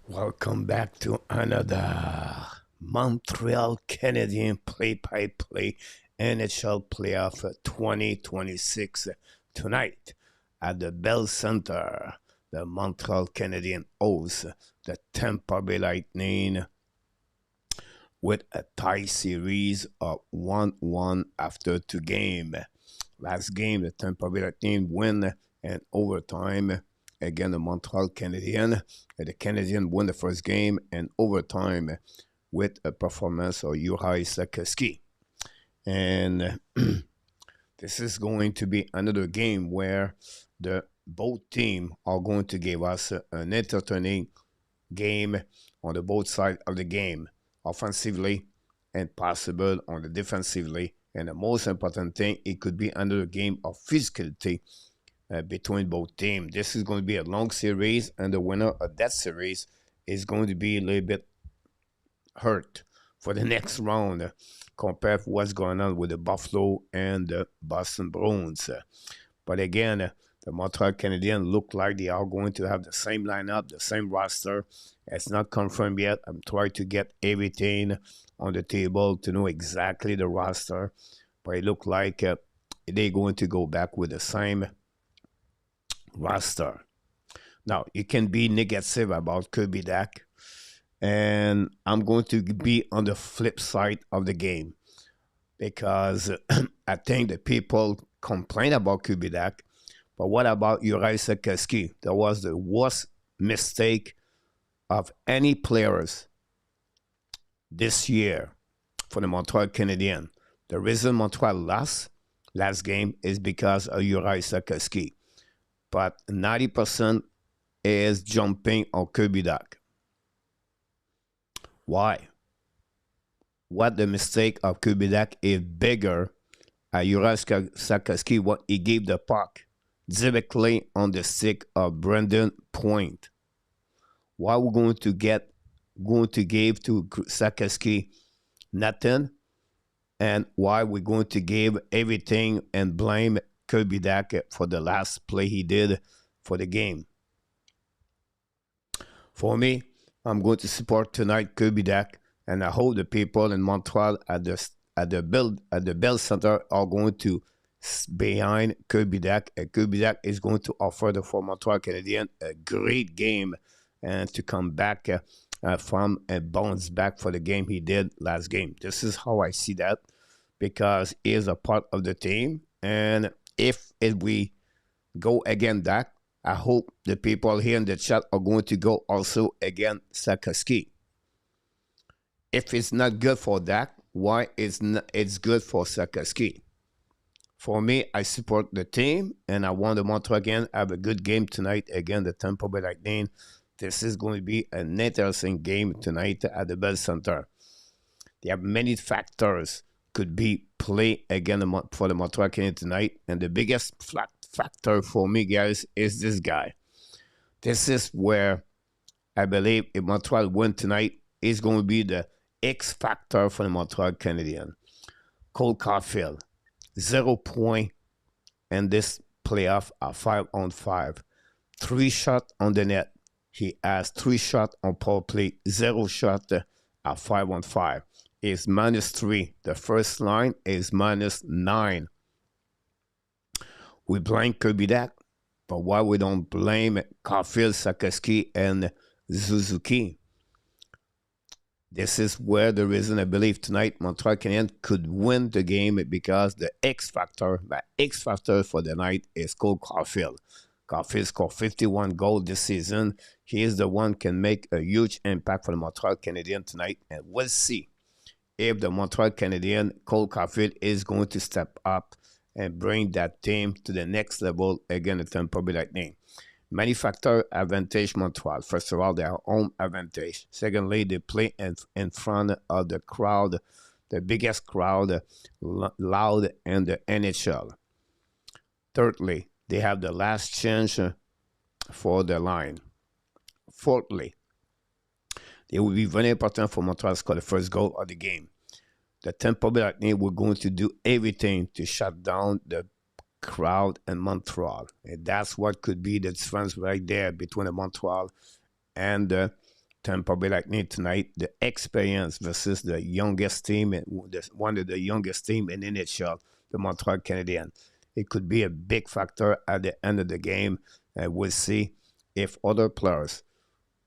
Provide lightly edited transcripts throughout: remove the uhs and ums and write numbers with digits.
Welcome back to another Montreal Canadiens play-by-play NHL playoff 2026 tonight at the Bell Center. The Montreal Canadiens host the Tampa Bay Lightning with a tie series of 1-1 after two games. Last game, the Tampa Bay Lightning win in overtime against the Montreal Canadiens. The Canadiens won the first game in overtime with a performance of Juraj Slavkovsky. And this is going to be another game where the both teams are going to give us an entertaining game on the both sides of the game, offensively and possible on the defensively. And the most important thing, it could be another game of physicality between both teams. This is going to be a long series, and the winner of that series is going to be a little bit hurt for the next round compared to what's going on with the Buffalo and the Boston Bruins. But again, the Montreal Canadiens look like they are going to have the same lineup, the same roster. It's not confirmed yet. I'm trying to get everything on the table to know exactly the roster. But it looks like they're going to go back with the same roster. Now, you can be negative about Kirby Dach, and I'm going to be on the flip side of the game because I think the people complain about Kirby Dach, but what about Juraj Slavkovsky? That was the worst mistake of any players this year for the Montreal Canadiens. The reason Montreal lost last game is because of Juraj Slavkovsky, but 90% is jumping on Kirby Dach. Why? What the mistake of Kirby Dach is bigger at Juraj Slavkovsky, what he gave the puck directly on the stick of Brendan Point. Why we're going to give to Slavkovsky nothing, and why we're going to give everything and blame Kirby Dach for the last play he did for the game. For me, I'm going to support tonight Kirby Dach, and I hope the people in Montreal at the Bell Center are going to behind Kirby Dach, and Kirby Dach is going to offer the for Montreal Canadiens a great game and to come back from and bounce back for the game he did last game. This is how I see that, because he is a part of the team, and if we go against Dach, I hope the people here in the chat are going to go also against Slavkovsky. If it's not good for Dach, why it's good for Slavkovsky? For me, I support the team, and I want the Montreal again have a good game tonight against the Tampa Bay Lightning. This is going to be an interesting game tonight at the Bell Center. There are many factors could be play again for the Montreal Canadiens tonight, and the biggest factor for me, guys, is this guy. This is where I believe if Montreal win tonight, is going to be the X factor for the Montreal Canadiens. Caufield, 0 point in this playoff at 5-on-5. 3 shots on the net. He has 3 shots on power play, 0 shot at 5-on-5. Is -3. The first line is -9. We blame Kirby Dach, but why we don't blame Caufield, Slavkovsky, and Suzuki? This is where the reason I believe tonight Montreal Canadiens could win the game, because the X factor for the night is called Caufield. Caufield scored 51 goals this season. He is the one can make a huge impact for the Montreal Canadiens tonight, and we'll see if the Montreal Canadiens, Cole Caufield, is going to step up and bring that team to the next level against the Tampa Bay Lightning. Manufacturer advantage Montreal. First of all, their home advantage. Secondly, they play in front of the crowd, the biggest crowd, loud in the NHL. Thirdly, they have the last chance for the line. Fourthly, it will be very important for Montreal to score the first goal of the game. The Tampa Bay Lightning were going to do everything to shut down the crowd in Montreal. And that's what could be the difference right there between the Montreal and the Tampa Bay Lightning tonight. The experience versus the youngest team, one of the youngest team in NHL, the Montreal Canadiens. It could be a big factor at the end of the game. And we'll see if other players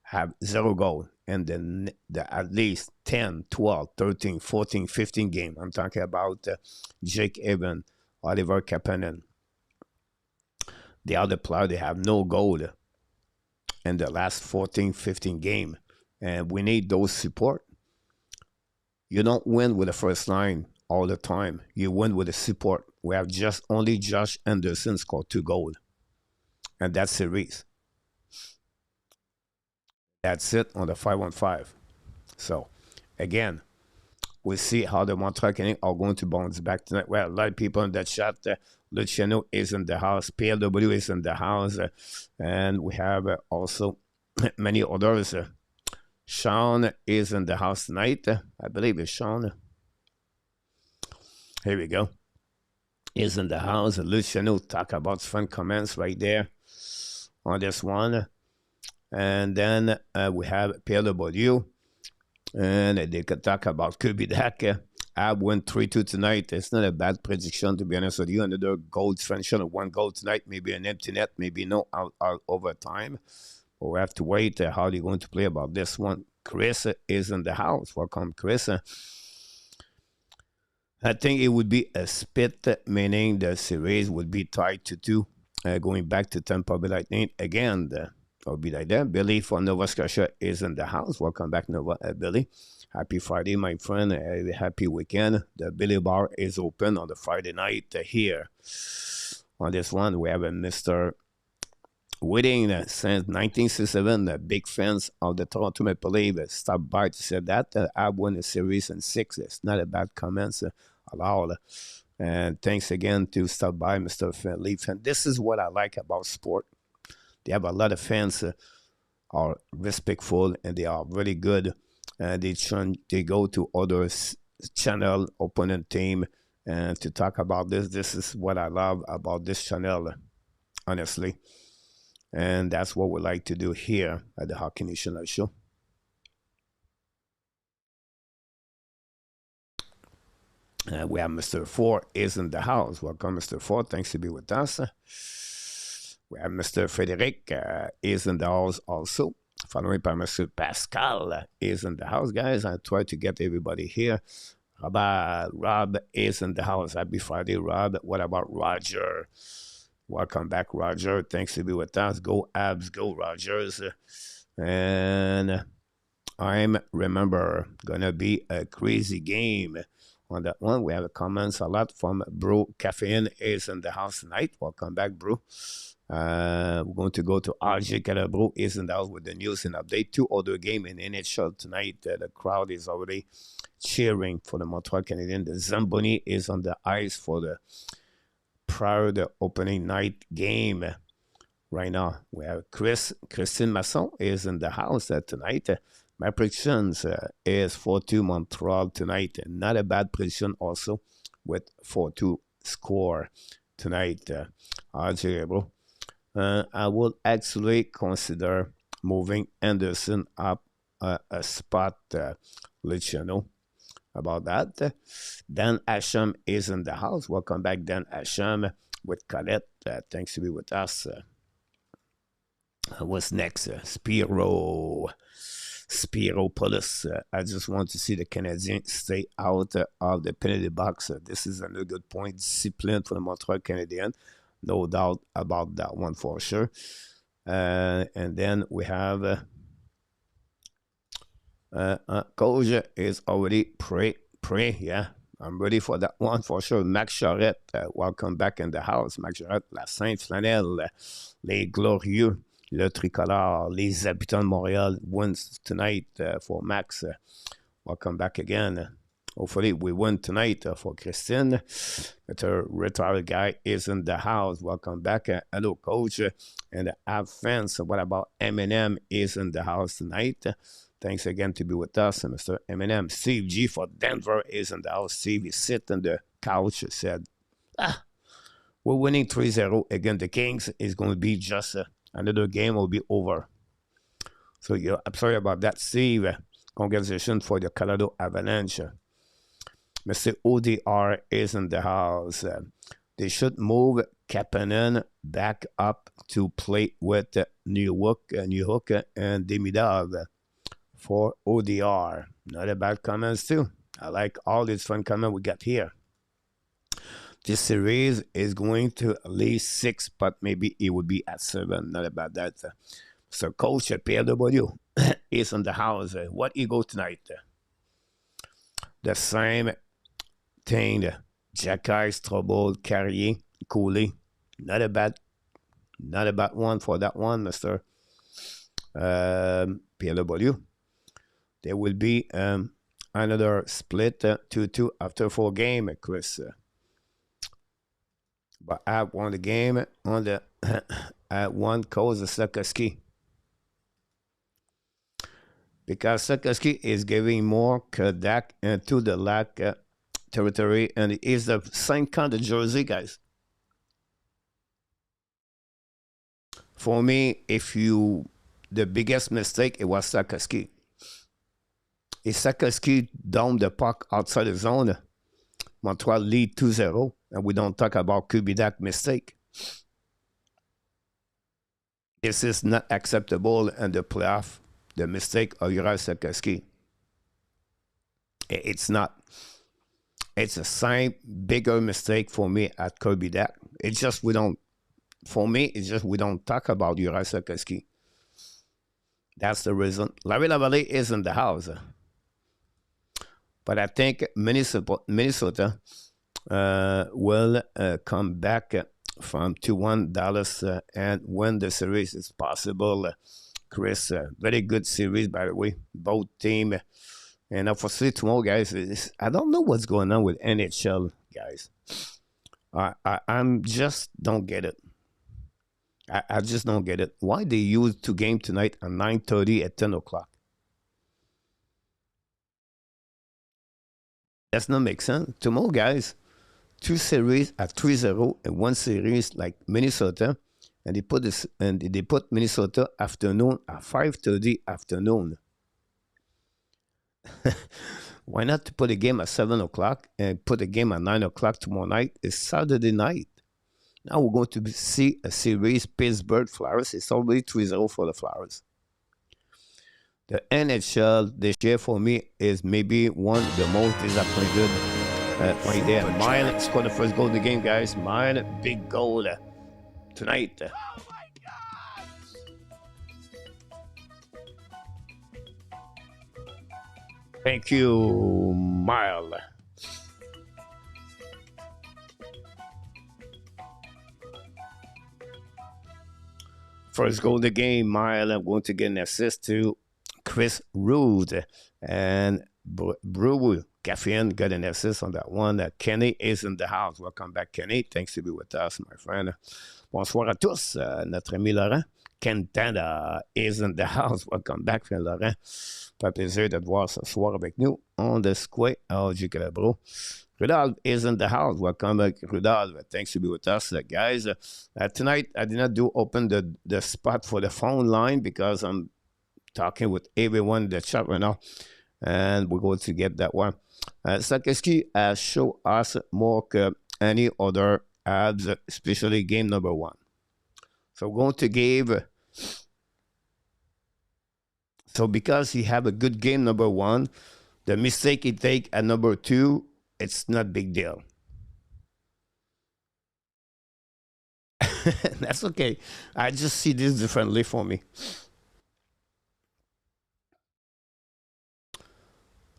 have 0 goal and then at least 10, 12, 13, 14, 15 game. I'm talking about Jake Evans, Oliver Kapanen. The other player, they have no goal in the last 14, 15 game. And we need those support. You don't win with the first line all the time. You win with the support. We have just only Josh Anderson scored 2 goals. And that's series. That's it on the 5-on-5. So, again, we'll see how the Montreal Canadiens are going to bounce back tonight. Well, a lot of people in the chat. Luciano is in the house. PLW is in the house. And we have also many others. Sean is in the house tonight. I believe it's Sean. Here we go. Is in the house. Luciano talk about fun comments right there on this one. And then we have PLW. And they could talk about Kirby Dach. Habs win 3-2 tonight. It's not a bad prediction, to be honest with you. Another goal differential of 1 goal tonight. Maybe an empty net, maybe no out overtime. But we have to wait how they're going to play about this one. Chris is in the house. Welcome, Chris. I think it would be a split, meaning the series would be tied to 2. Going back to Tampa Bay Lightning again. I'll be like that. Billy from Nova Scotia is in the house. Welcome back, Billy. Happy Friday, my friend. Happy weekend. The Billy Bar is open on the Friday night here. On this one, we have a Mr. Whitting since 1967. Big fans of the Toronto Maple Leafs stopped by to say that. I won the series in 6. It's not a bad comments allowed. And thanks again to stop by, Mr. Leaf. And this is what I like about sport. They have a lot of fans are respectful and they are really good. And they go to other channel, opponent team, and to talk about this. This is what I love about this channel, honestly. And that's what we like to do here at the Hockey National Show. We have Mr. 4 is in the house. Welcome, Mr. 4. Thanks to be with us. We have Mr. Frederic is in the house also. Followed by Mr. Pascal is in the house, guys. I try to get everybody here. Rob is in the house. Happy Friday, Rob. What about Roger? Welcome back, Roger. Thanks to be with us. Go Habs, go Rogers. And remember, gonna be a crazy game. On that one, we have comments a lot from Bro. Caffeine is in the house tonight. Welcome back, Bro. We're going to go to RJ Calabro is in the house with the news and update. 2 other games in NHL tonight. The crowd is already cheering for the Montreal Canadiens. The Zamboni is on the ice for the prior the opening night game. Right now, we have Christine Masson is in the house tonight. My predictions is 4-2 Montreal tonight. Not a bad prediction also with 4-2 score tonight. RJ Calabro. I will actually consider moving Anderson up a spot. Let you know about that. Dan Asham is in the house. Welcome back, Dan Asham, with Colette. Thanks to be with us. What's next? Spiropoulos. I just want to see the Canadiens stay out of the penalty box. This is another good point. Discipline for the Montreal Canadiens. No doubt about that one for sure. And then we have Coach is already pray. Yeah, I'm ready for that one for sure. Max Charette, welcome back in the house. Max Charette, la Sainte Flanelle, les Glorieux, le Tricolore, les Habitants de Montréal wins tonight for Max. Welcome back again. Hopefully we win tonight for Christine. The retired guy is in the house. Welcome back. Hello, Coach. And Habs fans, what about Eminem is in the house tonight? Thanks again to be with us, Mr. Eminem. Steve G for Denver is in the house. Steve is sitting on the couch, said, we're winning 3-0 against the Kings. It's going to be just another game will be over. So I'm sorry about that, Steve. Congratulations for the Colorado Avalanche. Mr. ODR is in the house. They should move Kapanen back up to play with New York and Demidov for ODR. Not a bad comments too. I like all these fun comments we got here. This series is going to at least 6, but maybe it would be at 7. Not about that. So Coach PLW is in the house. What you go tonight? The same thing. Jacky, Trouble, Carrier, Cooley. Not a bad one for that one, Mr. PLW. There will be another split 2-2 after 4 games, Chris. But I won the game on the at one cause of Sakaski. Because Sakaski is giving more Dach to the lack territory, and it is the same kind of jersey, guys. For me, the biggest mistake, it was Sakaski. If Sakaski down the puck outside the zone, Montreal lead 2-0, and we don't talk about Kirby Dach mistake. This is not acceptable in the playoff, the mistake of Juraj Sakaski. It's not. It's the same bigger mistake for me at Kirby Dach. It's just we don't talk about Juraj Sakaski. That's the reason. Larry Lavallee is in the house. But I think Minnesota will come back from 2-1 Dallas and win the series. It's possible. Chris, very good series, by the way. Both teams. And for tomorrow, guys, I don't know what's going on with NHL, guys. I'm just don't get it. I just don't get it. Why they use 2 games tonight at 9:30 at 10 o'clock? Does not make sense. Tomorrow, guys, 2 series at 3-0 and 1 series like Minnesota, and they put Minnesota afternoon at 5:30 afternoon. Why not to put a game at 7 o'clock and put a game at 9 o'clock tomorrow night? It's Saturday night. Now we're going to see a series, Pittsburgh Flyers. It's already 3-0 for the Flyers. The NHL this year for me is maybe one of the most disappointed right there. Mine scored the first goal of the game, guys. Mine, big goal tonight. Oh my God! Thank you, Mile. First goal of the game, Mile. I'm going to get an assist to Chris Rude, and Brew Caufield got an assist on that one. Kenny is in the house. Welcome back, Kenny. Thanks to be with us, my friend. Bonsoir à tous. Notre ami Laurent Quintana is in the house. Welcome back, friend Laurent. Fait plaisir de te voir ce soir avec nous. On the square. Oh, du Calabro. Rudolph is in the house. Welcome back, Rudolph. Thanks to be with us, guys. Tonight, I did not open the spot for the phone line because I'm talking with everyone in the chat right now, and we're going to get that one. Sakaski has shown us more than any other Habs, especially game number 1. So we're going to give. So because he have a good game number 1, the mistake he take at number 2, it's not big deal. That's okay. I just see this differently for me.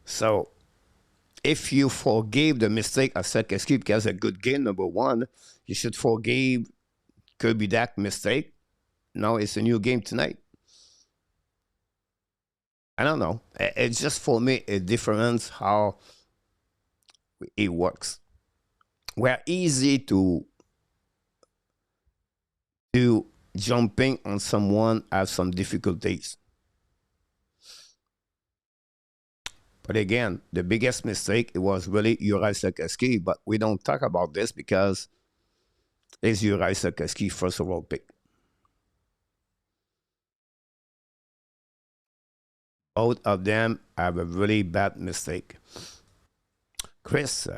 So, if you forgave the mistake of Sakaski because a good game number 1, you should forgive Kirby Dach mistake. Now it's a new game tonight. I don't know. It's just for me a difference how it works. We're easy to jumping on someone has some difficulties. But again, the biggest mistake, it was really Juraj Sakaski, but we don't talk about this because it's Juraj Sakaski first overall pick. Both of them have a really bad mistake. Chris,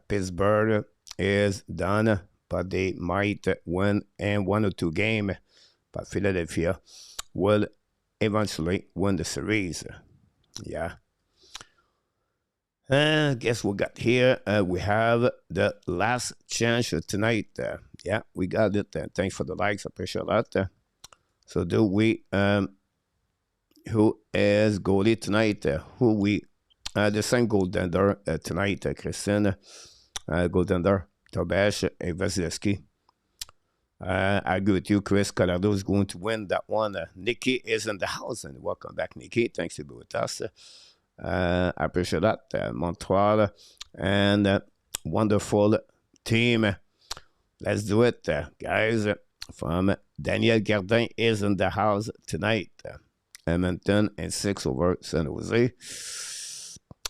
Pittsburgh is done, but they might win in 1 or 2 games. But Philadelphia will eventually win the series. Yeah. Guess we got here. We have the last chance tonight. Yeah, we got it. Thanks for the likes. I appreciate that. So do we? Who is goalie tonight? The same goaltender tonight. Christine, goaltender. Tobash and Vasilevsky. I agree with you, Chris. Colorado is going to win that one. Nikki is in the house, and welcome back, Nikki. Thanks for being with us. I appreciate that. Montreal and wonderful team. Let's do it, guys. From Daniel Gardin is in the house tonight. Edmonton and 6 over San Jose.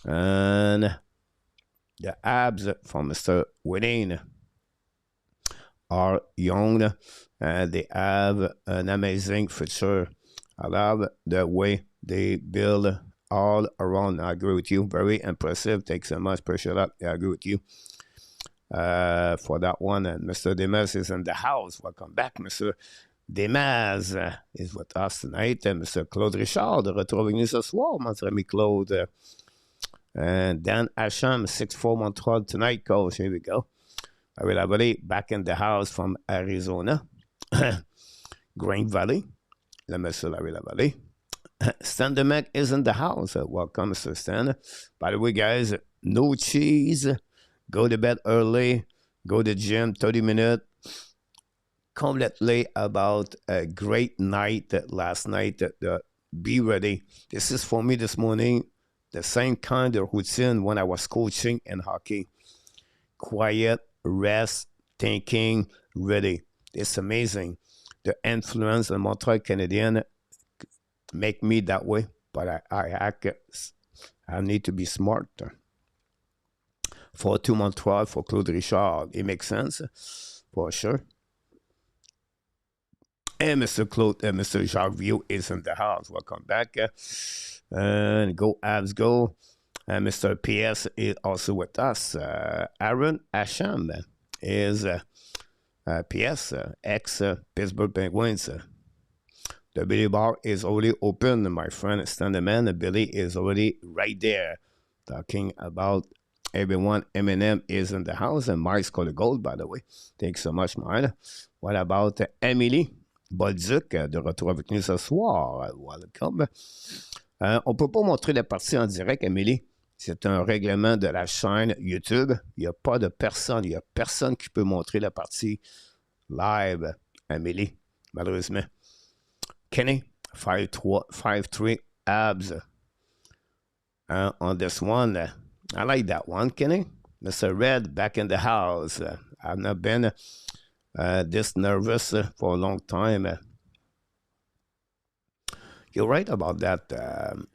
And the Habs from Mr. Winning are young. They have an amazing future. I love the way they build all around. I agree with you. Very impressive. Thanks so much. Appreciate that. I agree with you for that one. And Mr. Demas is in the house. Welcome back, Mr. Demas is with us tonight. And Mr. Claude Richard, de retour avec nous ce soir, mon ami Claude. And Dan Asham, 6-4 Montreal tonight, coach. Here we go. Larry back in the house from Arizona. Green Valley. Le Monsieur Larry Lavalley. Stan Demac is in the house. Welcome, Mr. Stan. By the way, guys, no cheese. Go to bed early. Go to the gym, 30 minutes. Completely about a great night last night. Be ready. This is for me this morning. The same kind of routine when I was coaching in hockey. Quiet, rest, thinking, ready. It's amazing. The influence of Montreal Canadiens make me that way, but I need to be smart. For Montreal, for Claude Richard, it makes sense, for sure. And Mr. Claude, Mr. Jacques Vieux is in the house. Welcome back. And go Habs, go. Mr. PS is also with us. Aaron Asham is PS, ex-Pittsburgh Penguins. The Billy Bar is already open, my friend. Stanley Man, Billy is already right there. Talking about everyone. Eminem is in the house, and Mike's got the gold, by the way. Thanks so much, man. What about Emily Bolduc, de retour avec nous ce soir? Welcome. On ne peut pas montrer la partie en direct, Emily. C'est un règlement de la chaîne YouTube. Il n'y a pas de personne. Il n'y a personne qui peut montrer la partie live, Emily, malheureusement. Kenny, 5-3 Habs. On this one. I like that one, Kenny. Mr. Red, back in the house. I've not been this nervous for a long time. You're right about that.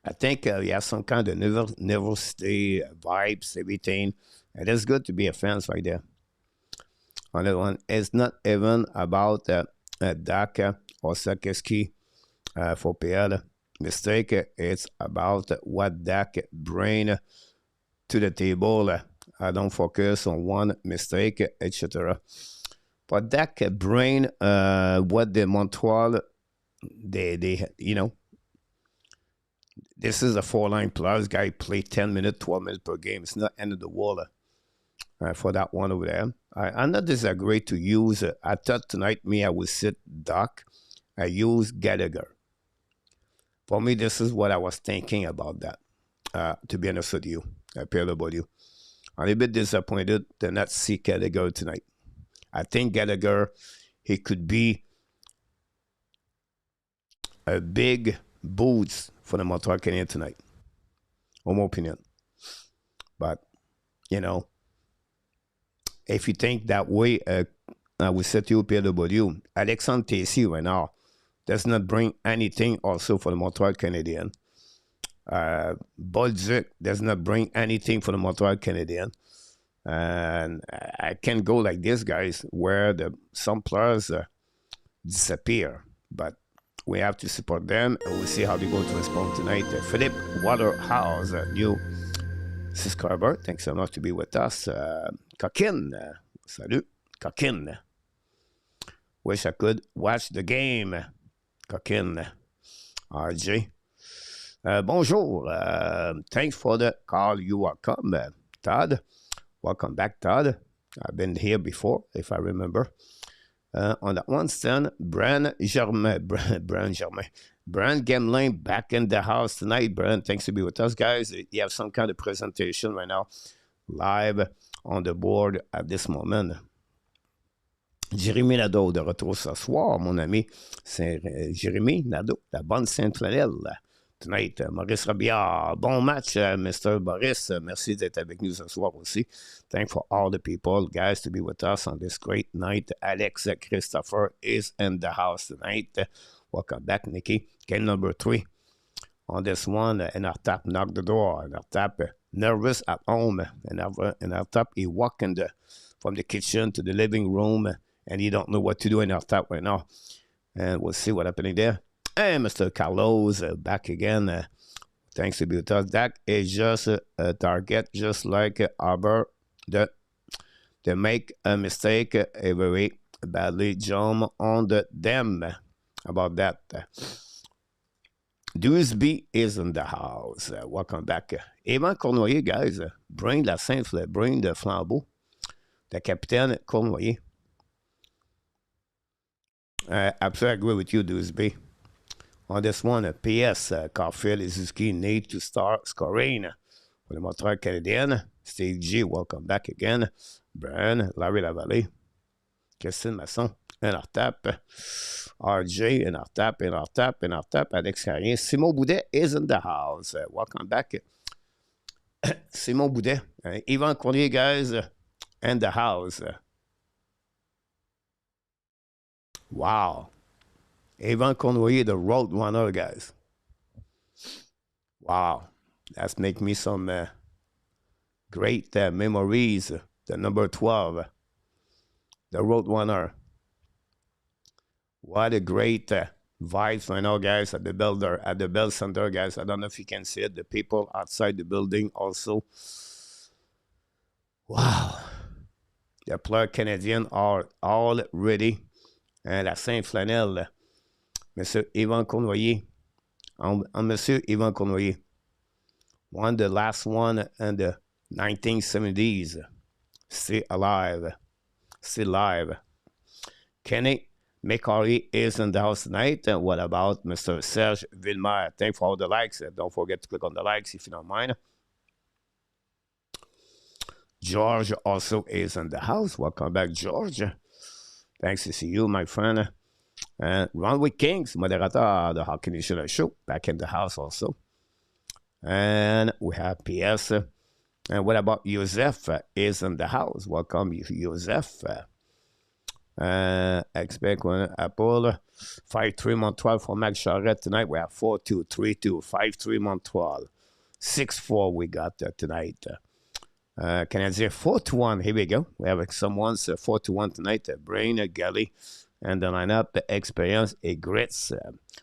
I think you have some kind of nervosity, vibes, everything. And it's good to be a fan right there. Another one, it's not even about Dach or Sakeski for PL. Mistake, it's about what Dach bring to the table. I don't focus on one mistake, etc. But Dach bring what the Montreal, they you know, this is a 4-line plus. Guy play 10 minutes, 12 minutes per game. It's not end of the world for that one over there. I'm not disagree to use. I thought tonight I would sit Dach. I use Gallagher. For me, this is what I was thinking about that. To be honest with you, PLW. I'm a bit disappointed to not see Gallagher tonight. I think Gallagher, he could be a big boost for the Montreal Canadiens tonight. In my opinion. But, you know, if you think that way, I will set you PLW. Alexandre Tessier right now does not bring anything also for the Montreal Canadiens. Bolduc does not bring anything for the Montreal Canadiens. And I can go like this, guys, where some players disappear. But we have to support them, and we'll see how they're going to respond tonight. Philip Waterhouse, new subscriber, thanks so much to be with us. Coquin, salut, Coquin. Wish I could watch the game. Coquin. RJ. Bonjour. Thanks for the call. You welcome, Todd. Welcome back, Todd. I've been here before, if I remember. On that one, Stan, Brand Germain. Brand Gamelin back in the house tonight. Brand, thanks to be with us, guys. You have some kind of presentation right now, live on the board at this moment. Jérémy Nadeau de retour ce soir, mon ami. C'est Jérémy Nadeau, la bonne Sainte-Flanelle. Tonight, Maurice Robillard. Bon match, Mr. Boris. Merci d'être avec nous ce soir aussi. Thanks for all the people, guys, to be with us on this great night. Alex Christopher is in the house tonight. Welcome back, Nikki. Game number 3 on this one. And our top knocked the door. And our top nervous at home. And our top, he walked from the kitchen to the living room. And he don't know what to do in our top right now. And we'll see what's happening there. And Mr. Carlos back again. Thanks to be with us. That is just a target, just like Arbor. They make a mistake very badly. Jump on them about that. Dewsby is in the house. Welcome back. Evan Cournoyer, guys. Bring la Saint-Flair, bring the flambeau. The capitaine Cournoyer. Absolutely agree with you, Dewsby. On this one, PS, Caufield and Suzuki need to start scoring for the Montreal Canadiens. Steve G, welcome back again. Brian, Larry Lavallée, Christine Masson, and our tap. RJ, and our tap, and our tap, and our tap. Alex Carrien. Simon Boudet is in the house. Welcome back. Simon Boudet. Yvan Cornier, guys, in the house. Wow. Evan Conway, the road runner, guys. Wow. That's make me some great memories. The number 12, the road runner. What a great vibes right now, guys, at the Bell Center, guys. I don't know if you can see it. The people outside the building also. Wow. The players Canadiens are all ready. And la Saint-Flanelle, Monsieur Yvan Cournoyer. Monsieur Yvan Cournoyer. Won the last one in the 1970s. Still alive. Still live. Kenny McCarty is in the house tonight. And what about Mr. Serge Villemer? Thanks for all the likes. Don't forget to click on the likes if you don't mind. George also is in the house. Welcome back, George. Thanks to see you, my friend. And Ronwick Kings, moderator the Hockey National Show, back in the house also. And we have PS. And what about Joseph is in the house? Welcome, Joseph. Expect one Apple 5-3 Montreal for Max Charette tonight. We have 4-2, 3-2, 5-3 Montreal. 6-4 we got tonight. Canadiens 4-1. Here we go. We have someone's 4-1 tonight. Brain, Gully, and the lineup, the experience, a grits.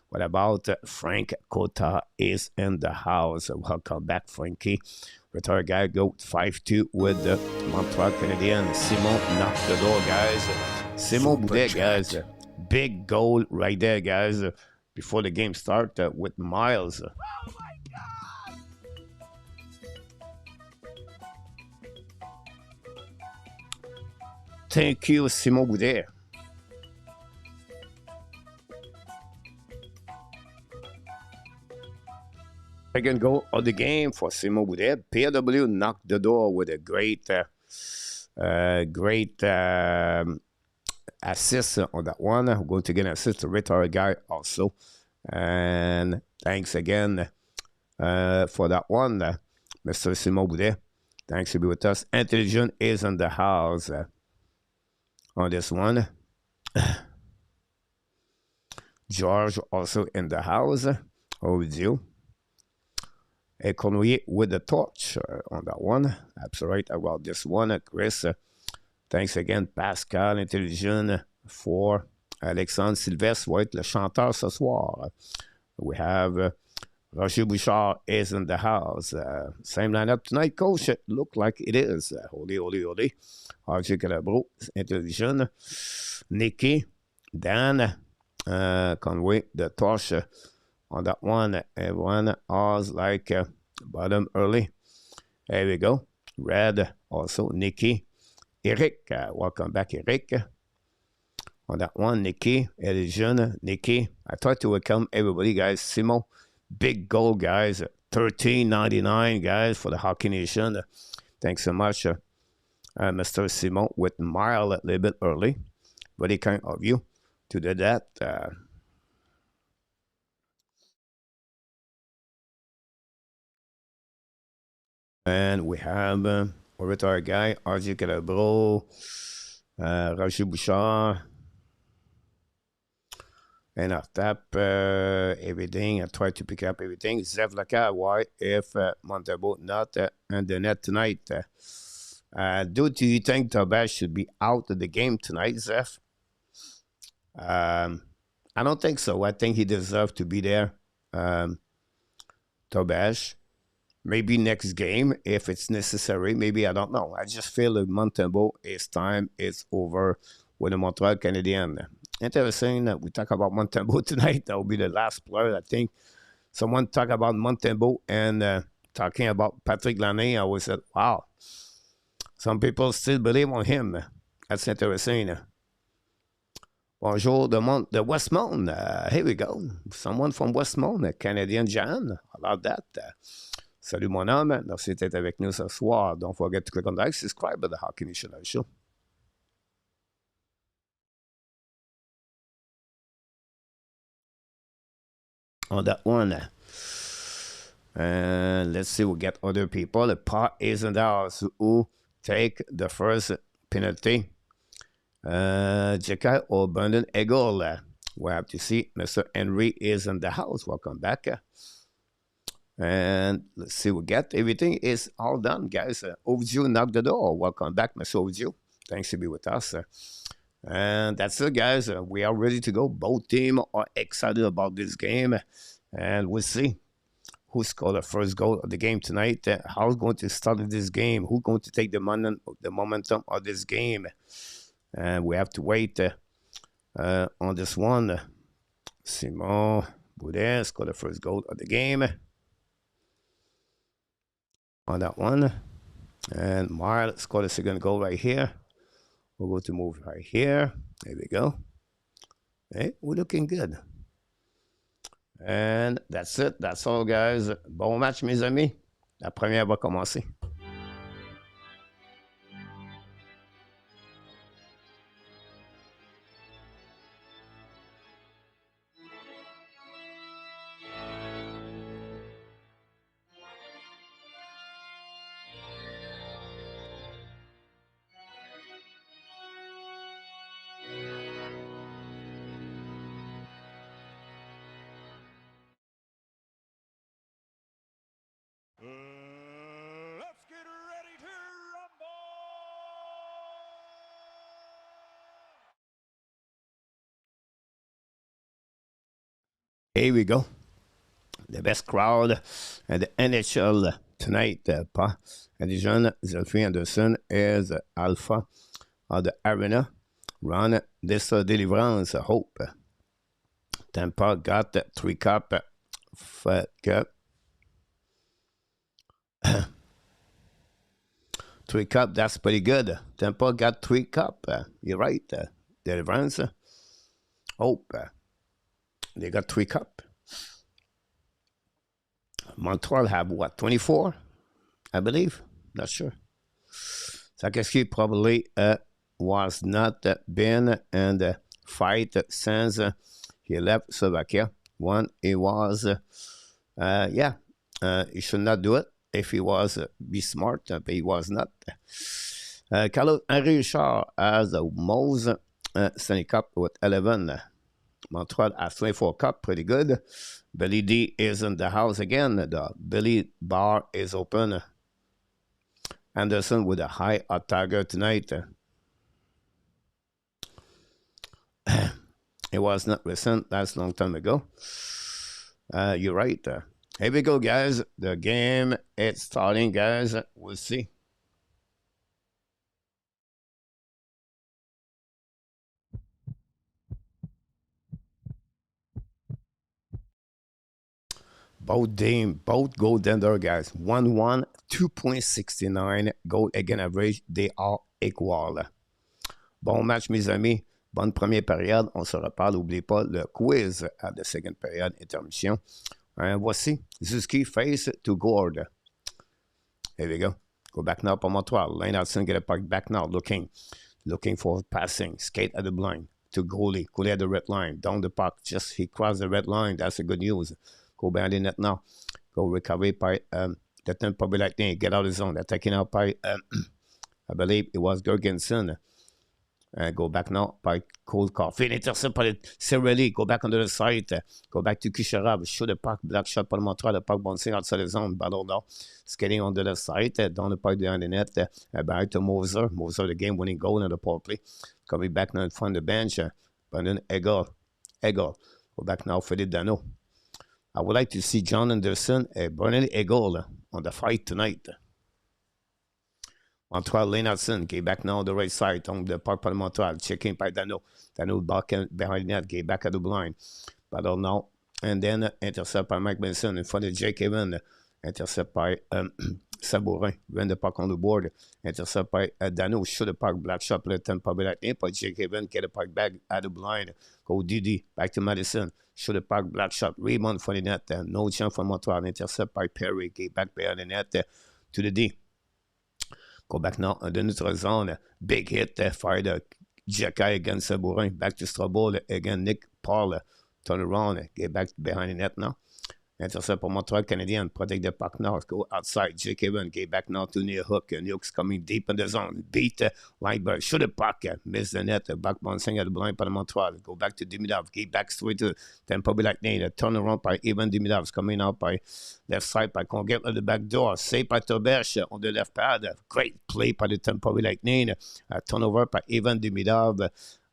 What about Frank Cota is in the house? Welcome back, Frankie. Retired guy, go 5-2 with the Montreal Canadiens. Simon knocked the door, guys. Simon Boudet, guys. Big goal right there, guys. Before the game start with Miles. Oh my God! Thank you, Simon Boudet. Second goal of the game for Simon Boudet. PW knocked the door with a great assist on that one. We're going to get an assist to retired guy also. And thanks again for that one, Mr. Simon Boudet. Thanks to be with us. Intelligent is in the house on this one. George also in the house. How with you? A Conway with the torch on that one. Absolutely right about this one, Chris. Thanks again, Pascal Intelligent, for Alexandre Sylvestre va être le chanteur ce soir. We have Roger Bouchard is in the house. Same lineup tonight, coach. It look like it is. Holy. RJ Calabro, Intelligent. Nicky, Dan, Conway, the Torch. On that one, everyone was like bottom early. There we go. Red, also Nicky. Eric, welcome back, Eric. On that one, Nicky, Elijah, Nicky. I tried to welcome everybody, guys. Simon, big goal, guys. $13.99, guys, for the Hockey Nation. Thanks so much, Mr. Simon, with Mile a little bit early. Very kind of you to do that. And we have over our guy, RJ Calabro, Roger Bouchard. And I tap everything. I try to pick up everything. Zev Laka, why if Montabo not on the net tonight? Do you think Tobias should be out of the game tonight, Zev? I don't think so. I think he deserves to be there. Tobias. Maybe next game if it's necessary. Maybe, I don't know. I just feel that Montabo, his time is over with the Montreal Canadiens. Interesting that we talk about Montabo tonight. That will be the last player. I think someone talked about Montabo and talking about Patrick Laine. I always said, wow. Some people still believe on him. That's interesting. Bonjour, the Westmount. Here we go. Someone from Westmount, Canadian Jan. I love that. Salut mon homme. Merci d'être avec nous ce soir. Don't forget to click on the like, subscribe to the Hockey Nation Show. On that one. And let's see, we get other people. The pot is in the house who take the first penalty. Jekai or Brendan Eagle. We have to see Mr. Henry is in the house. Welcome back. And let's see, we get everything is all done, guys. Overdue knocked the door. Welcome back, Mr. Overdue. Thanks to be with us. And that's it, guys. We are ready to go. Both teams are excited about this game. And we'll see who scored the first goal of the game tonight. How's going to start this game? Who's going to take the momentum of this game? And we have to wait on this one. Simon Boudin scored the first goal of the game. On that one. And Marl scored the second goal right here. We'll go to move right here. There we go. Hey, we're looking good. And that's it. That's all, guys. Bon match, mes amis. La première va commencer. Let's get ready to rumble! Here we go. The best crowd at the NHL tonight. Pa Adijon Zelfie Anderson is Alpha of the Arena. Run this deliverance. Hope. Tampa got 3 cup. Fat cup. 3 cup, that's pretty good. Tampa got 3 cup. You're right. Deliverance. Hope. They got 3 cup. Montreal have what, 24? I believe. Not sure. Sakowski probably was not been in the fight since he left Slovakia. One, he was, he should not do it. If he was, be smart, but he was not. Carlos Henry Richard has the most Stanley Cup with 11. Montreal has 24 cup, pretty good. Billy D is in the house again. The Billy bar is open. Anderson with a high hot tiger tonight. It was not recent. That's a long time ago. You're right. Here we go, guys. The game is starting, guys. We'll see. Both goal tender, guys. 1-1, 2.69 goal again average. They are equal. Bon match, mes amis. Bonne première période. On se reparle. N'oubliez pas le quiz à la seconde période, intermission. Voici. Zuski face to Gord. Here we go. Go back now for Montreal. Lane Hudson get a puck back now. Looking for passing. Skate at the blind. To goalie. Goalie at the red line. Down the puck. Just he crossed the red line. That's a good news. Go behind the net now. Go recover by the Tampa Bay Lightning. Get out of the zone. They're taking out by, I believe it was Gergensen. Go back now by Cold Caufield. Intercept par Cirelli. Go back under the side. Go back to Kucherov. Shoot the puck. Black shot par le Montreal. The puck bouncing outside the zone. Battle now. Skating under the side. Down the puck behind the net. Back to Moser. Moser, the game-winning goal in the power play. Coming back now in front of the bench. Brandon Eggle. Go back now for the Dano. I would like to see John Anderson and Brandon Eggle on the fight tonight. Montreal, Lennartson, get back now on the right side on the puck by Montreal, checking by Dano. Dano back behind the net, get back at the blind. Battle now. And then intercept by Mike Benson in front of Jake Evan. Intercept by Sabourin, run the puck on the board. Intercept by Dano, shoot the puck, black shot, let Tampa Bay Lightning, but Jake Evan get the puck back at the blind. Go Didi, back to Madison, shoot the puck, black shot, rebound for the net. No chance for Montreal, intercept by Perry, get back behind the net to the D. Go back now in the neutral zone. Big hit, fired Jacky against Sabourin. Back to Strobel. Again, Nick Paul. Turn around. Get back behind the net now. Intercept pour Montreal Canadiens. Protect the puck now. Go outside. Jake Evan. Get back now to near hook. New Hook's coming deep in the zone. Beat Lineberg. Shoot the puck. Miss the net. Back bouncing at the blind by Montreal. Go back to Demidov. Get back straight to Tampa Bay Lightning. Turn around by Evan Demidov. Coming out by left side by Conget at the back door. Save by Tobesh on the left pad. Great play by the Tampa Bay Lightning. Turnover by Evan Demidov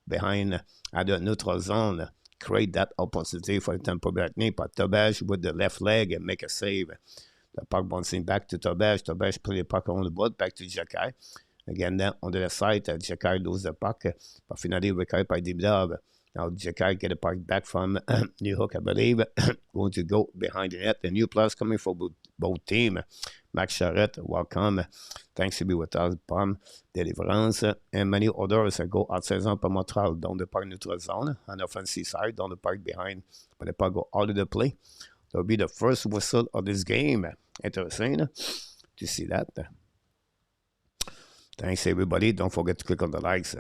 behind at the neutral zone. Create that opportunity for the Tampa Bay Lightning. But Tobesh with the left leg and make a save. The puck bouncing back to Tobesh. Tobesh play the puck on the board back to Jacky. Again, then on the left side, Jacky lose the puck. But finally, recovered by Demidov. Now, Jacky get the puck back from New Hook, I believe. Going to go behind the net. The new players coming for both teams. Max Charette, welcome. Thanks to be with us. Palm, Deliverance, and many others go outside zone for Montreal, down the park neutral zone, on the offensive side, down the park behind. But the puck go out of the play. That'll be the first whistle of this game. Interesting to see that. Thanks, everybody. Don't forget to click on the likes.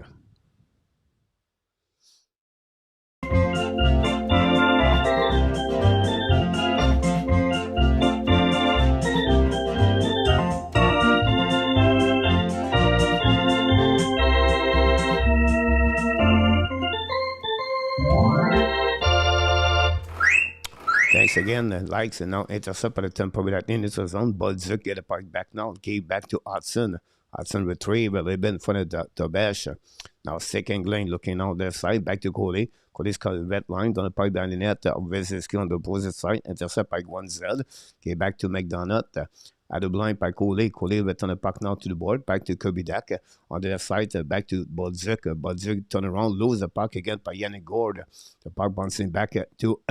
Thanks again. Likes and now intercept by the Tampa Bay Lightning. This was on Bolduc. Get the puck back now. Gave back to Hudson. Hudson retrieve a little bit in front of Tobesh. Now second lane looking out their side. Back to Coley. Coley's got the red line. Down the puck behind the net. Vezinski on the opposite side. Intercept by Guanzel. Gave back to McDonough. At the blind by Coley. Coley return the puck now to the board. Back to Kirby Dach. On the left side, back to Bolduc. Bolduc turn around. Lose the puck again by Yannick Gord. The puck bouncing back to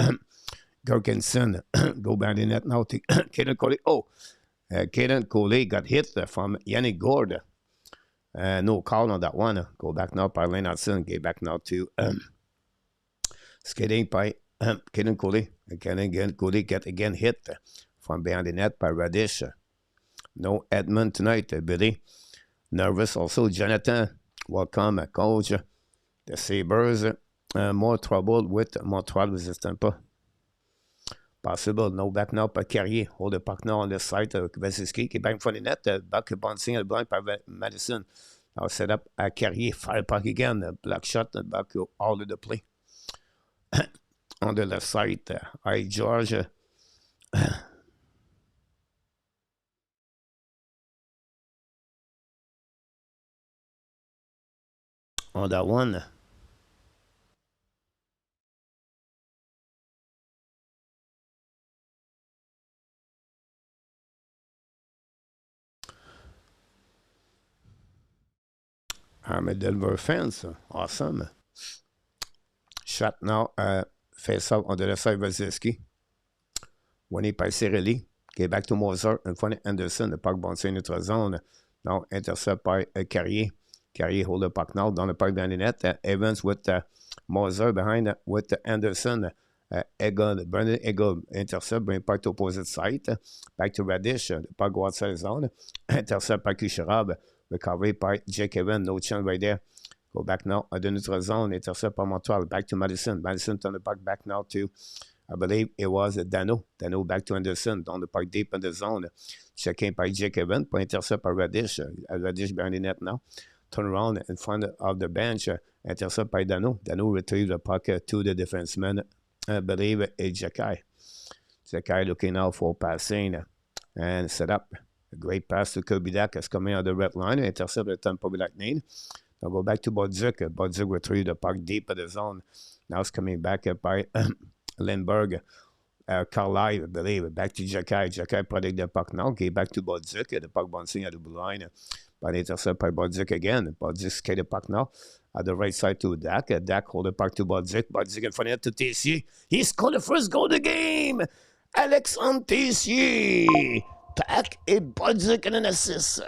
Gergensen. Go behind the net now to Caden Coley. Caden Coley got hit from Yannick Gord. No call on that one. Go back now by Lennartson. Get back now to skating by Caden Coley. Again, Coley get again hit from behind the net by Radish. No Edmund tonight, Billy. Nervous also, Jonathan. Welcome, coach. The Sabres. More trouble with Montreal versus Tampa. Possible. No back now by Carrier. Hold the puck now on the side of Vezinski. Qui back in front of the net. Back bouncing at the blind by Madison. Now set up at Carrier. Fire puck again. Black shot. Back all of the play. On the left side. Hi, George. On that one. I'm a Denver fan, so awesome. Shot now, face up on the left side, Vasilevsky. Winné par Cirelli, qui est back to Moser, une fois Anderson, le puck bouncé notre zone. Now, intercept par Carrier. Carrier hold the puck now dans le puck dans les nets. Evans with Moser behind with Anderson. Eggle, Brendan Eggle intercept, bring puck to opposite side. Back to Radish, the puck go outside zone. Intercept par Kucherov, recovery by Jake Evans, no chance right there. Go back now de notre zone, intercept par Montreal. Back to Madison. Madison turn the puck back now to, I believe it was Dano. Dano back to Anderson, down the puck deep in the zone. Checking by Jake Evans, pour intercept par Radish. Radish behind the net now. Turn around in front of the bench, intercept by Dano. Dano retrieve the puck to the defenseman. I believe it's Jacky. Jacky looking now for passing and set up. A great pass to Kirby Dach is coming on the red line. Intercept the Tampa Bay Lightning. Now go back to Bodzik. Bodzik retrieve the puck deep in the zone. Now it's coming back by Lindbergh. Carlisle, I believe. Back to Jacky. Jacky protect the puck now. Okay, back to Bodzik. The puck bouncing at the blue line. But intercept by Bodzik again. Bodzik skate the puck now. At the right side to Dach. Dach hold the puck to Bodzik. Bodzik in front of to Tessier. He scored the first goal of the game. Alexandre Tessier. Dach et Bodzik and an assist.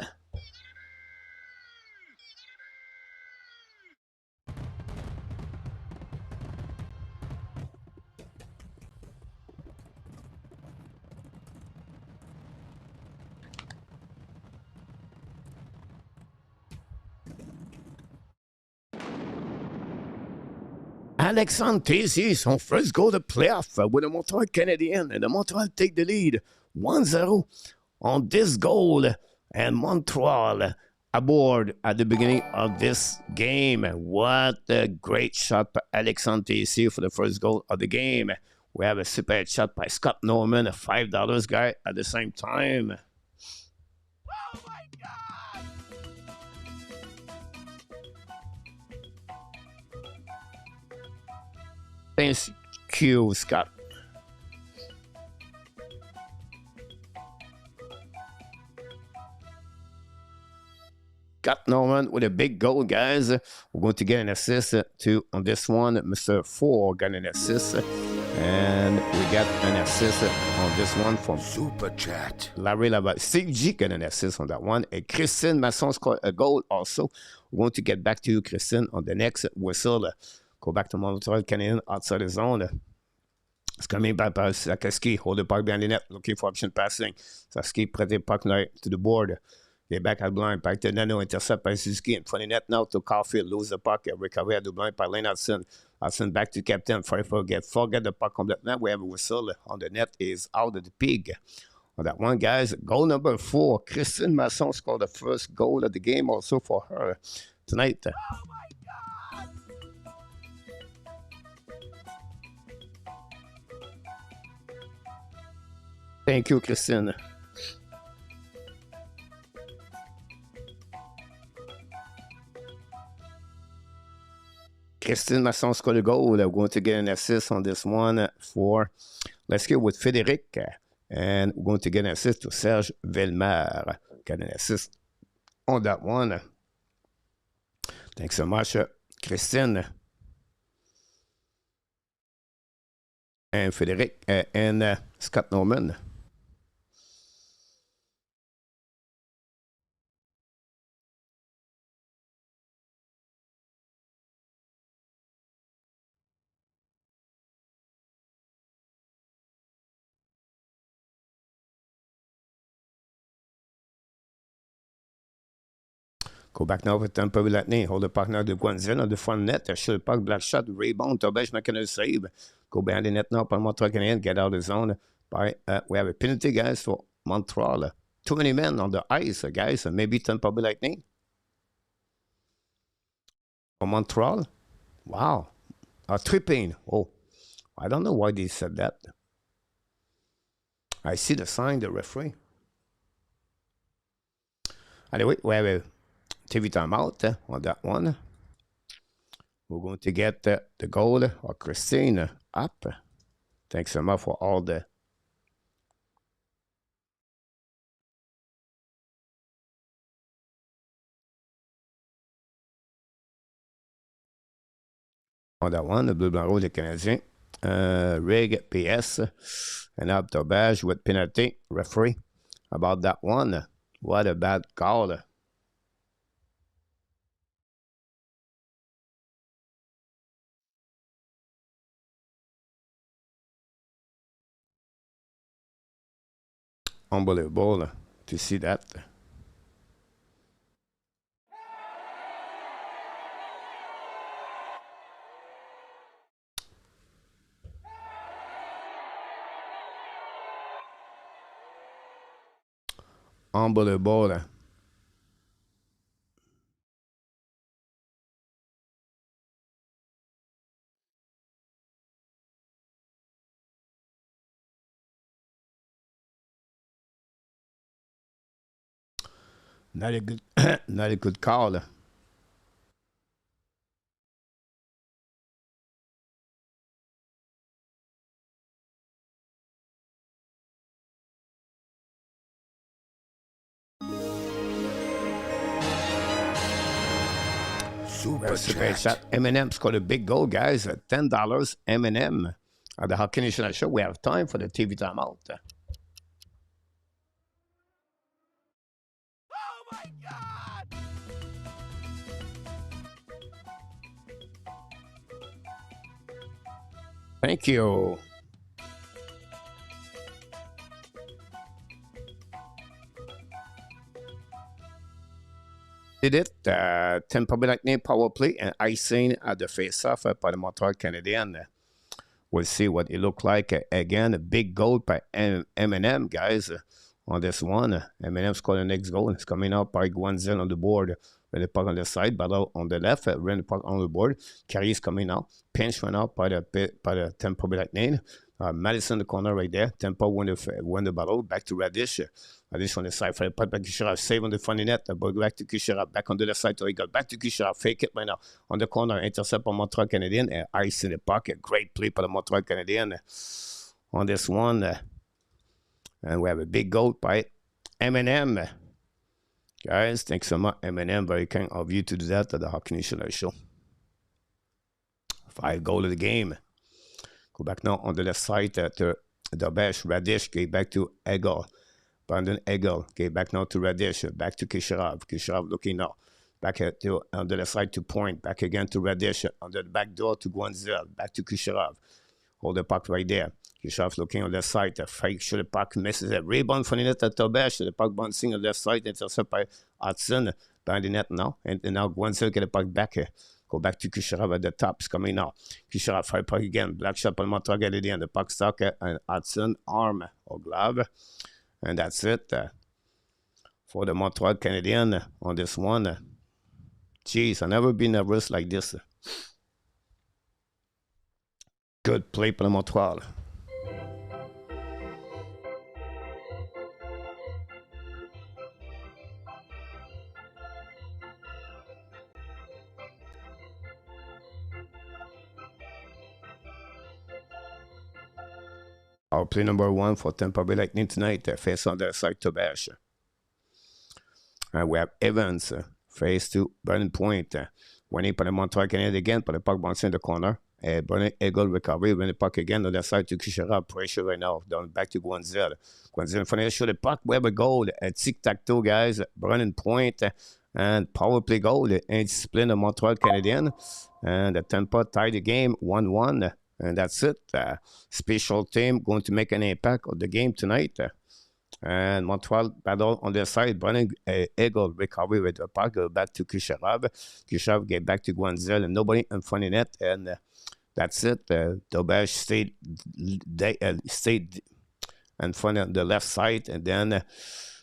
Alexandre Tessier, son first goal de playoff with the Montreal Canadiens, and the Montreal take the lead 1-0 on this goal, and Montreal aboard at the beginning of this game. What a great shot by Alexandre Tessier for the first goal of the game. We have a super shot by Scott Norman, a $5 guy at the same time. Oh my God! Thank you, Scott. Scott Norman with a big goal, guys. We're going to get an assist too on this one. Mr. Ford got an assist. And we got an assist on this one from Super Chat. Larry Laval. Steve G got an assist on that one. And Christine Masson scored a goal also. We're going to get back to you, Christine, on the next whistle. Go back to Montreal Canadiens outside the zone. It's coming back by Sakaski. Hold the puck behind the net. Looking for option passing. Sakaski prête the puck to the board. Get back at blind. Back to Nano. Intercept by Suzuki. In front of the net now to Caufield. Lose the puck. Recovery at the blind by Lane Hudson. Hudson back to captain. Forget the puck on the net. We have a whistle on the net. Is out of the pig. On that one, guys. Goal number 4. Christine Masson scored the first goal of the game also for her tonight. Oh my God! Thank you, Christine. Christine Masson scored a goal. We're going to get an assist on this one for, let's go with Frédéric. And we're going to get an assist to Serge Velmer. Get an assist on that one. Thanks so much, Christine. And Frédéric and Scott Norman. Go back now with Tampa Bay Lightning. Hold the puck now to Guanzin on the front net. Shoot the puck, black shot, rebound. Tobesh making a save. Go behind the net now by Montreal Canadiens. Get out of the zone. We have a penalty, guys, for Montreal. Too many men on the ice, guys. Maybe Tampa Bay Lightning. For Montreal. Wow. Tripping. Oh, I don't know why they said that. I see the sign, the referee. Anyway, we have a TV timeout on that one. We're going to get the goal of Christine up. Thanks so much for all the On that one, the blue blanc rouge des Canadiens. Rig, PS, and up to badge with penalty. Referee. About that one, what a bad call. Unbelievable to see that. Unbelievable. Not a good, not a good call. Super Super chat. chat. Eminem scored a big goal, guys. $10. Eminem. At the Hockey National Show, we have time for the TV timeout. Oh my God! Thank you. Did it. Tampa Bay Lightning power play and icing at the face-off by the Montreal Canadiens. We'll see what it looked like. Again, a big goal by Eminem, guys, on this one. Eminem scored the next goal. It's coming out by Guanzin on the board. With the puck on the side, Battle on the left, ran the puck on the board. Carey is coming out. Pinch went out by the Tampa Bay Lightning. Madison in the corner right there. Tampa won the battle. Back to Radish. Radish on the side for the puck. Back to Kucherov. Save on the funny net. Back to Kucherov. Back on the left side to Eagle. Back to Kucherov. Fake it right now. On the corner. Intercept on Montreal Canadien. And ice in the puck. A great play for the Montreal Canadien on this one. And we have a big goal by Eminem. Guys, thanks so much, Eminem. Very kind of you to do that at the Hockey National Show. 5 goals of the game. Go back now on the left side to Dabesh. Radish gave back to Egel. Brandon Egel gave back now to Radish. Back to Kucherov. Kucherov looking now. Back on the left side to Point. Back again to Radish. On the back door to Guanzel. Back to Kucherov. Hold the puck right there. Kucherov looking on the side. Fake sure the puck misses it. Rebound from the net at Tobesh. The puck bouncing on the left side. Intercept by Hudson. Behind the net now. And now Guanzel get the puck back here. Go back to Kucherov at the top. It's coming now. Kucherov fire puck again. Black shot on Montreal Canadien. The puck stuck and Hudson arm or glove. And that's it for the Montreal Canadien on this one. Jeez, I've never been nervous like this. Good play for the Montreal. Our play number 1 for Tampa Bay Lightning tonight. Face on their side to Bash. And we have Evans face to Burning Point. Winning for the Montreal Canadiens again, but the puck bouncing in the corner. Burning Eagle recovery, when the puck again on the side to Kucherov. Pressure right now. Down back to Guanzel. Guanzel in front of the show. The puck, we have a goal. Tic-tac-toe, guys. Burning Point. And power play goal. And split the Montreal Canadiens. And the Tampa tied the game 1-1. And that's it. Special team going to make an impact of the game tonight. And Montreal battle on their side. Burning Eagle recovery with the puck. Go back to Kucherov. Kucherov get back to Guanzel. And nobody in front of net. And that's it. Dobesh stayed in front of the left side. And then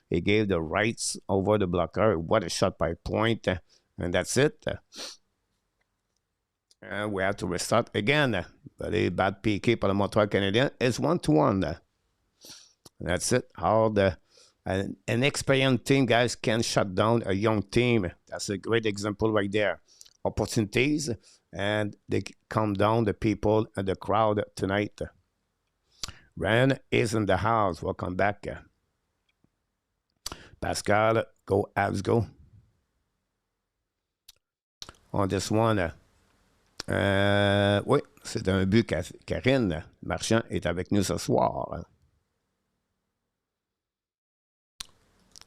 he gave the rights over the blocker. What a shot by Point. And that's it. And we have to restart again. Very bad PK for the Montreal Canadiens. It's 1-1. That's it. How an experienced team, guys, can shut down a young team. That's a great example right there. Opportunities, and they calm down the people and the crowd tonight. Ryan is in the house. Welcome back. Pascal, go Habs, go. On this one, Oui, c'est un but. Karine Marchand est avec nous ce soir.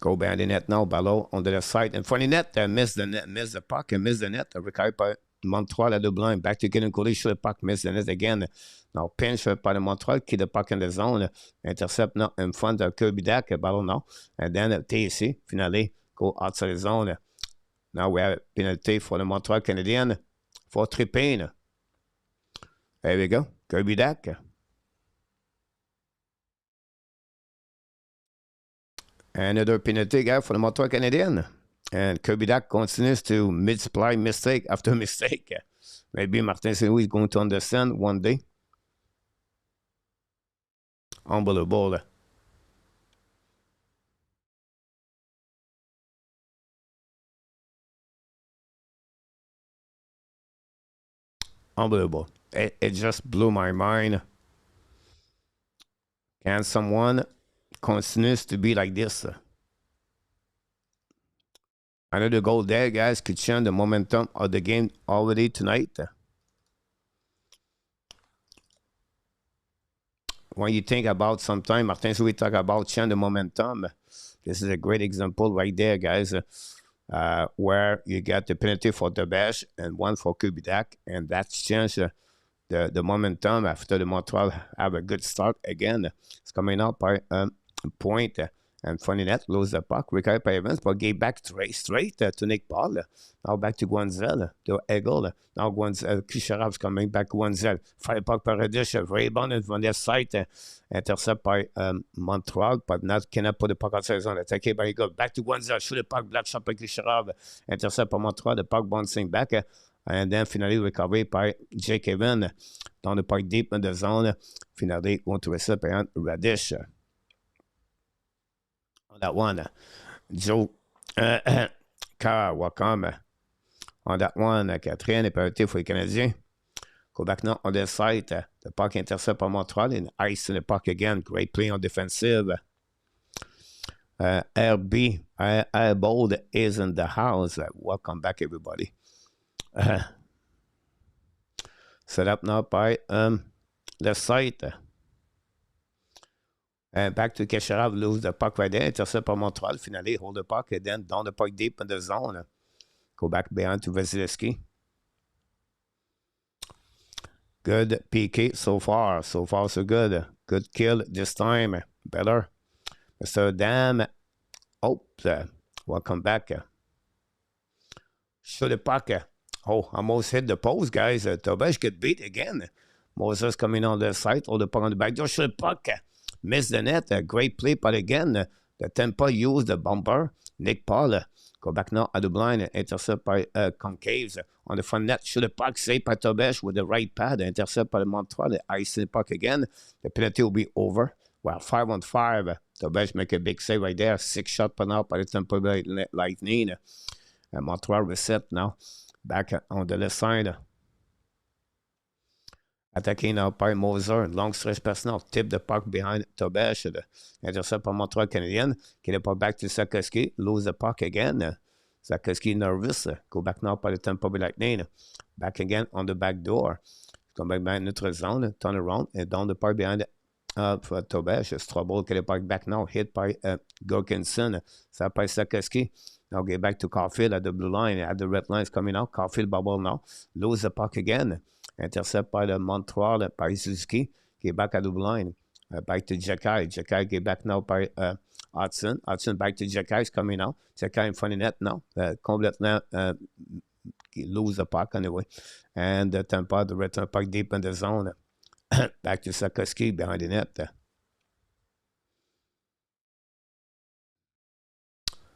Go behind the net now. Ballot on the left side. And funny net, miss the net, miss the puck, and miss the net. Recovered by Montreal at the blind. Back to getting goalie. Shoot the puck, miss the net again. Now pinch by the Montreal. Keep the puck in the zone. Intercept now in front of Kirby Dach. Ballot now. And then TC, finally, go outside the zone. Now we have a penalty for the Montreal Canadiens for tripping. There we go. Kirby Dach. Another penalty, guy, for the Montreal Canadiens. And Kirby Dach continues to multiply mistake after mistake. Maybe Martin St. Louis is going to understand one day. Unbelievable. Unbelievable. It just blew my mind. Can someone continues to be like this? Another goal there, guys, could change the momentum of the game already tonight. When you think about sometime, Martin, so we talk about change the momentum. This is a great example right there, guys, where you get the penalty for Dach and one for Kirby Dach, and that's changed the momentum after the Montreal have a good start again. It's coming up by a point. And funny net, lose the puck, recovered by Evans, but gave back straight to Nick Paul. Now back to Guanzel, to Eggle. Now Guanzel, Kucherov's coming back to Guanzel. Fire puck par Reddish, rebound on their side, intercept by Montreal, but not cannot put the puck outside the zone. Attaqué by Eggle. Back to Guanzel, shoot the puck, black shot by Kucherov, intercept by Montreal, the puck bouncing back, and then finally recovered by Jake Evan. Down the puck deep in the zone, finally going to receive by Reddish. On that one, Joe Carr, welcome. On that one, Catherine est penalty for les Canadiens. Go back now on the side. The puck intercept by Montreal and ice in the puck again. Great play on defensive. RB Airbold is in the house. Welcome back, everybody. Set up now by the side. Back to Kucherov, lose the puck right there. Intercept by Montreal. Finally, hold the puck and then down the puck deep in the zone. Go back behind to Vasilevsky. Good PK so far. So far, so good. Good kill this time. Better. Mr. Dam. Oops. Welcome back. Shoot the puck. Oh, almost hit the post, guys. Tobias get beat again. Moses coming on the side. Hold the puck on the back door. Shoot the puck. Miss the net. A great play, but again, the Tampa used the bumper. Nick Paul. Go back now at the blind. Intercept by Concaves on the front net. Shoot the puck. Saved by Tobias with the right pad. Intercept by Montreal. The ice in the puck again. The penalty will be over. Well, 5-on-5. Tobias make a big save right there. 6 shot per now by the Tampa Bay Lightning. And Montreal reset now. Back on the left side. Attacking now by Moser. Long stretch pass now. Tip the puck behind Tobias. Intercept by Montreal Canadiens. Get the puck back to Sakoski. Lose the puck again. Sakoski nervous. Go back now by the Tampa Bay Lightning. Back again on the back door. Come back behind neutral zone. Turn around and down the puck behind for Tobias. It's trouble. Get the puck back now. Hit by Gorkinson. Set by Sakoski. Now get back to Caufield at the blue line. At the red lines coming out. Caufield bubble now. Lose the puck again. Intercept by the Montreal by Suzuki. Get back at the blue line. Back to Jacky. Jacky get back now by Hudson. Hudson back to Jacky is coming out. Jacky in front of net now. Complètement lose the puck anyway. And Tampa, the return puck deep in the zone. Back to Sakoski behind the net.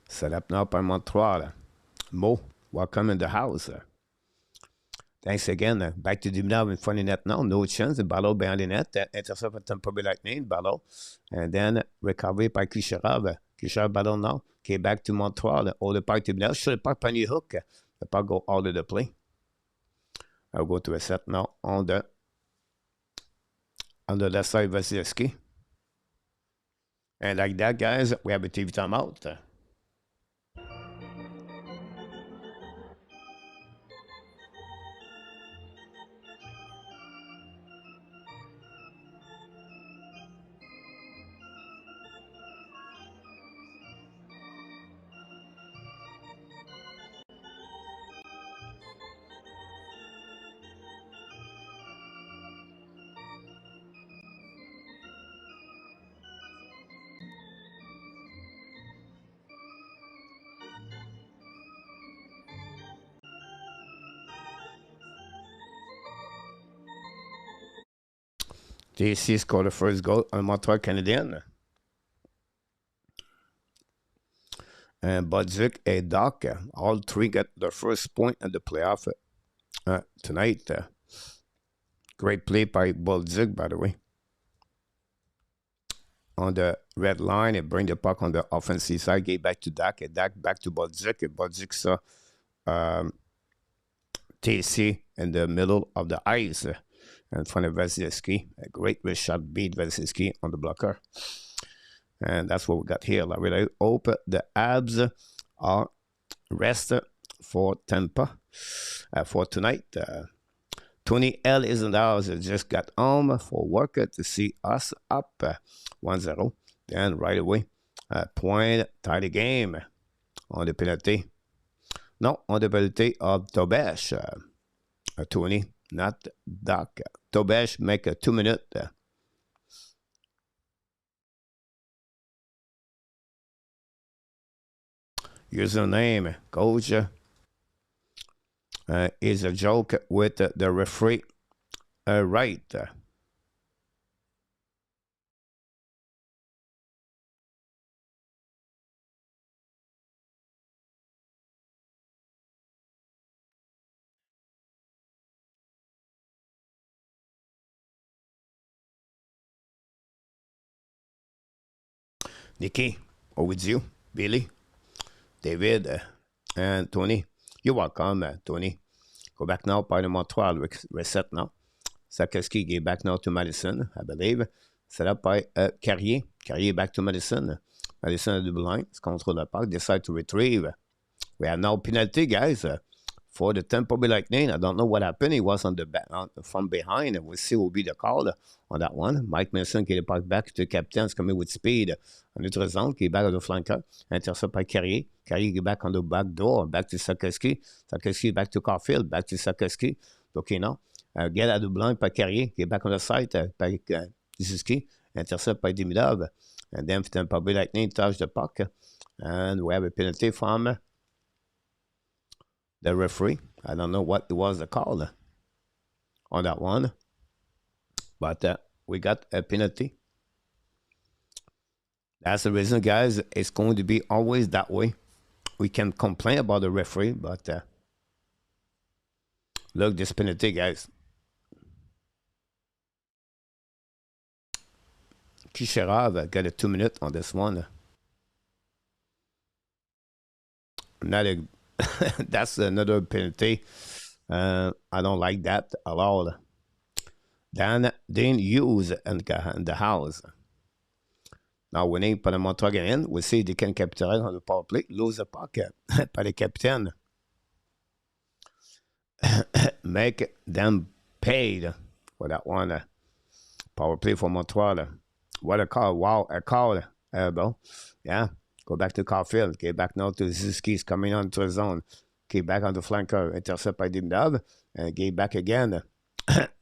Set up now by Montreal. Mo, welcome in the house. Thanks again. Back to Dubnov in front of the net now. No chance. The ballot behind the net. Intercept by Tampa Bay Lightning. Ballot. And then recovery by Kucherov. Kucherov ballot now. Okay, back to Montreal. All the puck to Dubnov. Shoot the puck by New Hook. The puck go out of the play. I'll go to a set now on the left side of Vasilevsky. And like that, guys, we have a TV timeout. TC scored the first goal on Montreal Canadiens. And Budzik and Dach, all three got their first point in the playoff tonight. Great play by Budzik, by the way. On the red line and bring the puck on the offensive side, gave back to Dach, and Dach back to Budzik, and Budzik saw TC in the middle of the ice in front of Vasilevsky. A great wrist shot beat Vasilevsky on the blocker. And that's what we got here. I really hope the Habs are rested for Tampa for tonight. Tony L. is in the house. Just got home for work to see us up 1-0. Then right away, point, tie the game on the penalty. No, on the penalty of Tobesh. Tony, not Dach. Tobesh make a 2-minute. Username, Coach. Is a joke with the referee. Right. Nikki, or with you, Billy, David, and Tony. You're welcome, Tony. Go back now by the Montreal reset now. Sakeski gave back now to Madison, I believe. Set up by Carrier. Carrier back to Madison. Madison at the line. Control the puck. Decide to retrieve. We have now penalty, guys, for the Tampa Bay Lightning. I don't know what happened. He was on the back, from behind. We'll see what will be the call on that one. Mike Mason qui est puck back to the captain. It's coming with speed. En notre zone, qui est back on the flanker. Intercept by Carrier. Carrier get back on the back door. Back to Sakeski. Sakeski back to Caufield. Back to Sakeski. Okay, now. Get at the blind by Carrier. Get back on the side by Suzuki. Intercept by Demidov. And then Tampa Bay Lightning touch the puck. And we have a penalty from the referee. I don't know what was the call on that one. But we got a penalty. That's the reason, guys. It's going to be always that way. We can complain about the referee, but look, this penalty, guys. Kisherov got a 2-minute on this one. Not a that's another penalty. I don't like that at all. Then Dean Hughes in the house. Now, winning par le Montreal Canadiens, we see they can capitalize on the power play, lose the puck par les capitaines. Make them paid for that one. Power play for Montreal. What a call. Wow, a call. Well, yeah. Go back to Caufield. Get back now to Suzuki's coming on to the zone. Get back on the flanker. Intercept by Dimdab. And get back again.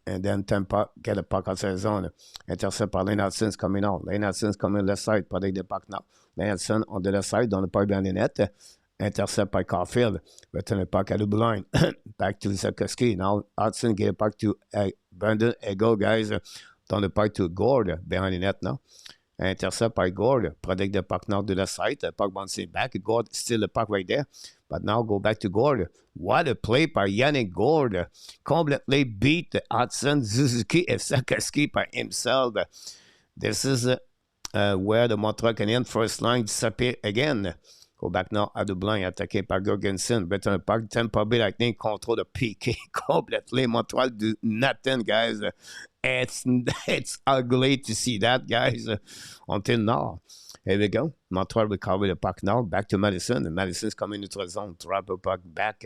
And then Tampa get a puck outside the zone. Intercept by Lennartson's coming out. Lennartson's coming left side. Protect the puck now. Lennartson on the left side. Dans le puck behind the net. Intercept by Caufield. Return the puck at the line. Back to Zakowski. Now Hudson get a puck to Brandon. And go, guys. Dans the puck to Gord behind the net now. Intercept by Gord. Protect the puck now to the side. The puck bouncing back. Gord still the puck right there. But now go back to Gord. What a play by Yannick Gord. Completely beat Hudson, Suzuki, and Sakeski by himself. This is where the Montreal Canadiens first line disappear again. Go back now at the blind, attaqué par Gorgensen. Better puck. Tampa Bay Lightning control the PK completely. Montreal do nothing, guys. It's ugly to see that, guys, until now. Here we go. Montreal recover the puck now. Back to Madison. And Madison's coming into the zone. Drop the puck back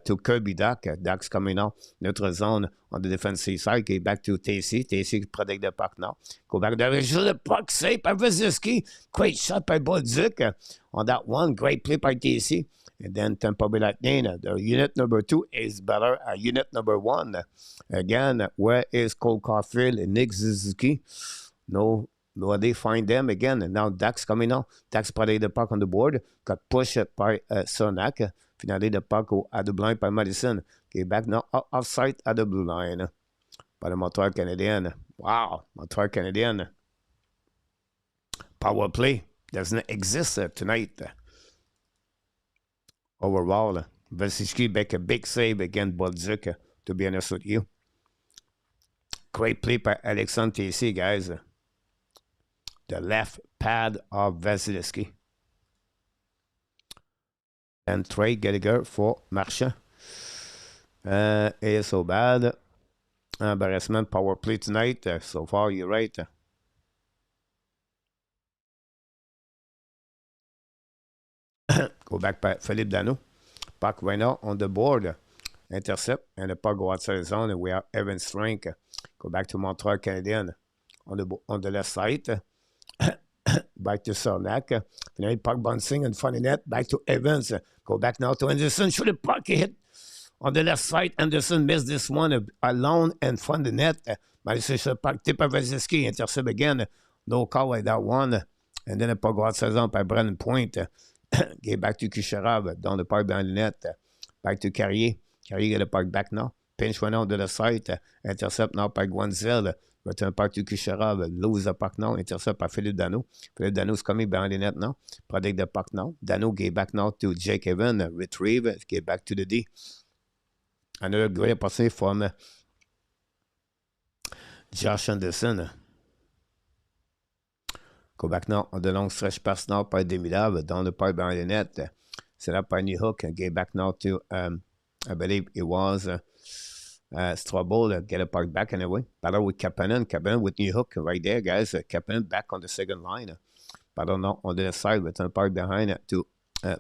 to Kirby Dach. Dach's coming out. Neutral zone on the defensive side. Get back to TC. TC protect the puck now. Go back there. The puck saved by Vasilevsky. Great shot by Budzik on that one. Great play by TC. And then Tampa Bay Lightning, the unit number 2 is better at unit number 1. Again, where is Cole Caufield and Nick Suzuki? No, they find them again. And now Dach's coming out. Dach's protect the puck on the board. Got pushed by Sonak. Finally, the puck at the blind by Madison. Okay, back now offside at the blue line. par le Montreal Canadien. Wow, Montreal Canadien. Power play doesn't exist tonight. Overall, Vasilevsky make a big save against Bolduc, to be honest with you. Great play by Alexandre Tessier, guys. The left pad of Vasilevsky. And Trey Gallagher for Marchand. Is so bad. Embarrassment power play tonight. So far, you're right. Go back by Philippe Dano. Puck right now on the board. Intercept. And the puck go outside the zone. And we have Evan Strink. Go back to Montreal Canadiens. On the left side. Back to Sarnak. Finally, puck bouncing in front of net. Back to Evans. Go back now to Anderson. Shoot the puck. Hit on the left side. Anderson missed this one alone in front of the net. Madison shot the puck. Tip of Vasilevsky. Intercept again. No call with that one. And then the puck go outside the zone by Brandon Point. Get back to Kucherov. Down the puck behind the net. Back to Carrier. Carrier get the puck back now. Pinch one out to the side. Intercept now by Guanzel. Return puck to Kucherov. Lose the puck now. Intercept by Philippe Dano. Philippe Dano's coming behind the net now. Protect the puck now. Dano get back now to Jake Evan. Retrieve. Get back to the D. Another great opportunity from Josh Anderson. Go back now on the long stretch pass now by Demidov. Down the pipe behind the net. Set up by New Hook. Get back now to, I believe it was Strobel. Get a puck back anyway. Battle with Kapanen. Kapanen with New Hook right there, guys. Kapanen back on the second line. Battle now on the left side. Return puck behind to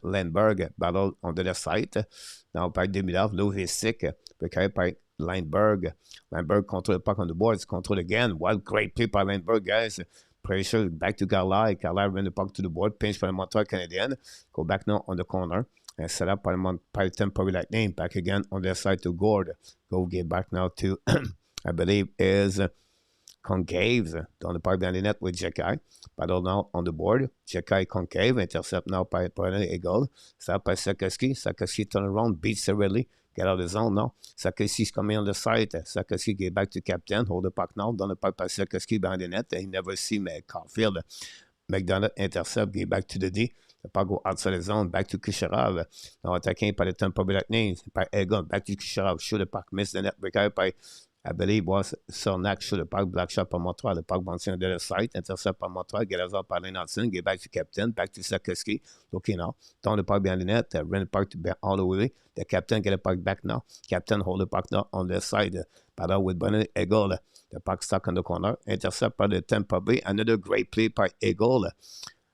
Lindbergh. Battle on the left side. Now by Demidov. Lou is sick. Carried by Lindbergh. Lindbergh control the puck on the boards. Control again. What great play by Lindbergh, guys. Pressure back to Carlisle. Carlisle run the puck to the board. Pinch for the Montreal Canadiens. Go back now on the corner. And set up by the Tampa Bay Lightning. Back again on their side to Gord. Go get back now to, I believe, is Concave. Down the park behind the net with Jekai. Battle now on the board. Jekai Concave. Intercept now by Eagle. Set up by Sakoski. Sakoski turn around. Beats Cirelli. Get out of the zone now. Sakoski's coming on the side. Sakoski get back to captain. Hold the puck now. Down the puck by Sakoski behind the net. He never see Caufield. McDonald intercept. Get back to the D. The puck go outside the zone. Back to Kucherov. Now attacking by the Tampa Bay Lightning. By Egon. Back to Kucherov. Shoot the puck. Miss the net. Recovered by, I believe, was Sarnak. Shoot the puck. Black shot by Montreal. The puck bouncing on the other side. Intercept by Montreal. Get us up by Leonardson. Get back to captain. Back to Sakoski. Looking now. Down the puck behind the net. Run the puck to all the way. The captain get the puck back now. Captain hold the puck now on the side. Battle with Bernard Eagle. The puck stuck on the corner. Intercept by the Tampa Bay. Another great play by Eagle.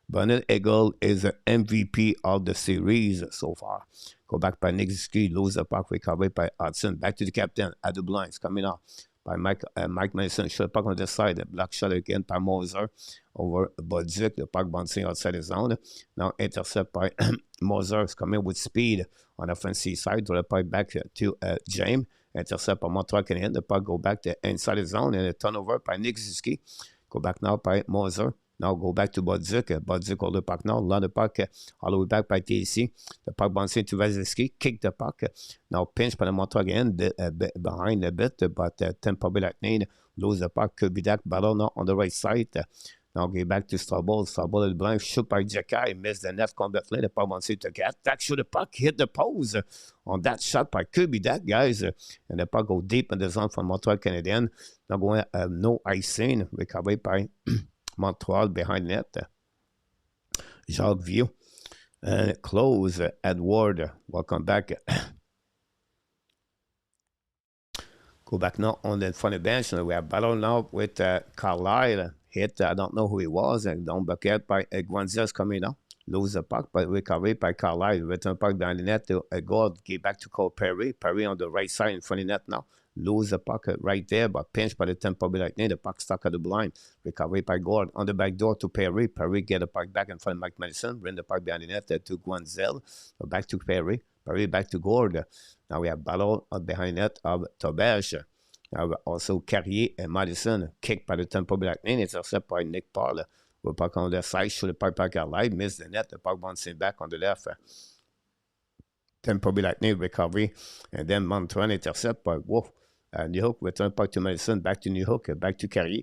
Bernard Eagle is the MVP of the series so far. Go back by Nick Ski, lose the puck, recovered by Hudson. Back to the captain, at the blinds, coming out by Mike Madison. Shot puck on the side, block shot again by Moser over Bolduc. The puck bouncing outside the zone. Now intercept by Moser, coming with speed on the offensive side. Throw the puck back to James. Intercept by Montreal Canadiens. The puck go back to inside the zone and a turnover by Nick Ski. Go back now by Moser. Now go back to Bolduc. Bolduc hold the puck now. Land the puck all the way back by TC. The puck bouncing to Vasilevsky. Kick the puck. Now pinch by the Montreal again. Behind a bit. But Tampa Bay Lightning lose the puck. Kirby Dach battle now on the right side. Now get back to Strobel. Strobel is blind. Shoot by Jekai. Miss the net completely. The puck bouncing to Gat. Dach shoot the puck. Hit the post on that shot by Kirby Dach, guys. And the puck go deep in the zone from Montreal Canadiens. Now going no icing. Recovered by Montreal behind net. Jacques Vieux. And close. Edward. Welcome back. Go back now on the front of the bench. We have battle now with Carlisle. Hit, I don't know who he was. And down bucket by Guanzes coming now. Lose the puck, but recovered by Carlisle. Return puck behind the net to God. Get back to Cole Perry. Perry on the right side in front of the net now. Lose the puck right there, but pinched by the Tampa Bay Lightning. The puck stuck at the blind. Recovered by Gord on the back door to Perry. Perry get the puck back in front of Mike Madison. Bring the puck behind the net to Guanzel. So back to Perry. Perry back to Gord. Now we have battle behind the net of Tobesh. Now also Carrier and Madison. Kicked by the Tampa Bay Lightning. Intercept by Nick Paul. With puck on the side. Shoot the puck back alive. Miss the net. The puck bouncing back on the left. Tampa Bay Lightning recovery. And then Montreal intercept by Wolf. New York return puck to Madison, back to New York, back to Carrier.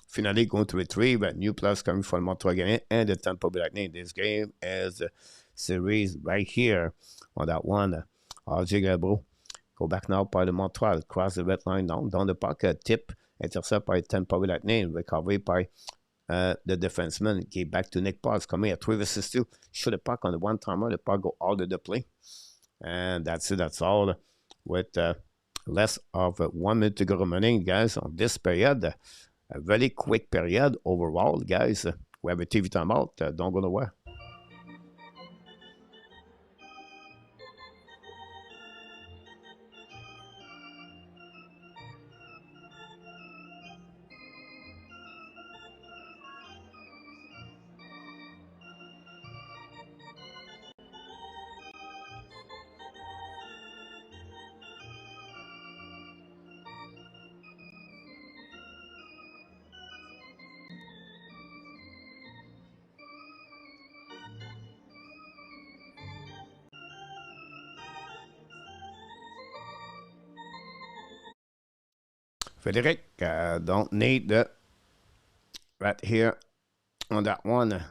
Finally going to retrieve a new plus coming from Montreal Canadiens and the Tampa Bay Lightning. This game is a series right here on that one. RJ Gabro. Go back now by the Montreal. Cross the red line down the puck. Tip. Intercept by Tampa Bay Lightning. Recovery by the defenseman. Gave back to Nick Potts. Coming at 3 versus 2. Shoot the puck on the one-timer. The puck go out of the play. And that's it. That's all. With less of 1 minute to go remaining, guys, on this period. A very quick period overall, guys. We have a TV timeout. Don't go nowhere. Frederic, don't need the right here on that one.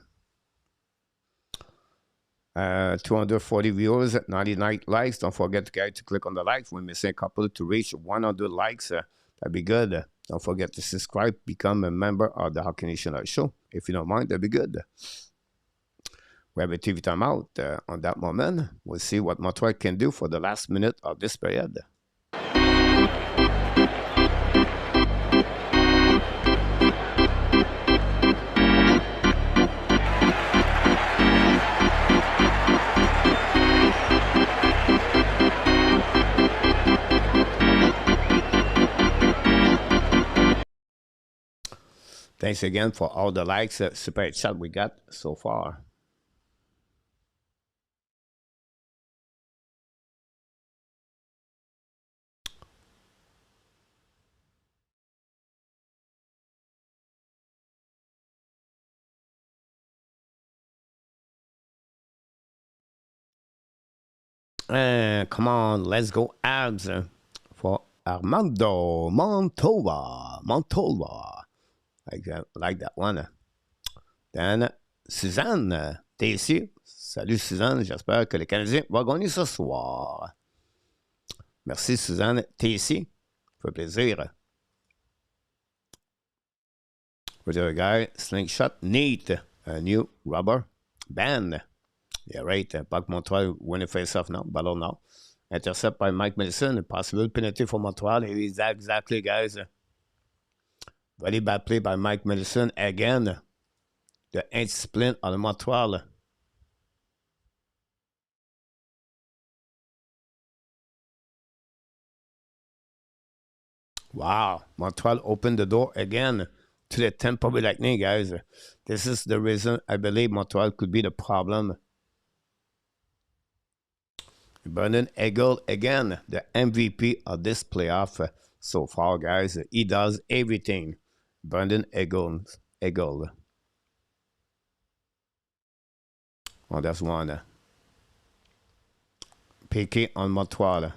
240 viewers, 99 likes. Don't forget, guys, to click on the likes. We're missing a couple to reach 100 likes. That'd be good. Don't forget to subscribe, become a member of the Hockey Nation Live Show. If you don't mind, that'd be good. We have a TV timeout on that moment. We'll see what Montreal can do for the last minute of this period. Thanks again for all the likes, super chat we got so far. Come on, let's go Habs for Armando Montova. Like that one. Then, Suzanne, t'es ici? Salut Suzanne, j'espère que le Canadien va gagner ce soir. Merci Suzanne, t'es ici? Ça fait plaisir. With the guy, slingshot, neat, a new rubber band. Yeah, right. Puck Montreal winning face-off now, battle now. Intercept by Mike Madison, possible penalty for Montreal. Exactly, guys. Very bad play by Mike Madison again. The indiscipline on Montreal. Wow. Montreal opened the door again to the Tampa Bay Lightning, guys. This is the reason I believe Montreal could be the problem. Brandon Eagle again, the MVP of this playoff so far, guys. He does everything. Brandon Eagle. Oh, that's one. Piqué on Montreal.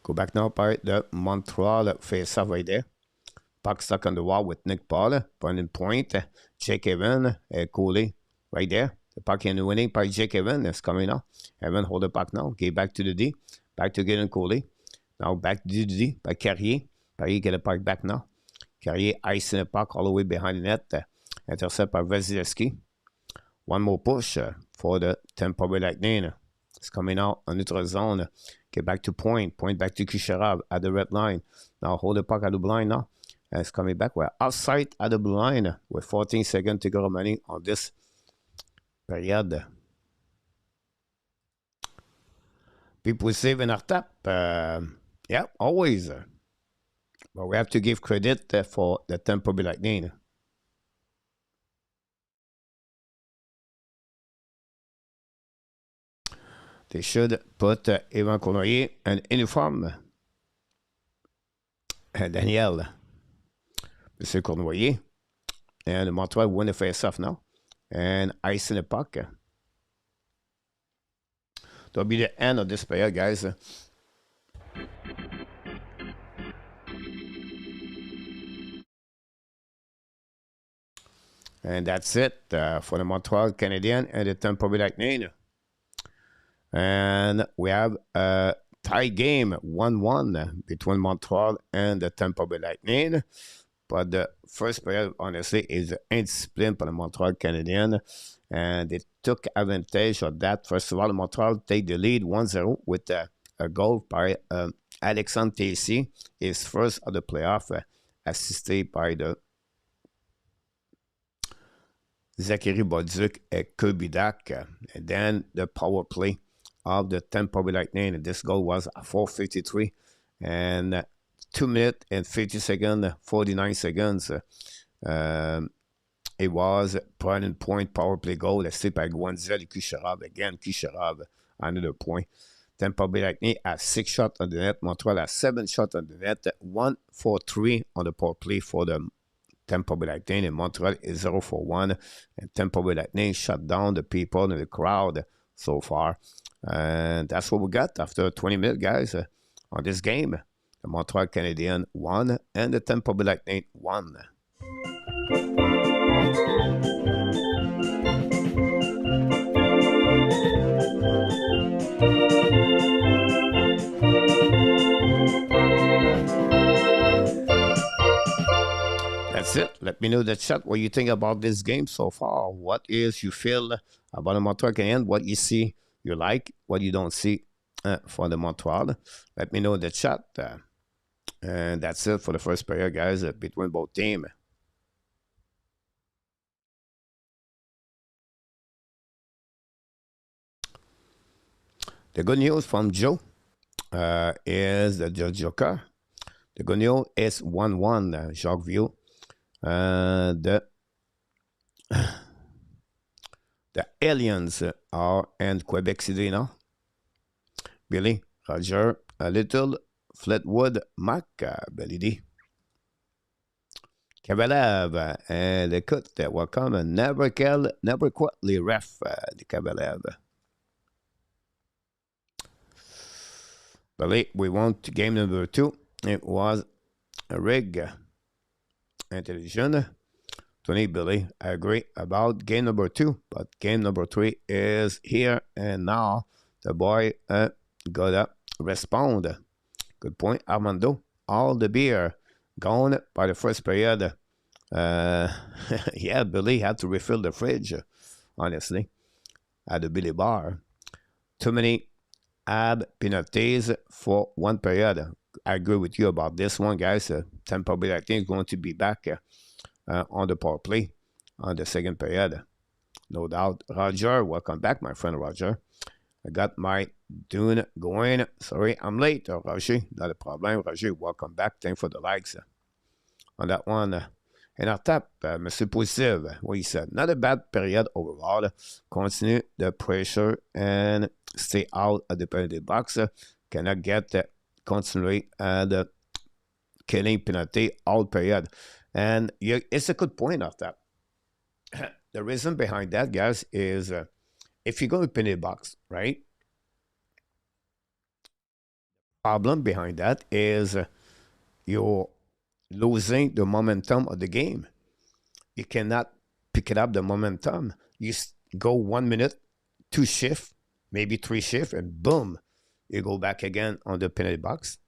Go back now by the Montreal face-off right there. Puck stuck on the wall with Nick Paul. Brandon Point. Jake Evan. Cooley right there. The puck in the winning by Jake Evan is coming now. Evan hold the puck now. Get back to the D. Back to Gideon Cooley. Now back to the D by Carrier. Carrier get the puck back now. Carrier icing the puck all the way behind the net. Intercept by Vasilevsky. One more push for the Tampa Bay Lightning. It's coming out on neutral zone. Get back to Point. Point back to Kucherov at the red line. Now hold the puck at the blue line now. And it's coming back. We're outside at the blue line with 14 seconds to go remaining on this period. People saving our tap. Yeah, always. But we have to give credit for the Tampa Bay Lightning. They should put Evan Cournoyer in uniform. Daniel, Monsieur Cournoyer. And Montreal win the face-off now. And ice in the puck. That'll be the end of this player, guys. And that's it for the Montreal Canadiens and the Tampa Bay Lightning. And we have a tie game, 1-1 between Montreal and the Tampa Bay Lightning. But the first player, honestly, is indiscipline for the Montreal Canadiens. And they took advantage of that. First of all, Montreal take the lead 1-0 with a goal by Alexandre Tessier, his first of the playoff, assisted by the Zachary Bolduc and Kirby Dach. And then the power play of the Tampa Bay Lightning. And this goal was at 4:53 and 2 minutes and 50 seconds, 49 seconds. It was a point power play goal assisted by Guanzel Kucherov. Again, Kucherov, another point. Tampa Bay Lightning has 6 shots on the net. Montreal has 7 shots on the net. 1-for-3 on the power play for the Tampa Bay Lightning, and Montreal is 0-for-1. And Tampa Bay Lightning shut down the people in the crowd so far. And that's what we got after 20 minutes, guys, on this game. The Montreal Canadiens won, and the Tampa Bay Lightning won. That's it. Let me know in the chat what you think about this game so far. What is you feel about the Montreal Canadiens? What you see, you like, what you don't see for the Montreal. Let me know in the chat. And that's it for the first player, guys, between both teams. The good news from Joe is the Joker. The good news is 1-1, Jacques View. The aliens are in Quebec City now. Billy, Roger, a little, Fleetwood, Mac, Billy D. Cavalev, and écoute, welcome, never quit les refs, the Cavalev. Billy, we won game number 2. It was a rig. Intelligent. Tony, Billy, I agree about game number 2, but game number 3 is here and now. The boy gotta respond. Good point, Armando. All the beer gone by the first period. Yeah, Billy had to refill the fridge, honestly, at the Billy Bar. Too many penalties for one period. I agree with you about this one, guys. Tampa Bay, I think, is going to be back on the power play on the second period. No doubt. Roger, welcome back, my friend Roger. I got my Dune going. Sorry, I'm late, Roger. Not a problem. Roger, welcome back. Thanks for the likes on that one. And our tap, Monsieur Positive, what he said. Not a bad period overall. Continue the pressure and stay out of the penalty box. Cannot get constantly the killing penalty all period. And it's a good point of that. The reason behind that, guys, is if you go to penalty box, right? Problem behind that is you're losing the momentum of the game. You cannot pick it up, the momentum. You go 1 minute, 2 shifts, maybe 3 shifts, and boom, you go back again on the penalty box.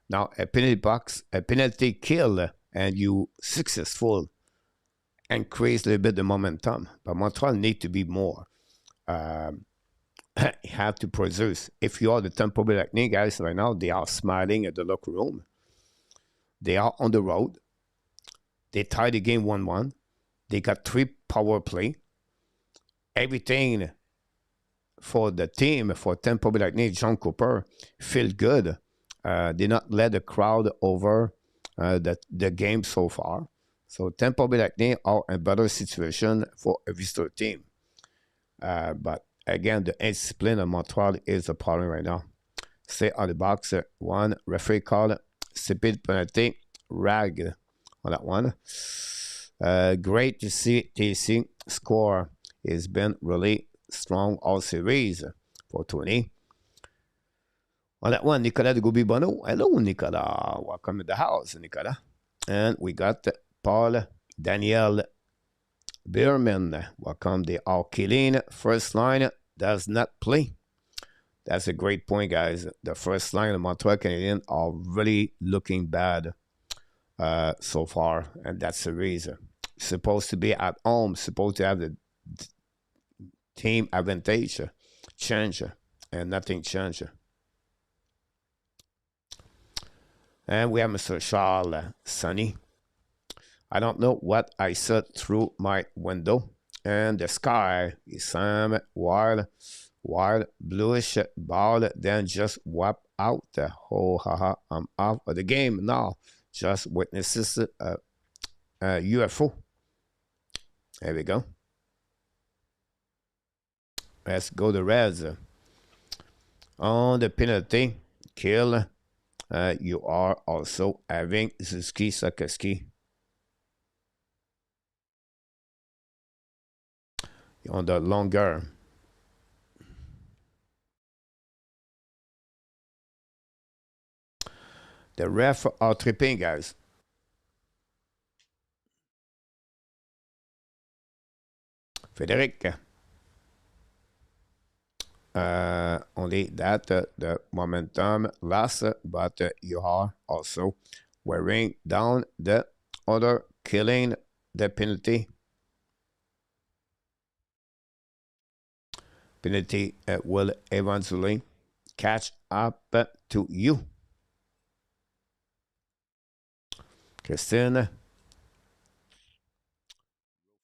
Now, a penalty kill, and you successful, increase a little bit the momentum. But Montreal need to be more. Have to produce. If you are the Tampa Bay Lightning guys right now, they are smiling at the locker room. They are on the road. They tied the game 1-1. They got 3 power play. Everything for the team, for Tampa Bay Lightning, John Cooper, feel good. Did not let the crowd over the game so far. So Tampa Bay Lightning are in a better situation for a visitor team. But again, the indiscipline of Montreal is a problem right now. Stay on the box. One referee call stupid penalty, rag on that one. Great to see TC score. It's been really strong all series for 20. On that one, Nicolas de Goubi-Bono. Hello, Nicolas. Welcome to the house, Nicolas. And we got Paul Daniel Bierman. Welcome the Alkiline. First line does not play. That's a great point, guys. The first line of Montreal Canadiens are really looking bad so far, and that's the reason. Supposed to be at home, supposed to have the team advantage, change, and nothing changed. And we have Mr. Charles Sunny. I don't know what I saw through my window, and the sky is some wild bluish ball, then just wipe out. Oh, haha, I'm out of the game now. Just witnesses UFO. There we go. Let's go to Reds. On the penalty kill, you are also having Zuski Sakeski. On the longer. The ref are tripping, guys. Frederic. Only that the momentum lasts, but you are also wearing down the other, killing the penalty. Penalty will eventually catch up to you. Christine.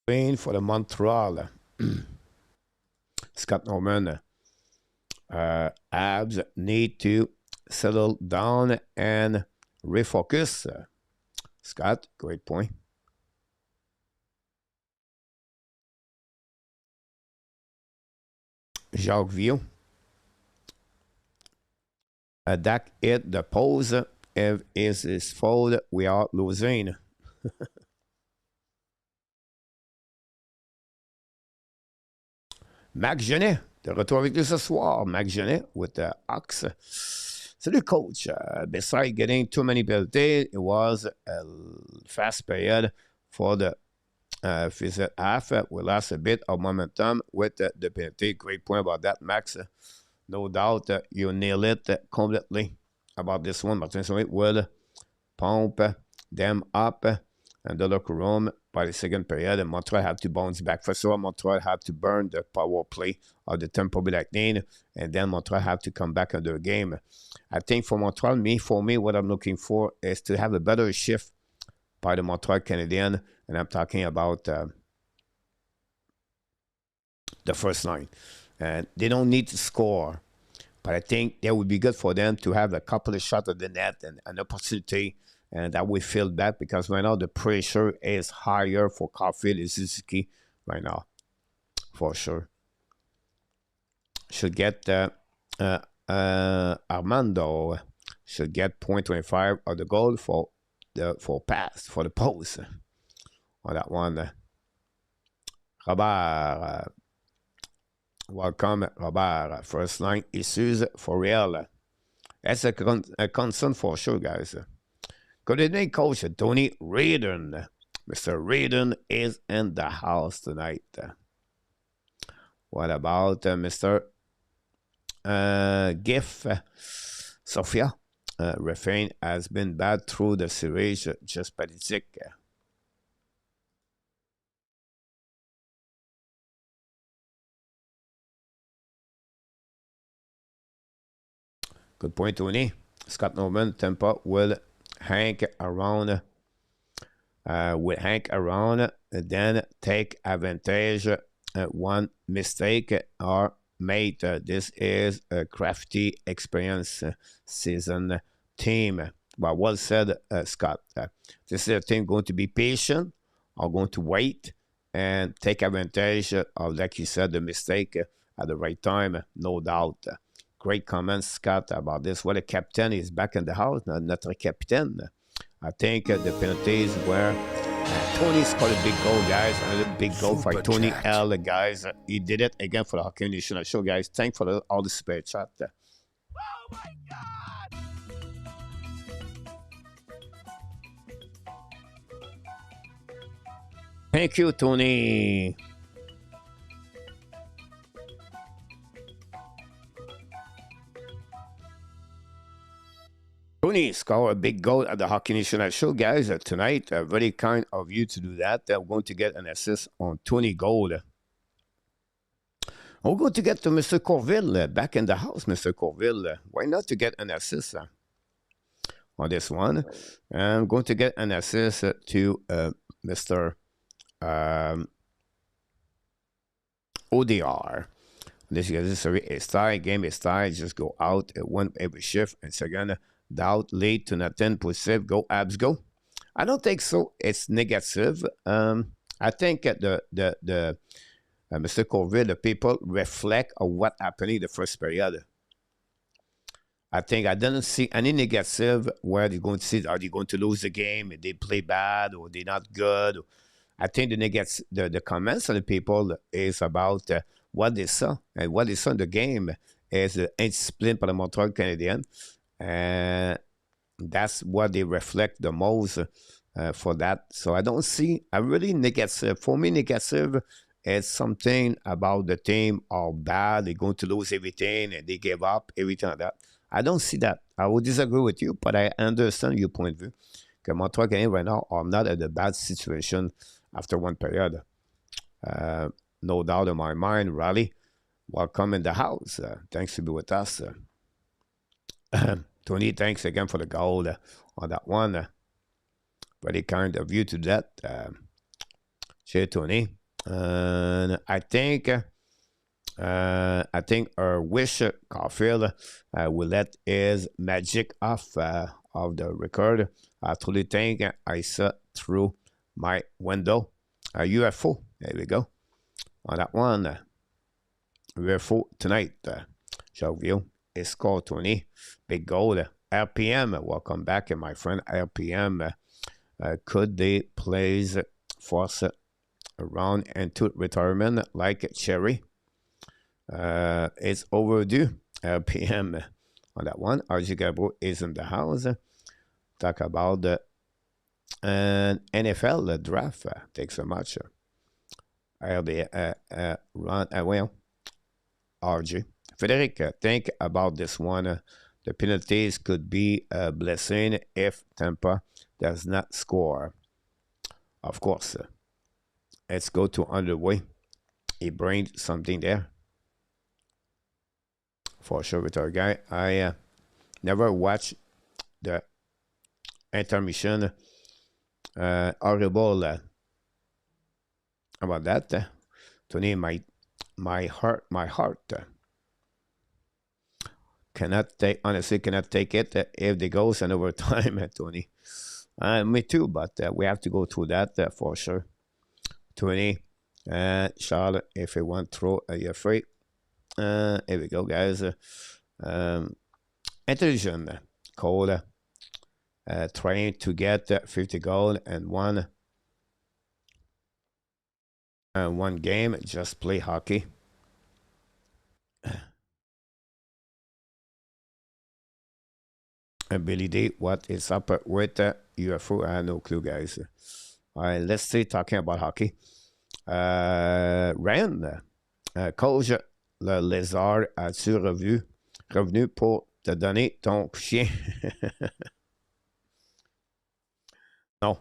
Wayne for the Montreal. Scott Norman. Habs need to settle down and refocus. Scott, great point. Jacques Vieux. Dach hit the pose. If it's his fault, we are losing. Mac Genet, de retour avec nous ce soir. Mac Genet with the Ox. Salut, coach. Besides getting too many penalties, it was a fast period for the first half. We lost a bit of momentum with the penalty. Great point about that, Max. No doubt you nail it completely about this one. Martin Saint will pump them up and the locker room by the second period, and Montreal have to bounce back. First of all, Montreal have to burn the power play of the Tampa Bay Lightning, and then Montreal have to come back into the game. I think for Montreal, for me, what I'm looking for is to have a better shift by the Montreal Canadiens, and I'm talking about the first line. And they don't need to score, but I think that would be good for them to have a couple of shots at the net and an opportunity. And that will feel that because right now the pressure is higher for Caufield and Suzuki right now, for sure. Should get Armando should get 0.25 of the goal for the post on that one. Robert, welcome, Robert. First line issues for real. That's a concern for sure, guys. Good evening, Coach Tony Reardon. Mr. Reardon is in the house tonight. What about Mr. Giff? Sophia? Refrain has been bad through the series, just pathetic. Good point, Tony. Scott Norman, Tampa will hang around, and then take advantage. One mistake or made. This is a crafty experience season team. Well said, Scott. This is a team going to be patient, or going to wait and take advantage of, like you said, the mistake at the right time. No doubt. Great comments, Scott, about this. What a captain is back in the house, notre capitaine. I think the penalties were Tony scored a big goal, guys. Another big goal for Tony L, guys. He did it again for the Hockey Nation Show, guys. Thanks for all the super chat. Oh my God! Thank you, Tony. Tony scored a big goal at the Hockey National Show, guys, tonight. Very kind of you to do that. We're going to get an assist on Tony goal. We're going to get to Mr. Caufield back in the house, Mr. Caufield. Why not to get an assist on this one? I'm going to get an assist to Mr. ODR. This is a tie. Game is tied. Just go out one every shift. And second, doubt lead to nothing. Positive. Go Habs. Go. I don't think so. It's negative. I think the Mr. Caufield, the people reflect on what happened in the first period. I think I didn't see any negative where they're going to see, are they going to lose the game, if they play bad, or they're not good. I think the comments of the people is about what they saw. And what they saw in the game is the indiscipline by the Montreal Canadiens. And that's what they reflect the most for that. So I don't see a really negative. For me, negative is something about the team are bad, they're going to lose everything, and they give up, everything like that. I don't see that. I would disagree with you, but I understand your point of view. Because Montreal Canadiens right now are not at a bad situation after one period. No doubt in my mind, Raleigh, welcome in the house. Thanks to be with us. Tony, thanks again for the goal on that one. Very kind of you to that. Cheers, Tony. And I think our wish Caufield will let his magic off of the record. I truly think I saw through my window a UFO. There we go. On that one, UFO tonight. Caufield is scored 20. Big goal. RPM, welcome back, my friend. RPM, could they please force around into retirement like Cherry? It's overdue. RPM on that one. RG Gabo is in the house. Talk about the NFL draft. Thanks so much. Well, RG. Frederic, think about this one. The penalties could be a blessing if Tampa does not score. Of course. Let's go to underway. He brings something there. For sure with our guy. I never watched the intermission. Horrible. About that. Tony, my heart. Cannot take, honestly, cannot take it if they goes in overtime, Tony. Me too, but we have to go through that for sure. 20. Charles, if you want to throw, you're free. Here we go, guys. Intelligent, Cole, trying to get 50 goals and one game. Just play hockey. Billy D, what is up with UFO? I have no clue, guys. All right, let's stay talking about hockey. Ryan, Coach le lézard, as-tu revenu pour te donner ton chien? Non.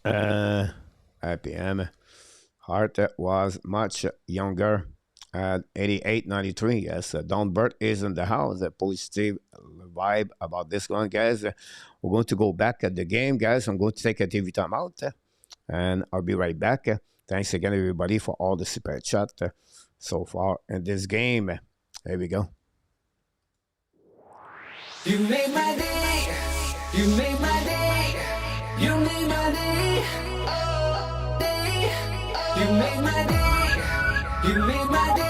IPM. Hart was much younger at 88-93. Yes, Don Burt is in the house. A positive vibe about this one, guys. We're going to go back at the game, guys. I'm going to take a TV time out, and I'll be right back. Thanks again, everybody, for all the super chat so far in this game. There we go. You made my day. You made my day. You made my day. Oh, day. You made my day. You made my day.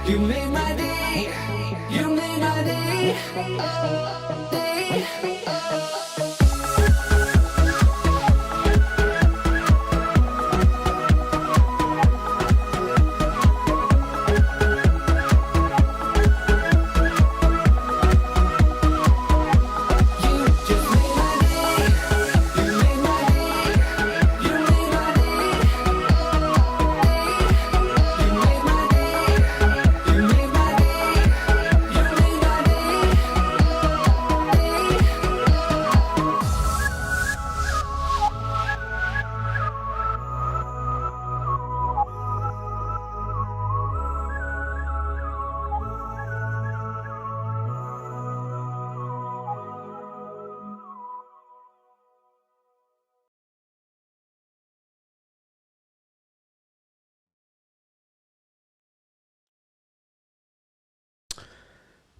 You made my day. You made my day. Day.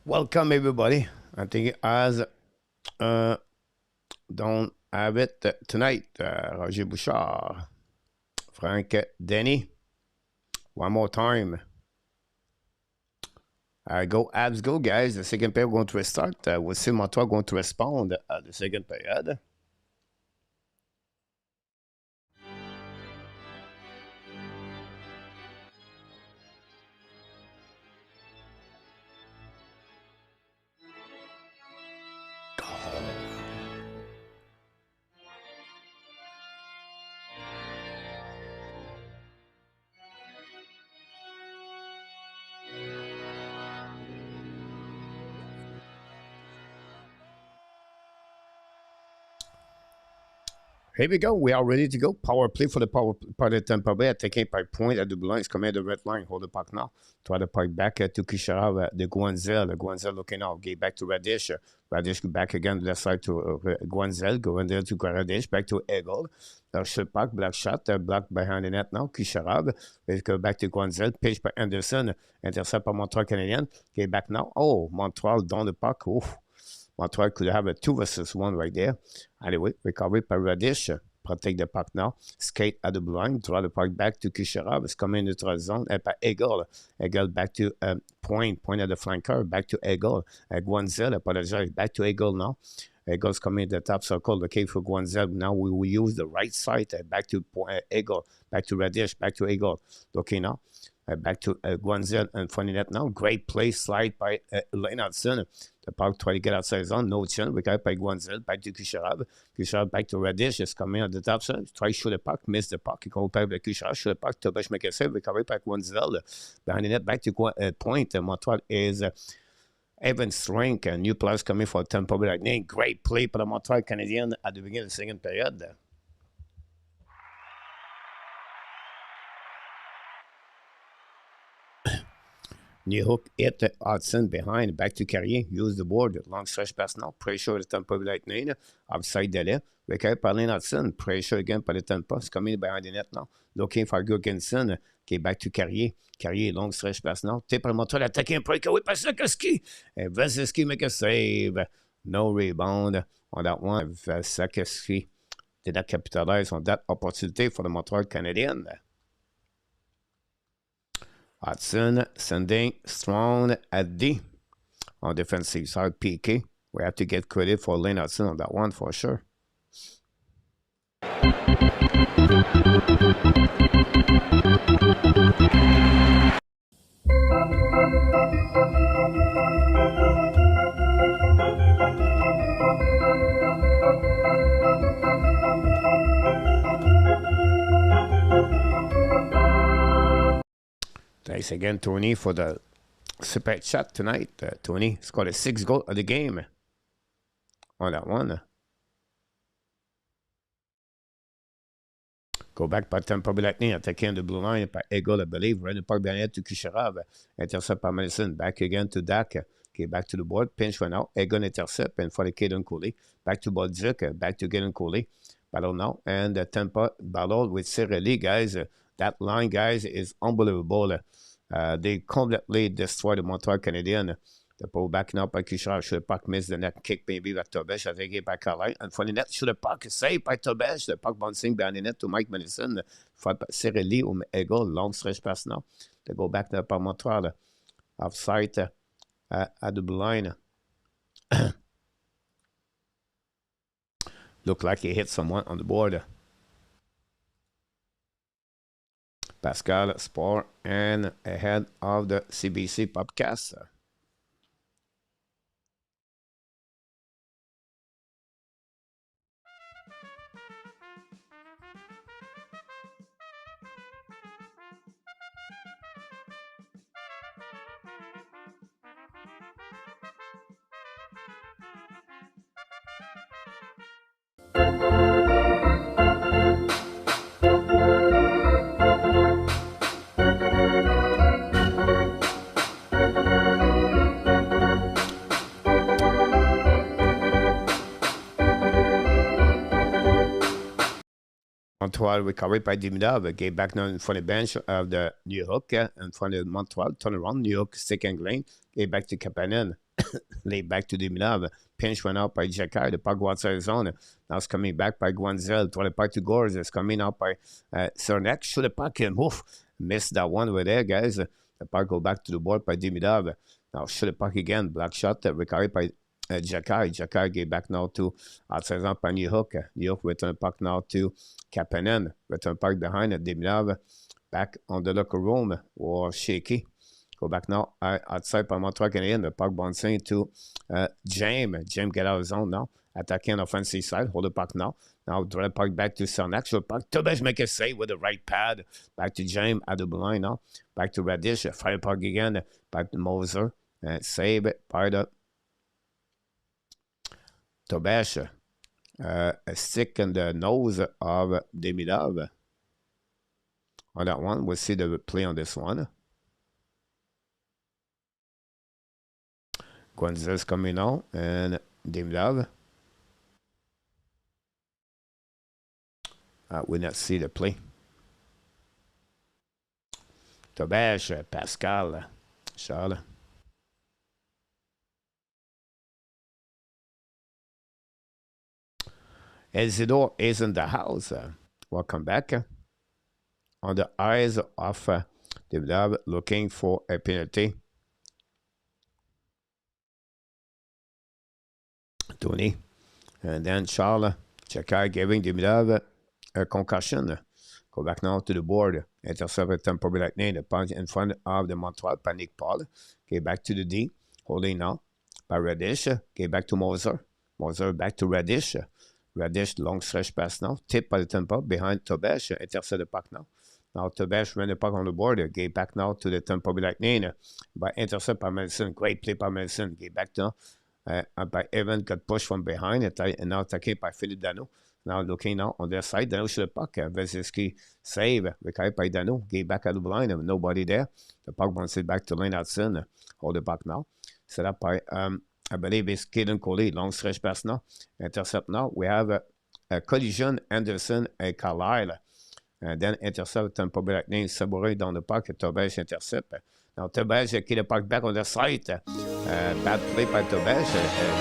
Welcome everybody. I think as don't have it tonight. Roger Bouchard, Frank Denny. One more time. Go Habs, go guys. The second period going to restart. We'll see Montreal going to respond at the second period. Here we go. We are ready to go. Power play for the power part of Tampa Bay. Attacking by point at the blue line. It's coming at the red line. Hold the puck now. Try the puck back to Kisharov. The Guanzel. Guanzel looking out. Get back to Radish. Radish back again to the side to Guanzel. Guanzel to Radish. Back to Eagle. Shot puck. Black shot. Black behind the net now. Kisharov. Let's go back to Guanzel. Pitch by Anderson. Intercept by Montreal Canadiens. Get back now. Oh, Montreal down the puck. Oof. Montreal could have a 2 versus 1 right there. Anyway, recovery by Radish. protect the puck now. Skate at the blue line, draw the puck back to Kucherov. It's coming in the neutral zone. Eagle. Eagle back to Point at the flanker. Back to Eagle. Guanzel, apologize. Back to Eagle now. Eagle's coming in the top circle. Okay, for Guanzel. Now we will use the right side. Back to Eagle. Back to Radish. Back to Eagle. Okay, now. Back to Guanzel and funny net now. Great play, slide by Leinartson. The puck try to get outside zone. No chance. We got by Guanzel. Back to Kucherov. Kucherov back to Radish. Just coming on the top side. Try to shoot the puck. Miss the puck. He goes back to Kucherov. Shoot the puck. Tobias make a save. Recovery by Guanzel. Behind the net. Back to Point. Montreal is Evan Strink. New players coming for Tampa Bay Lightning. Great play for the Montreal Canadiens at the beginning of the second period. New hook hit Hudson behind, back to Carrier, use the board, long stretch pass now, pressure the Tampa Bay Lightning, outside délai, recovered par Hudson, pressure again par the Tampa, it's coming behind the net now, looking for Gurgensen, okay, back to Carrier, Carrier, long stretch pass now, tip par Montreal, attacking un breakaway par Vasilevskiy, and Vasilevskiy make a save, no rebound on that one, Vasilevskiy did not capitalize on that opportunity for the Montreal Canadiens. Hudson sending Strong at D on defensive side. PK. We have to get credit for Lane Hudson on that one for sure. Thanks again, Tony, for the super chat tonight. Tony scored a 6th goal of the game on that one. Go back par Tampa Bay Lightning, attacking the blue line par Eagle, I believe. Right in the park behind to Kucherov. Intercept par Madison. Back again to Dach. Okay, back to the board. Pinch went out. Eagle intercept. And for the Caden Cooley. Back to Bolduc. Back to Caden Cooley. Battle now. And Tampa battle with Cirelli, guys. That line, guys, is unbelievable. They completely destroyed the Montreal Canadiens. The ball backing up by Kucherov. Should the puck miss the net kick maybe by Tobias. I think it by Carline. And for the net, should the puck save by Tobias. The puck bouncing behind the net to Mike Madison. For Cirelli ou Eagle. Long stretch pass now. They go back there by Montreal. Offside at the blue line. Looked like he hit someone on the board. Pascal Sport and ahead of the CBC podcast. Montreal recovered by Demidov. Gave back now in front of the bench of the New York. In front of Montreal. Turn around. New York second lane. Gave back to Kapanen. Laid back to Demidov. Pinch went out by Jacquard. The puck outside zone. Now it's coming back by Guanzel. Try the puck to Gores. It's coming out by Cernak. Shoot the puck and move. Missed that one over there, guys. The puck go back to the board by Demidov. Now shoot the puck again. Black shot. Recovered by Jacquard. Jacquard gave back now to outside zone by New York. New York return the puck now to Kapanen. Return puck behind Demidov. Back on the locker room. Or shaky. Go back now outside by Montreal Canadiens. The puck bouncing to James. James get out of zone now. Attacking on offensive side. Hold the puck now. Now draw the puck back to Cernak. So puck. Tobias make a save with the right pad. Back to James at the blind now. Back to Radish. Fire puck again. Back to Moser. Save it. Part of Tobias. A stick in the nose of Demidov. On that one. We'll see the play on this one. Guanzel's coming out and Demidov. We not see the play. Tobias, Pascal, Charles. Isidore is in the house. Welcome back. On the eyes of David looking for a penalty. Tony. And then Charles Checker giving David a concussion. Go back now to the board. Intercept Tampa Bay Lightning. The punch in front of the Montreal panic Paul. Get back to the D. Holding now by Radish. Get back to Moser. Moser back to Radish. Radish long stretch pass now. Tip by the Tampa behind Tobesh. Intercept the puck now. Now Tobesh ran the puck on the board. Get back now to the Tampa Bay Lightning. By intercept by Madison. Great play by Madison. Get back now. By Evan got pushed from behind and now attaqué by Philippe Dano. Now looking now on their side, Dano should the puck. Vezinski save. Recovered by Dano. Get back at the blind. Nobody there. The puck bounces it back to Lane Hudson. Hold the puck now. Set up by, I believe it's Kaden Coley. Long stretch pass now. Intercept now. We have a collision, Anderson and Carlisle. And then intercept Tampa Bay Lightning. Sabourin down the puck. Tobesh intercept. Now Tobesh qui the puck back on the side. Bad play by Tobesh.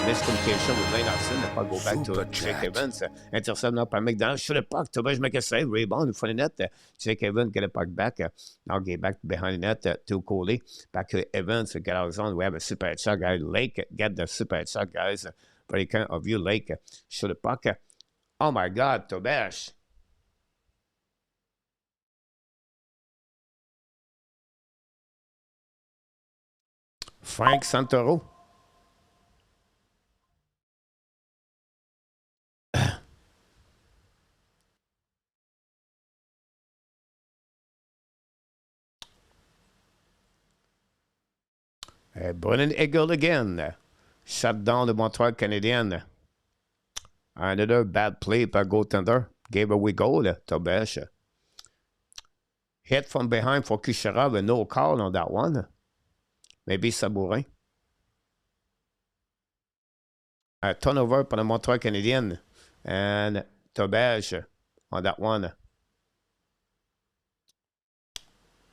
Miscommunication with Lane Hudson. The puck go back to Jake Evans. Intercept now by McDonald. Shoot the puck. Tobesh make a save. Rebound in front of the net. Jake Evans get the puck back. Now get back behind the net to Coley. Back to Evans. Get out of zone. We have a super shot guy. Lake. Get the super shot guys. Very kind of you, Lake. Shoot the puck. Oh my God, Tobesh. Frank Santoro. Brennan Eagle again. Shut down the Montreal Canadiens. Another bad play by goaltender. Gave away goal to Besh. Hit from behind for Kucherov and no call on that one. Maybe Sabourin. A turnover pour the Montreal Canadiens. And Tobesh on that one.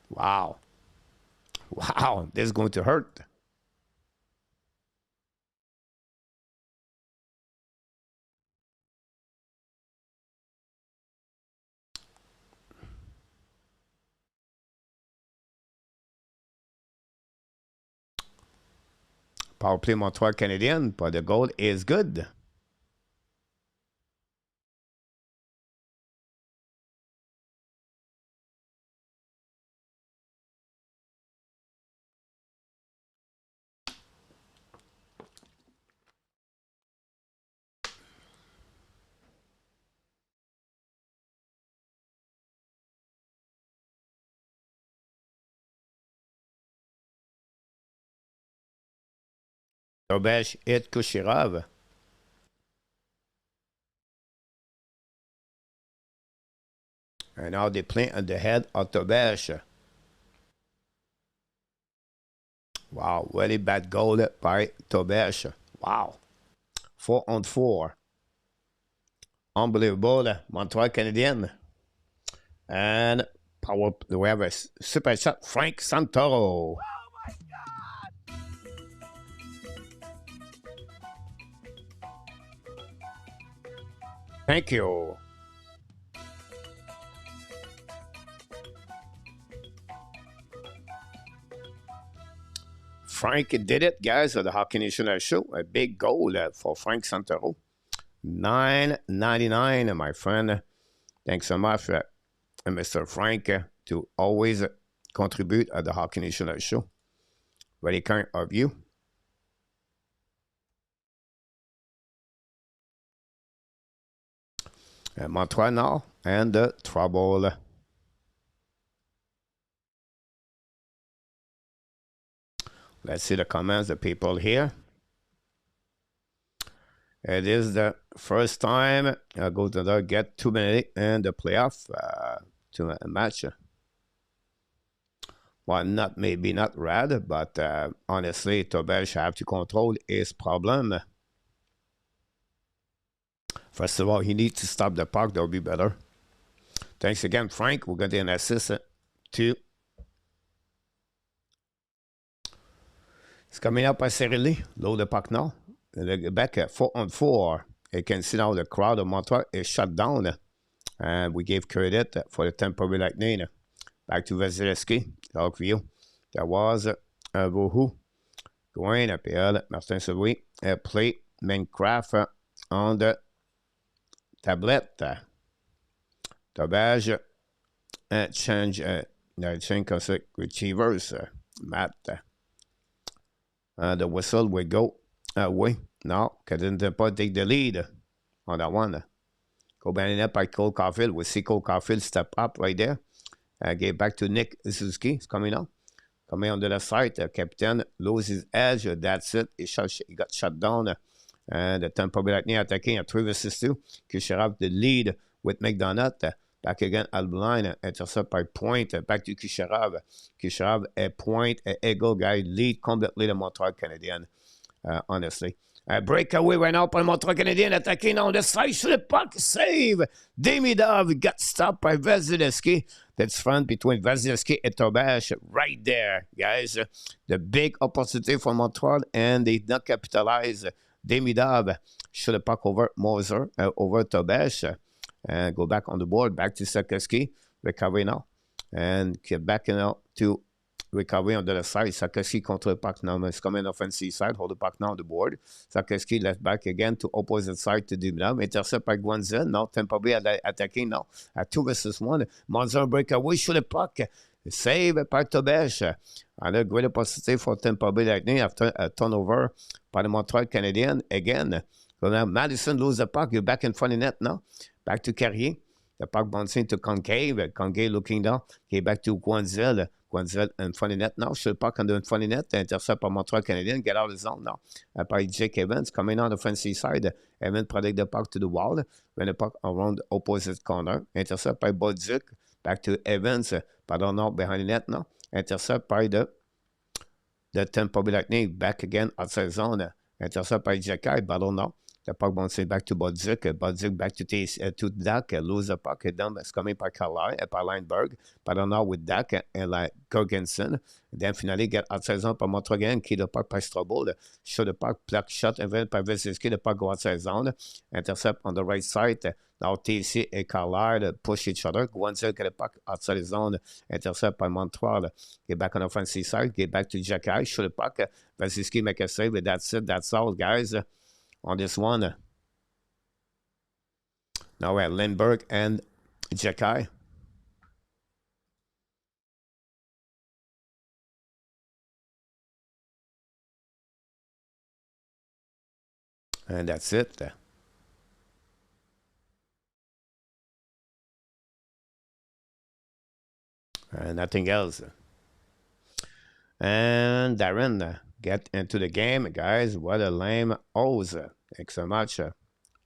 Wow. Wow, this is going to hurt. Power play Montreal Canadiens, but the goal is good. Tobesh hit Kucherov. And now they play on the head of Tobesh. Wow, very bad goal by Tobesh. Wow. 4-on-4. Unbelievable. Montreal Canadiens. And power, we have a super shot, Frank Santoro. Oh my God! Thank you. Frank did it, guys, at the Hockey National Show. A big goal for Frank Santoro. $9.99, my friend. Thanks so much, Mr. Frank, to always contribute at the Hockey National Show. Very kind of you. Montreal now, and the trouble. Let's see the comments, the people here. It is the first time I go to the get 2 minutes in the playoff to a match. Well, maybe not rad, but honestly, Tobesh have to control his problem. First of all, he needs to stop the puck. That would be better. Thanks again, Frank. We're going to get an assist too. It's coming up by Cirelli. Load the puck now. Back at 4-on-4. you can see now the crowd of Montreal is shut down. And we gave credit for the Tampa Bay Lightning. Back to Vasilevsky, Caufield. There was Vohu, Gouin, Pierre, Martin Saint-Louis, play Minecraft on the tablette. Tabage, change, retrievers, Matt. The whistle will go away. No, Canadiens did not take the lead on that one. Go banded up by Cole Caufield. We see Cole Caufield step up right there. Get back to Nick Suzuki. It's coming up. Coming on the left side. Captain loses his edge. That's it. He got shut down. And the Tampa Bay Lightning attacking at 3 versus 2. Kucherov the lead with McDonough. Back again at the line. Intercept by Point. Back to Kucherov. Kucherov a Point. A goal guy lead completely the Montreal Canadiens. Honestly. Breakaway right now by Montreal Canadiens attacking on the side. Shoot the puck. Save. Demidov got stopped by Vasilevsky. That's front between Vasilevsky and Tobash right there, guys. The big opportunity for Montreal, and they did not capitalize. Demidov shoot the puck over Moser, over Tobash, and go back on the board. Back to Sakoski. Recovery now. And get back now to recovery on the left side. Sakoski control the puck now. It's coming offensive side. Hold the puck now on the board. Sakoski left back again to opposite side to Demidov. Intercept by Guanzel. Now Tampa Bay attacking now at 2 versus 1. Monzer breakaway. Shoot the puck. Save by Tobash. And a great opportunity for Tampa Bay Lightning after a turnover by the Montreal Canadiens. Again, so now Madison lose the puck. You're back in front of net now. Back to Carrier. The puck bouncing to Concave. Concave looking down. Okay, back to Guanzel. Guanzel in front of net now. Shoot the puck on the front of net. Intercept by Montreal Canadiens. Get out of the zone now. By Jake Evans coming on the offensive side. Evans protect the puck to the wall. When the puck around the opposite corner. Intercept by Bolduc. Back to Evans. Pardon now behind the net now. Intercept by the Tampa Bay Lightning. Back again outside zone. Intercept by Jacky. Pardon now. The puck bouncing back to Bolduc. Bolduc back to Dach. Lose the puck. Down. It's coming by Carlisle. By Lineberg. Pardon now with Dach and like Jorgensen. Then finally get outside zone by Montreal again. Keep the puck by Strobel. Show the puck. Plaque shot. And then by Vasilevsky. The puck go outside zone. Intercept on the right side. Now TC and Carlisle push each other. Guanzel get the puck outside the zone. Intercept by Montreal. Get back on the offensive side. Get back to Jacky. Show the puck. Vasilevsky make a save. That's it. That's all, guys. On this one. Now we have Lindbergh and Jacky. And that's it. And nothing else. And Darren get into the game, guys. What a lame hose. Thanks so much.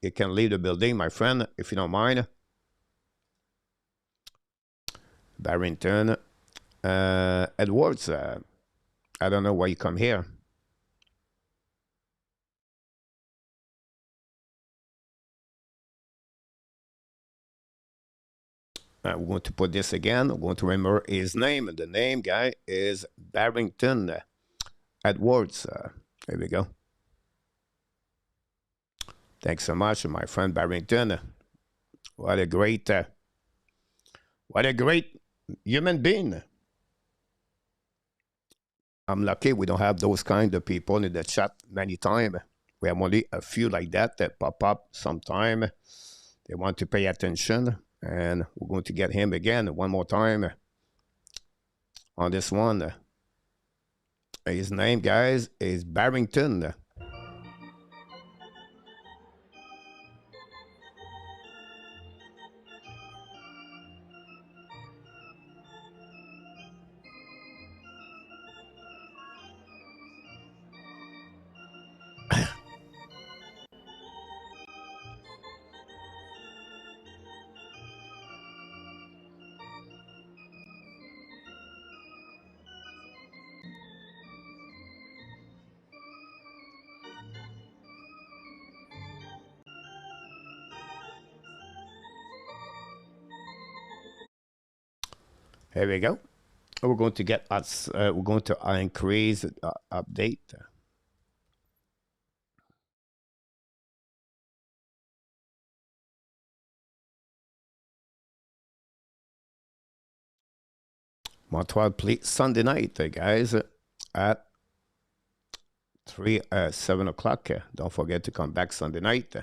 You can leave the building, my friend, if you don't mind. Barrington. Edwards. I don't know why you come here. We're going to put this again. We're going to remember his name. The name, guy, is Barrington Edwards. There we go. Thanks so much, my friend Barrington. What a great human being. I'm lucky we don't have those kind of people in the chat many times. We have only a few like that pop up sometime. They want to pay attention. And we're going to get him again one more time on this one. His name, guys, is Barrington. Here we go. We're going to get us. We're going to increase update. Montreal play Sunday night, guys, at 7 o'clock. Don't forget to come back Sunday night.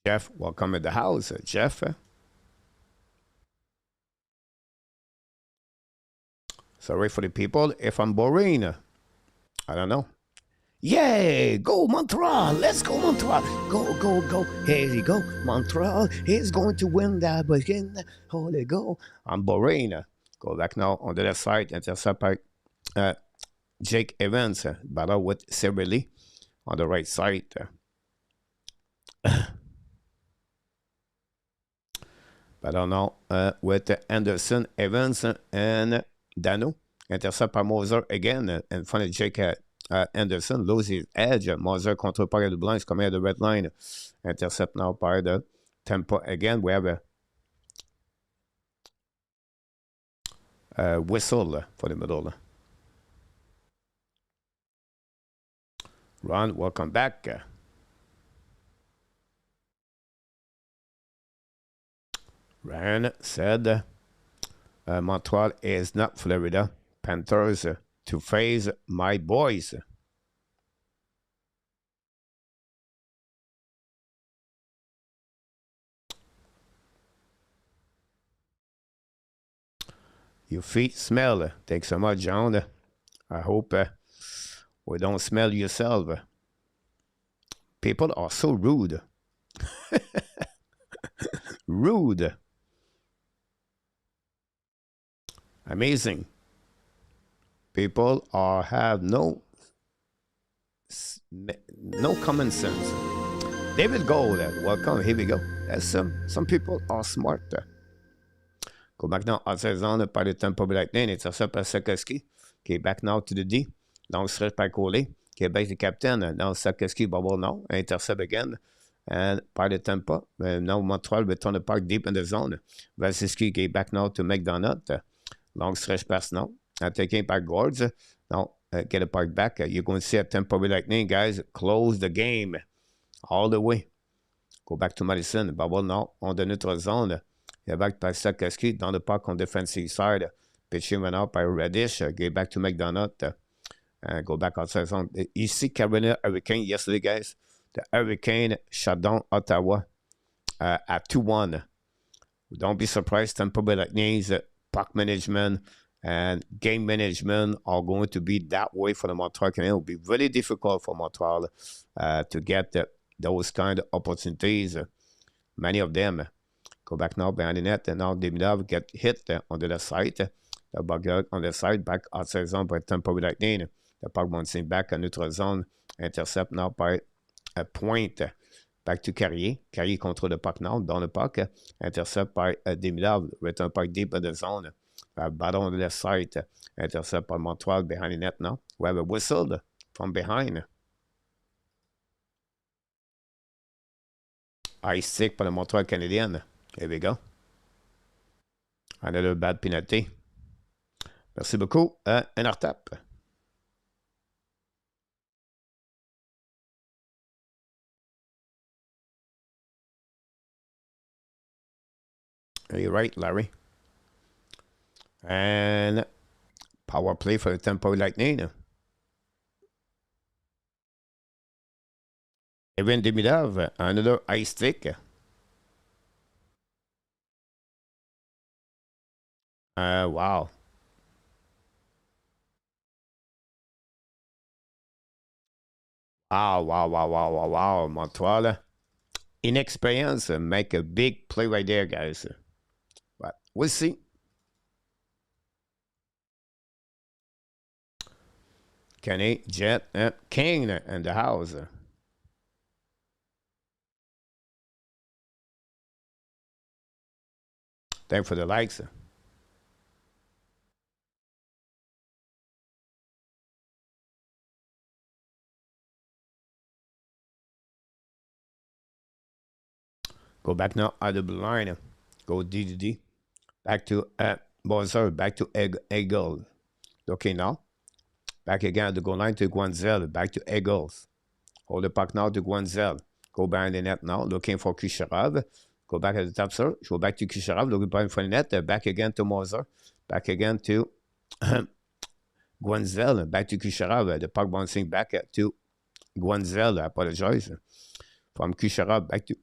Jeff, welcome in the house. Jeff. Sorry for the people if I'm boring. I don't know. Yay! Go Montreal! Let's go Montreal! Go, go, go! Here you go! Montreal is going to win that begin. Holy go! I'm boring. Go back now on the left side. Intercept by Jake Evans. Battle with Severely on the right side. Battle now with Anderson, Evans, and Dano. Intercept by Moser again. In front of Jake Anderson. Loses his edge. Moser control par de blanc. Coming at the red line. Intercept now by the Tampa again. We have a whistle for the middle. Ron, welcome back. Ryan said Montreal is not Florida Panthers to face my boys. Your feet smell. Thanks so much, John. I hope we don't smell yourself. People are so rude. Rude. Amazing. People have no common sense. David Gold, welcome. Here we go. Some people are smart. Go back now outside zone by the Tampa Bay Lightning. It's up by Sakoski. Okay, back now to the D. Long stretch by Coley. Okay, back to the captain. Now Sakoski bubble now. Intercept again. And by the Tampa. Now Montreal will turn the puck deep in the zone. Vasilevsky get back now to McDonough. Long stretch pass now. Taking by guards. Now get the puck back. You're going to see a Tampa Bay Lightning, guys. Close the game all the way. Go back to Madison. Bubble now on the neutral zone. Back by Sakoski down the puck on defensive side. Pitching went out by Reddish. Get back to McDonough. Go back outside zone. You see Carolina Hurricane yesterday, guys. The Hurricane shut down Ottawa at 2-1. Don't be surprised. Tampa Bay Lightning's puck management and game management are going to be that way for the Montreal Canadiens. It will be really difficult for Montreal to get those kind of opportunities. Many of them. Go back now behind the net, and now Demidov get hit on the left side. The puck on the side, back outside zone by Tampa Bay Lightning. The puck bouncing back at neutral zone. Intercept now by a point. Back to Carrier. Carrier control the puck now, down the puck. Intercept by Demidov. Return puck deep in the zone. Battle on the left side. Intercept by Montreal behind the net now. We have a whistle from behind. Ice stick by the Montreal Canadiens. Here we go. Another bad penalty. Merci beaucoup. Un retape. You're right, Larry. And power play for the Tampa Lightning. Even Demidov, another ice stick. Wow. Wow. Montreal. Inexperience make a big play right there, guys. But we'll see. Kenny, Jet, King in the house. Thanks for the likes. Go back now at the blue line. Go D. Back to Bowser. Back to Eagle. Okay, now. Back again at the goal line to Guanzel. Back to Eagles. Hold the puck now to Guanzel. Go behind the net now. Looking for Kucherov. Go back at the top, sir. Go back to Kucherov. Look by in front of net. Back again to Moser. Back again to Gwenzel. Back to Kucherov. The puck bouncing back to Gwenzel. I apologize. From Kucherov back to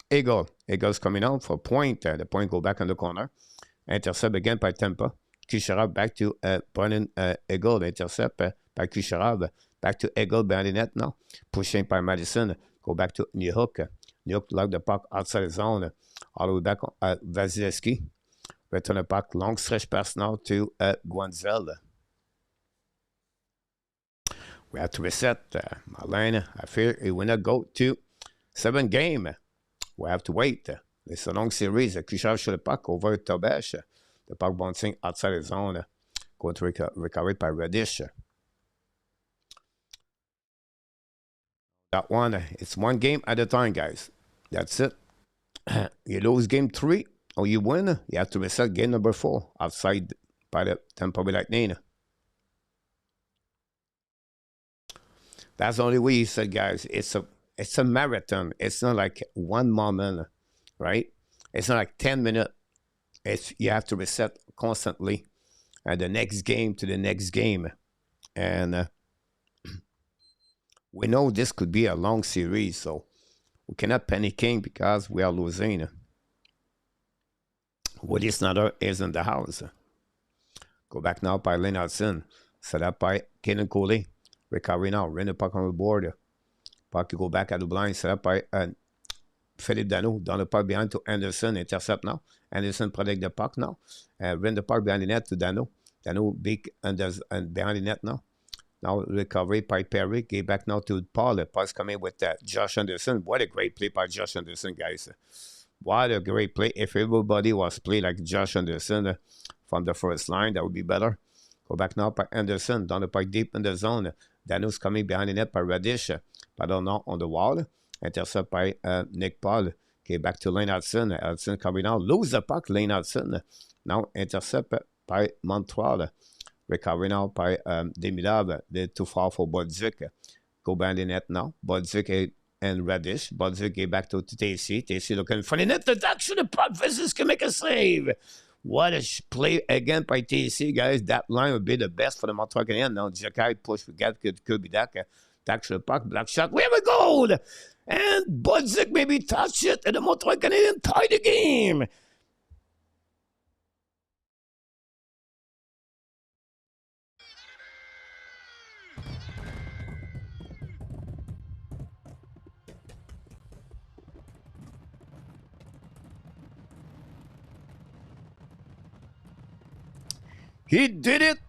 Eagle. Eagle's coming out for point. The point go back on the corner. Intercept again by Tampa. Kucherov back to Brennan Eagle. Intercept by Kucherov. Back to Eagle behind the net now. Pushing by Madison. Go back to Newhook. Newhook lock the puck outside the zone. All the way back at Vasilevsky. Return the puck. Long stretch pass now to Gwenzel. We have to reset. Marlene, I fear it will not go to 7 game. We have to wait. It's a long series. Kucherov shoot the puck over Tobesh. The puck bouncing outside the zone. Going to recover it by Radish. That one, it's 1 game at a time, guys. That's it. You lose game 3 or you win, you have to reset game number 4 outside by the Tampa Bay Lightning. That's the only way you said, guys. It's a marathon. It's not like 1 moment, right? It's not like 10 minutes. You have to reset constantly the next game to the next game. And we know this could be a long series, so we cannot panicking because we are losing. Woody Snyder is in the house. Go back now by Lennartson. Set up by Kaden Coley. Recovery now. Run the puck on the board. Puck to go back at the blind. Set up by Philippe Dano. Down the puck behind to Anderson. Intercept now. Anderson protect the puck now. Run the puck behind the net to Dano. Dano big and behind the net now. Now recovery by Perry. Get back now to Paul. Paul's coming with Josh Anderson. What a great play by Josh Anderson, guys. What a great play. If everybody was played like Josh Anderson from the first line, that would be better. Go back now by Anderson. Down the puck deep in the zone. Dano's coming behind the net by Radish. Paddle now on the wall. Intercept by Nick Paul. Okay, back to Lennartson. Hudson coming out. Lose the puck, Lennartson. Now intercept by Montreal. Recovery now by Demidov. They're too far for Bodzik. Go behind the net now. Bodzik and Radish. Bodzik get back to TC. TC looking for the net. The Dach should the puck. Versus can make a save. What a play again by TC, guys. That line would be the best for the Montreal Canadiens. Now, Jacky push. We got Kirby Dach. Dach should the puck. Black shot. We have a goal. And Bodzik maybe touch it. And the Montreal Canadiens tie the game. He did it.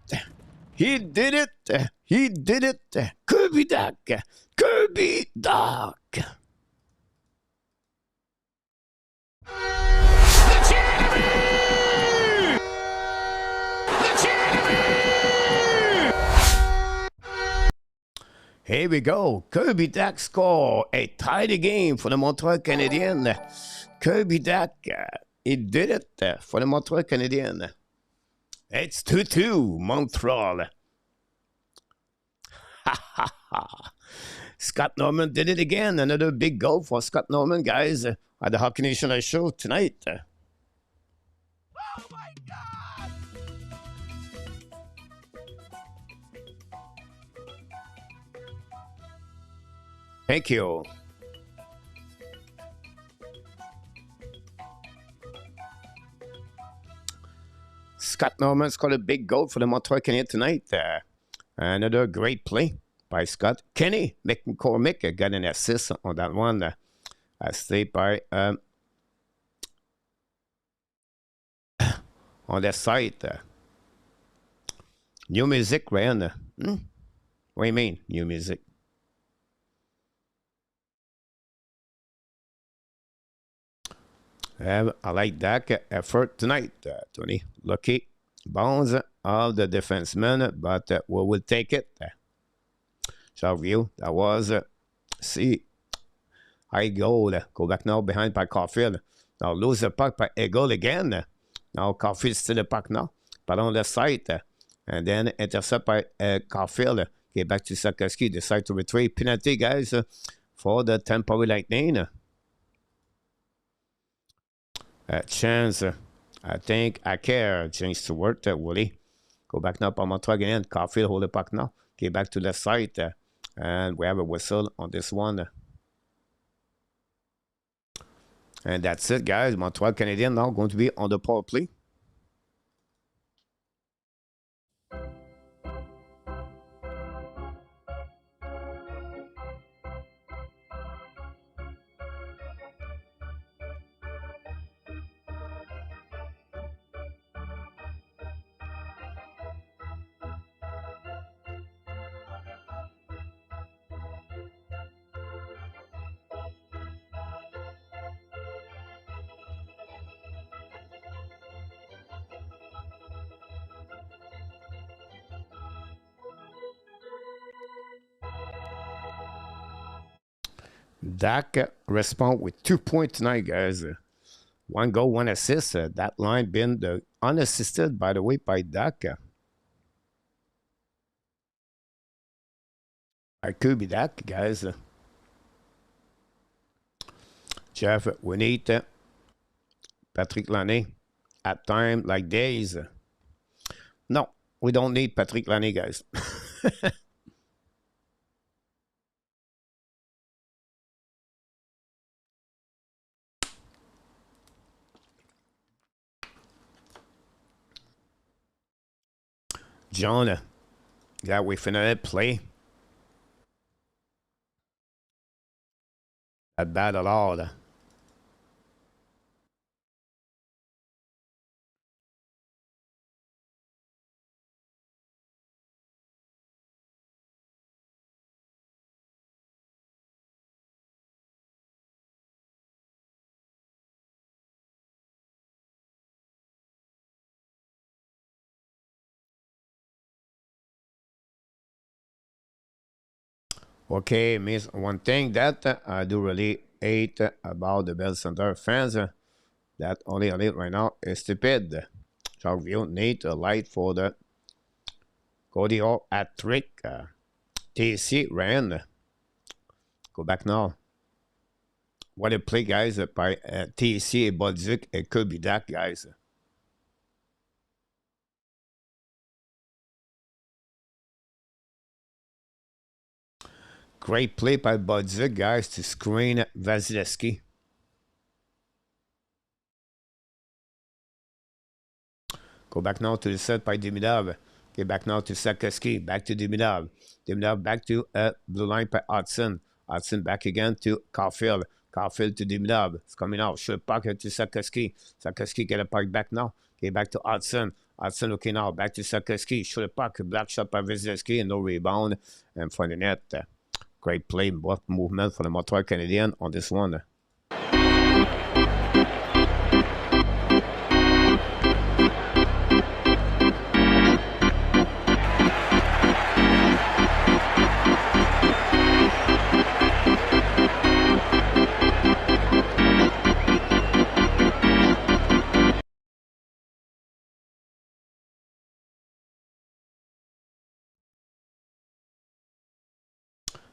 He did it. He did it. Kirby Dach. Kirby Dach. Here we go. Kirby Dach score. A tie the game for the Montreal Canadiens. Kirby Dach. He did it for the Montreal Canadiens. It's 2-2, Montreal. Scott Norman did it again. Another big goal for Scott Norman, guys, at the Hockey Nation Live show tonight. Oh my God! Thank you. Scott Norman scored a big goal for the Montreal Canadiens tonight. Another great play by Scott. Kenny McCormick got an assist on that one. Stayed by on that side. New music, Ryan. What do you mean, new music? I like that effort tonight, Tony. Lucky bounce of the defenseman, but we will take it. Jean-View, that was, see, high goal. Go back now behind by Caufield. Now lose the puck by Eagle again. Now Caufield still the puck now, but on the side. And then intercept by Caufield. Get back to Sakowski, decide to retrieve penalty, guys, for the Tampa Bay Lightning. Chance, I think I care. James Stewart, Willie. Go back now, Montreal again. Caufield, hold the puck now. Get back to the side. And we have a whistle on this one. And that's it, guys. Montreal Canadiens now going to be on the power play. Dach respond with 2 points tonight, guys. 1 goal, 1 assist. That line been unassisted, by the way, by Dach. By Kirby Dach, guys. Jeff, we need Patrick Laine at time like days. No, we don't need Patrick Laine, guys. John, yeah, we finna play. Not bad at all. Okay, miss one thing that I do really hate about the Bell Center fans that only on it right now is stupid. Caufield need a light for the Cody Hall at trick. TC ran. Go back now. What a play, guys, by TC, Bodzik, and Kirby Dach, guys. Great play by Bodzik, guys, to screen Vasilevsky. Go back now to the set by Demidov. Get back now to Sakoski. Back to Demidov. Demidov back to blue line by Hudson. Hudson back again to Caufield. Caufield to Demidov. It's coming out. Short puck to Sakoski. Sakoski get a puck back now. Get back to Hudson. Hudson looking out. Back to Sakoski. Short puck. Black shot by Vasilevsky and no rebound. And for the net. Great play, movement for the Montreal Canadiens on this one.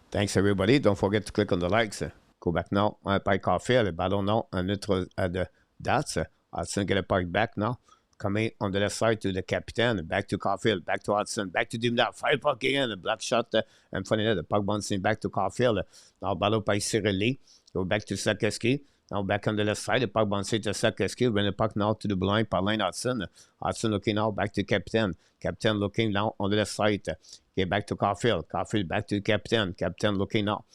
Thanks, everybody. Don't forget to click on the likes. Go back now. By Caufield, le ballon now en neutre de Dach. Hudson get a puck back now. Coming on the left side to the captain. Back to Caufield. Back to Hudson. Back to Dimda. Fire puck again. A black shot in front of the puck bouncing back to Caufield. Now ballon by Cirelli. Go back to Sakoski. Now back on the left side. The puck bouncing to Sakoski. Bring the puck now to the blind by Lane Hudson. Hudson looking now back to captain. Captain looking now on the left side. Get back to Caufield. Caufield back to captain. Captain looking now.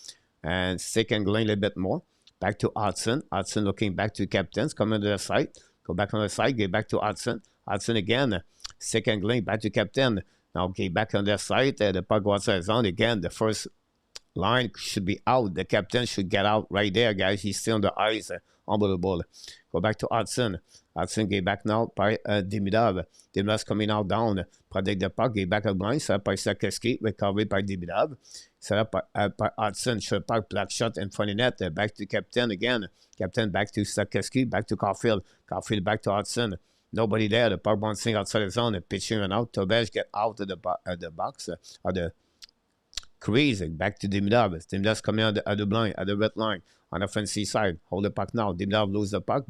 And second going a little bit more. Back to Hudson. Hudson looking back to captains. Coming to the side. Go back on the side. Get back to Hudson. Hudson again. Second going back to captain. Now get back on the side. The puck goes outside zone again. The first line should be out. The captain should get out right there, guys. He's still on the ice. Unbelievable. Go back to Hudson. Hudson get back now by Demidov. Demidov's coming out down. Protect the puck. Get back at blind. Set up by Sakoski. Recovered by Demidov. Set up by Hudson. Short puck. Black shot in front of net. Back to captain again. Captain back to Sakoski. Back to Caufield. Caufield back to Hudson. Nobody there. The puck bouncing outside the zone. The pitching and out. Tobej get out of the box. Or the Crease, back to Demidov. Demidov's coming at the blind, at the red line, on the offensive side. Hold the puck now. Demidov lose the puck,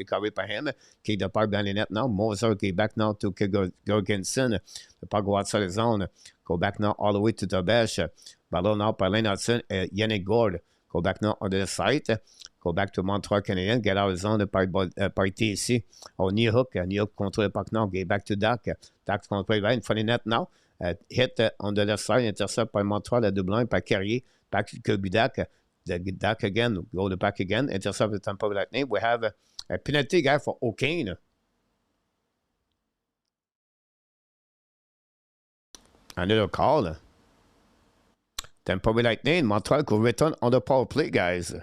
carried by him. Kick the puck down the net now. Moser, back now to Jorgensen. The puck go outside the zone. Go back now all the way to Tabesh. Ballon now by Lane Hudson. Yannick Gord. Go back now on the side. Go back to Montreal Canadiens. Get out of the zone par TC. Near Hook. Near Hook control the puck now. Get back to Dach. Dach control right in front of the net now. Hit on the left side, intercept by Montreal at Dublin, by Carrier, back to Kirby Dach. Dach again, go the back again, intercept the Tampa Bay Lightning. We have a penalty guy for O'Kane. Another call. Tampa Bay Lightning, Montreal could return on the power play, guys.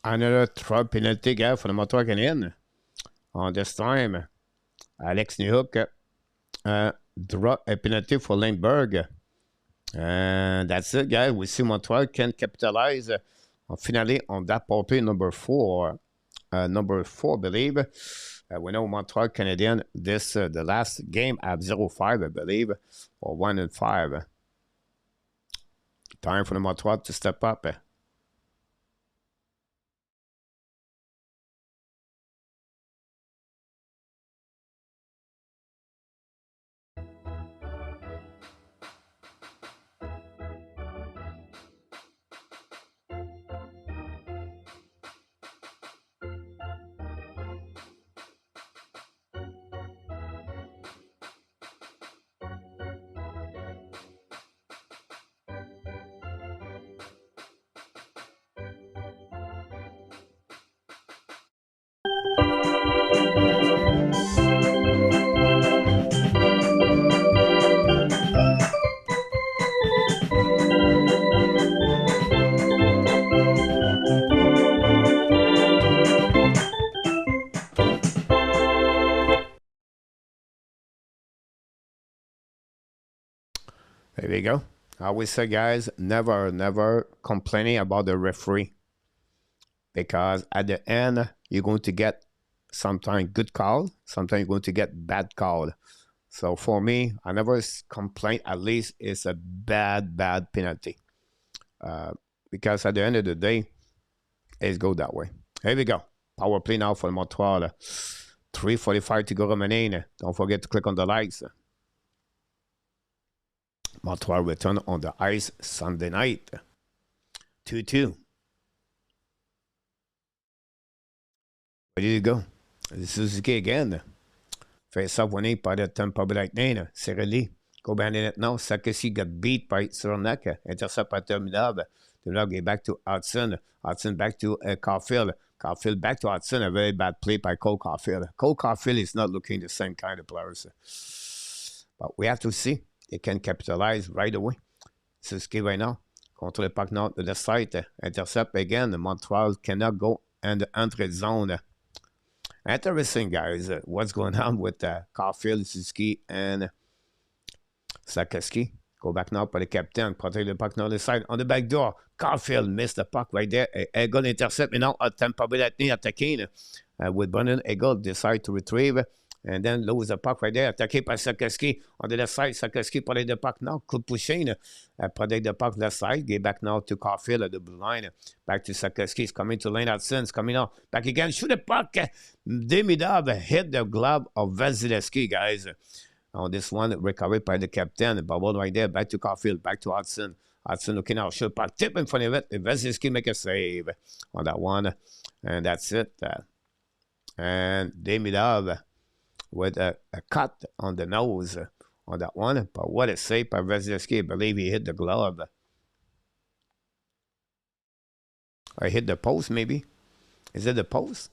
Another throw penalty guy for the Montreal Canadiens. On this time, Alex Newhook draw a penalty for Lindbergh. And that's it, guys. We see Montreal can capitalize finally on that power play number 4. Number 4, I believe. We know Montreal Canadiens, this the last game at 0-5, I believe, or 1-5. Time for the Montreal to step up. There we go. I always say, guys, never complaining about the referee. Because at the end, you're going to get sometimes good call, sometimes you're going to get bad call. So for me, I never complain, at least it's a bad penalty. Because at the end of the day, it's go that way. Here we go. Power play now for Montreal. 3:45 to go remaining. Don't forget to click on the likes. Montreal return on the ice Sunday night. 2-2. Ready to go. Suzuki again. Face off winning by the Tampa Bay Lightning. Cirelli. Go behind the net now. Sakasi got beat by Cernec. Intercept by Terminab. Terminab get back to Hudson. Hudson back to Caufield. Caufield back to Hudson. A very bad play by Cole Caufield. Cole Caufield is not looking the same kind of players. But we have to see. They can capitalize right away. Suzuki right now. Control the puck now to the side. Intercept again. Montreal cannot go in the entry zone. Interesting, guys. What's going on with Caufield, Suzuki, and Sakowski? Go back now for the captain. Protect the puck now on the side. On the back door. Caufield missed the puck right there. Eagle intercept. And now Tampa Bay Lightning attacking. With Brennan, Eagle decide to retrieve. And then lose the puck right there. Attaqué by Sakowski. On the left side, Sakowski protect the puck now. Coup pushing. Protect the puck left side. Get back now to Caufield at the blue line. Back to Sakowski. He's coming to Lane Hudson. Coming out. Back again. Shoot the puck. Demidov hit the glove of Vasilevsky, guys. On this one, recovered by the captain. Bubble right there. Back to Caufield. Back to Hudson. Hudson looking out. Shoot puck. Tip in front of it. Vasilevsky make a save on that one. And that's it. And Demidov with a cut on the nose on that one. But what a save by Vasilevsky. I believe he hit the glove. Or hit the post, maybe. Is it the post?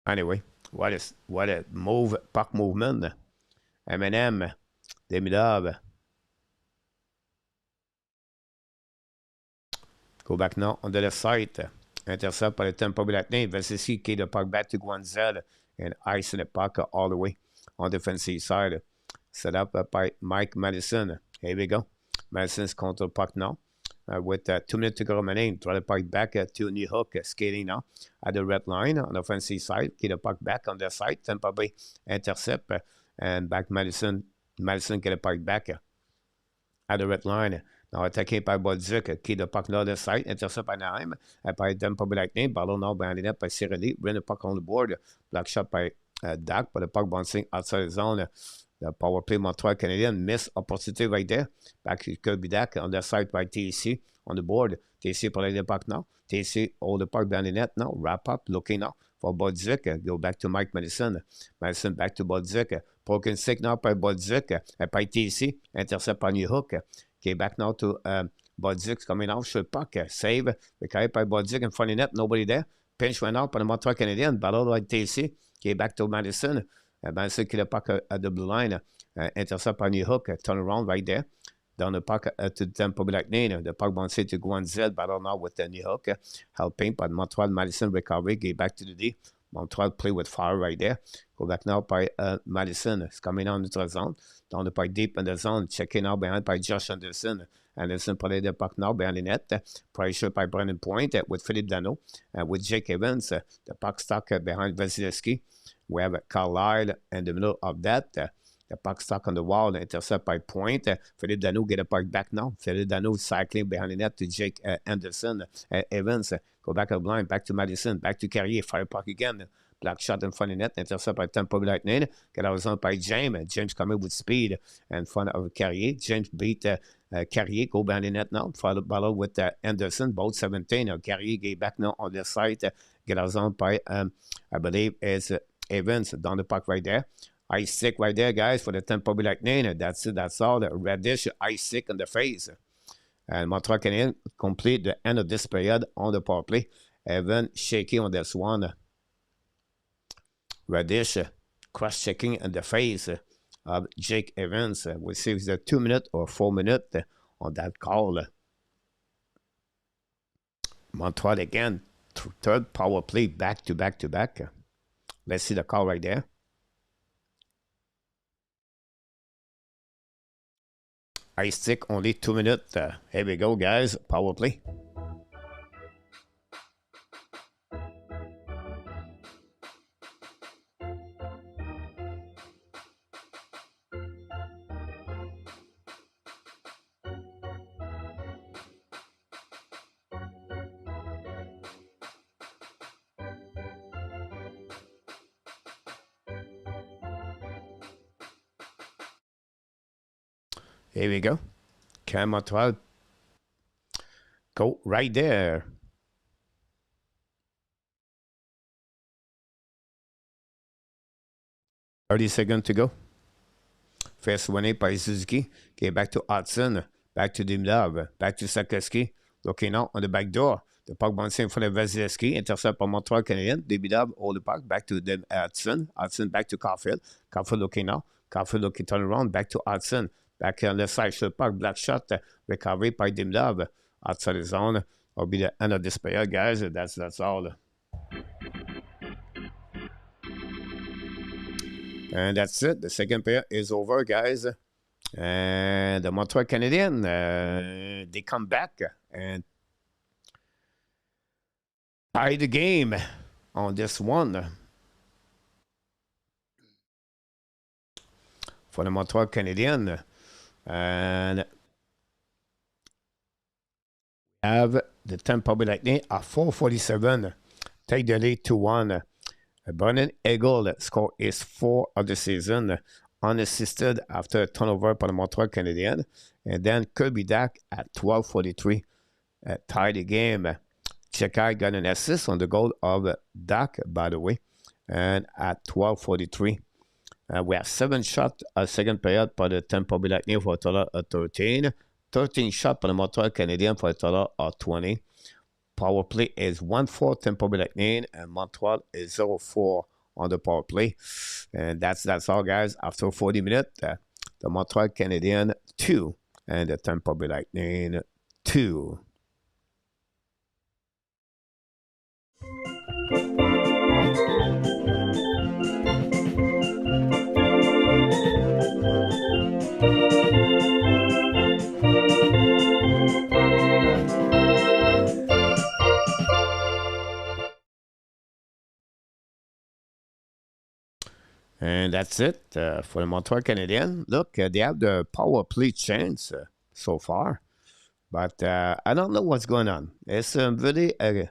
Anyway, what a move, puck movement. M&M, demi-dub. Go back now on the left side. Intercept par le Tampa Bay Lightning. Vasilevsky qui the puck back to Guanzel and icing the puck all the way on the defensive side. Set up by Mike Madison. Here we go. Madison's control puck now. With 2 minutes to go remaining. Draw the puck back to New Hook, skating now at the red line on the offensive side. Get the puck back on their side. Tampa Bay intercept and back Madison. Madison get the puck back at the red line. Now attaqué par Bolduc, qui est le puck là de side, intercept par Naheim, par Tampa Bay Lightning, ballon now behind the net by Cirelli, bring the puck on the board, block shot by Dach, but the puck bouncing outside the zone. The power play Montreal Canadiens, missed opportunity right there. Back to Kirby Dach on the side by TC on the board. TC playing the puck now. TC hold the puck behind the net now, wrap up, looking now for Bolduc, go back to Mike Madison. Madison back to Bolduc, broken stick now by Bolduc, by TC, intercept by New Hook. Okay, back now to Bolduc coming out, shoot puck, save, carried by Bolduc in front of the net, nobody there. Pinch went out by the Montreal Canadiens, battle by TC. Okay, back to Madison. Madison kill the puck at the blue line, intercept by New Hook, turn around right there. Down the puck to Tampa Bay Lightning. The puck bouncing to Guanzel, battle now with the New Hook, helping by Montreal. Madison recovery, get back to the D. Montreal play with fire right there. Go back now by Madison. It's coming on into the zone. Down the puck deep in the zone. Checking out behind by Josh Anderson. Anderson played the puck now behind the net. Pressure by Brendan Point with Philippe Dano. With Jake Evans. The puck stuck behind Vasilevsky. We have Carlisle in the middle of that. The puck stuck on the wall, intercept by Point. Philippe Dano get the puck back now. Philippe Dano cycling behind the net to Jake Anderson. Evans go back up line, back to Madison, back to Carrier, fire puck again. Black shot in front of the net, intercept by Tampa Bay Lightning. Get out on by James. James coming with speed in front of Carrier. James beat Carrier, go behind the net now. Follow ball with Anderson, both 17. Carrier get back now on the side. Get out on by, I believe, is Evans down the puck right there. Ice stick right there, guys, for the Tampa Bay Lightning. That's it. That's all. The reddish ice stick in the face. And Montreal Canadiens complete the end of this period on the power play. Evan shaky on this one. Reddish cross-checking in the face of Jake Evans. We'll see if it's 2 minutes or 4 minutes on that call. Montreal again. Third power play back to back to back. Let's see the call right there. Ice stick, only 2 minutes. Here we go, guys. Power play. Here we go. Can Montreal go right there? $30 to go. First one by Suzuki. Okay, back to Hudson. Back to Dimdov. Back to Sakoski. Looking out on the back door. The puck bouncing for the Vasilevsky. Intercept by Montreal Canadiens. Dimdov hold the puck. Back to Hudson. Hudson back to Caufield. Caufield looking out. Caufield looking turn around. Back to Hudson. Back on the side, shoot puck, black shot, recovery by Dimdov outside the zone. Will be the end of this period, guys. That's all. And that's it. The second period is over, guys. And the Montreal Canadiens, they come back and tie the game on this one. For the Montreal Canadiens. And we have the Tampa Bay Lightning at 4:47. Take the lead 2-1. Brennan Eagle score is 4 of the season. Unassisted after a turnover by the Montreal Canadiens. And then Kirby Dach at 12:43. Tied the game. Chekai got an assist on the goal of Dach, by the way. And at 12:43. We have 7 shots a second period for the Tampa Bay Lightning for a total of 13. 13 shots for the Montreal Canadiens for a total of 20. Power play is 1-4 Tampa Bay Lightning and Montreal is 0-4 on the power play. And that's all, guys. After 40 minutes, the Montreal Canadiens 2 and the Tampa Bay Lightning 2. And that's it for the Montreal Canadiens. Look, they have the power play chance so far. But I don't know what's going on. It's really, I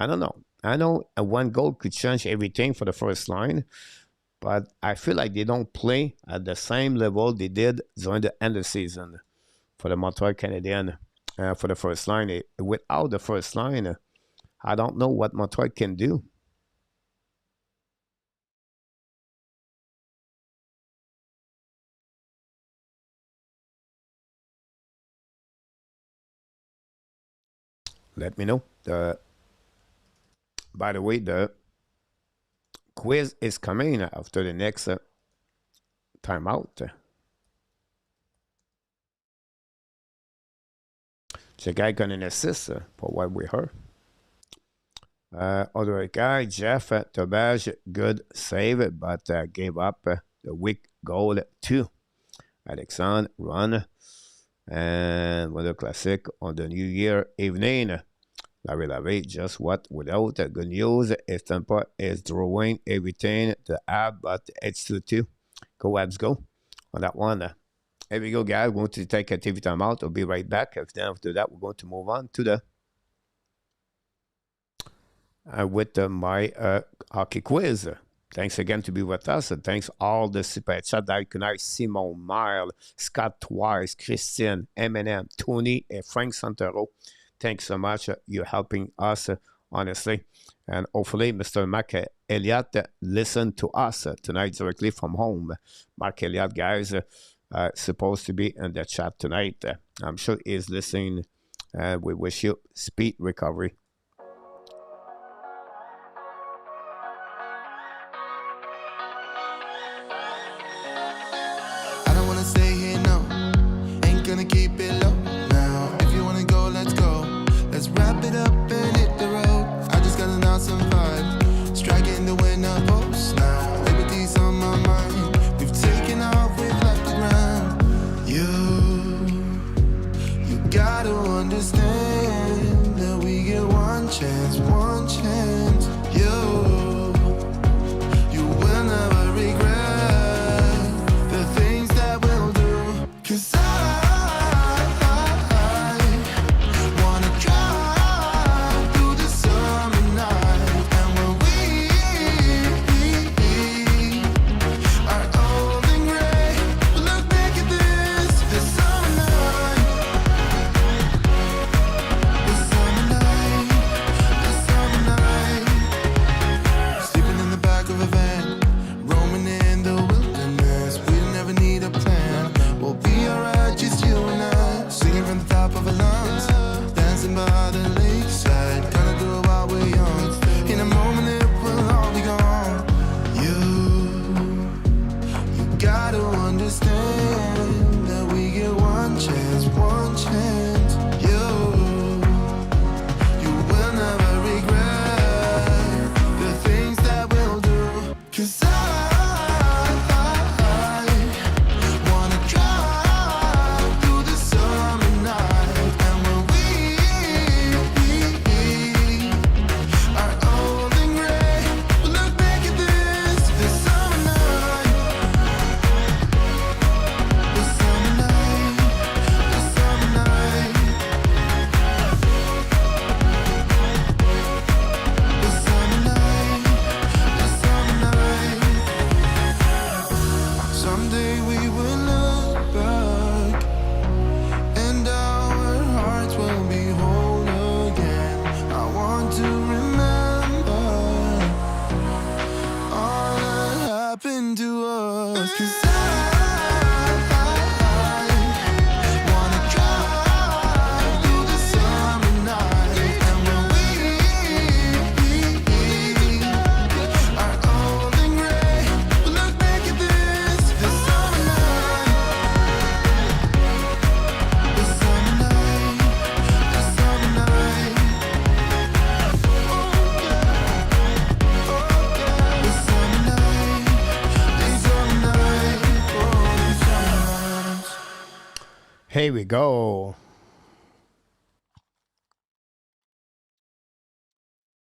don't know. I know one goal could change everything for the first line. But I feel like they don't play at the same level they did during the end of the season for the Montreal Canadiens for the first line. Without the first line, I don't know what Montreal can do. Let me know. By the way, the quiz is coming after the next timeout. Check icon and assist for what we heard. Other guy, Jeff Tobage, good save, but gave up the weak goal too. Alexandre run. And with a classic on the New Year evening. Larry Lavey, just what without good news is Tampa is drawing everything to Habs, but it's 2-2. Go Habs, go on that one. Here we go, guys. We're going to take a TV timeout. I'll be right back. After that, we're going to move on to the with my hockey quiz. Thanks again to be with us. And thanks all the super chat. Dark Simon, Mile, Scott Twice, Christine, Eminem, Tony, and Frank Santero. Thanks so much. You're helping us, honestly. And hopefully, Mr. Mark Elliott listen to us tonight directly from home. Mark Elliott, guys, supposed to be in the chat tonight. I'm sure he's listening. We wish you speed recovery. You will never regret the things that we'll do. Here we go.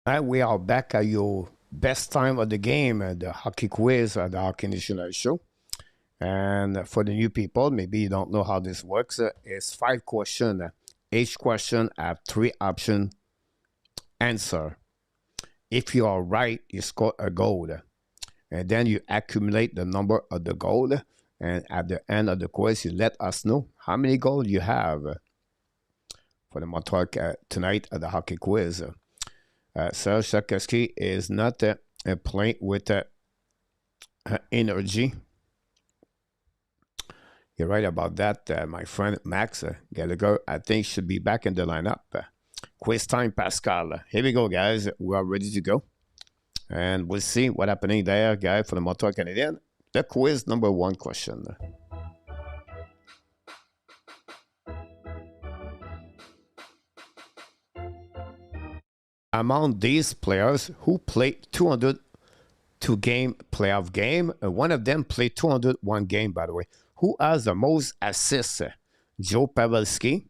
And we are back at your best time of the game, the hockey quiz at the Hockey National Show. And for the new people, maybe you don't know how this works. It's 5 questions. Each question have 3 option answer. If you are right, you score a goal. And then you accumulate the number of the goal. And at the end of the quiz, you let us know how many goals you have for the Montreal tonight at the hockey quiz. Serge Sarkowski is not playing with energy. You're right about that. My friend Max Gallagher, I think, should be back in the lineup. Quiz time, Pascal. Here we go, guys. We are ready to go. And we'll see what's happening there, guys, for the Montreal Canadiens. The quiz number 1 question. Among these players who played 202 game playoff game, one of them played 201 game, by the way. Who has the most assists? Joe Pavelski,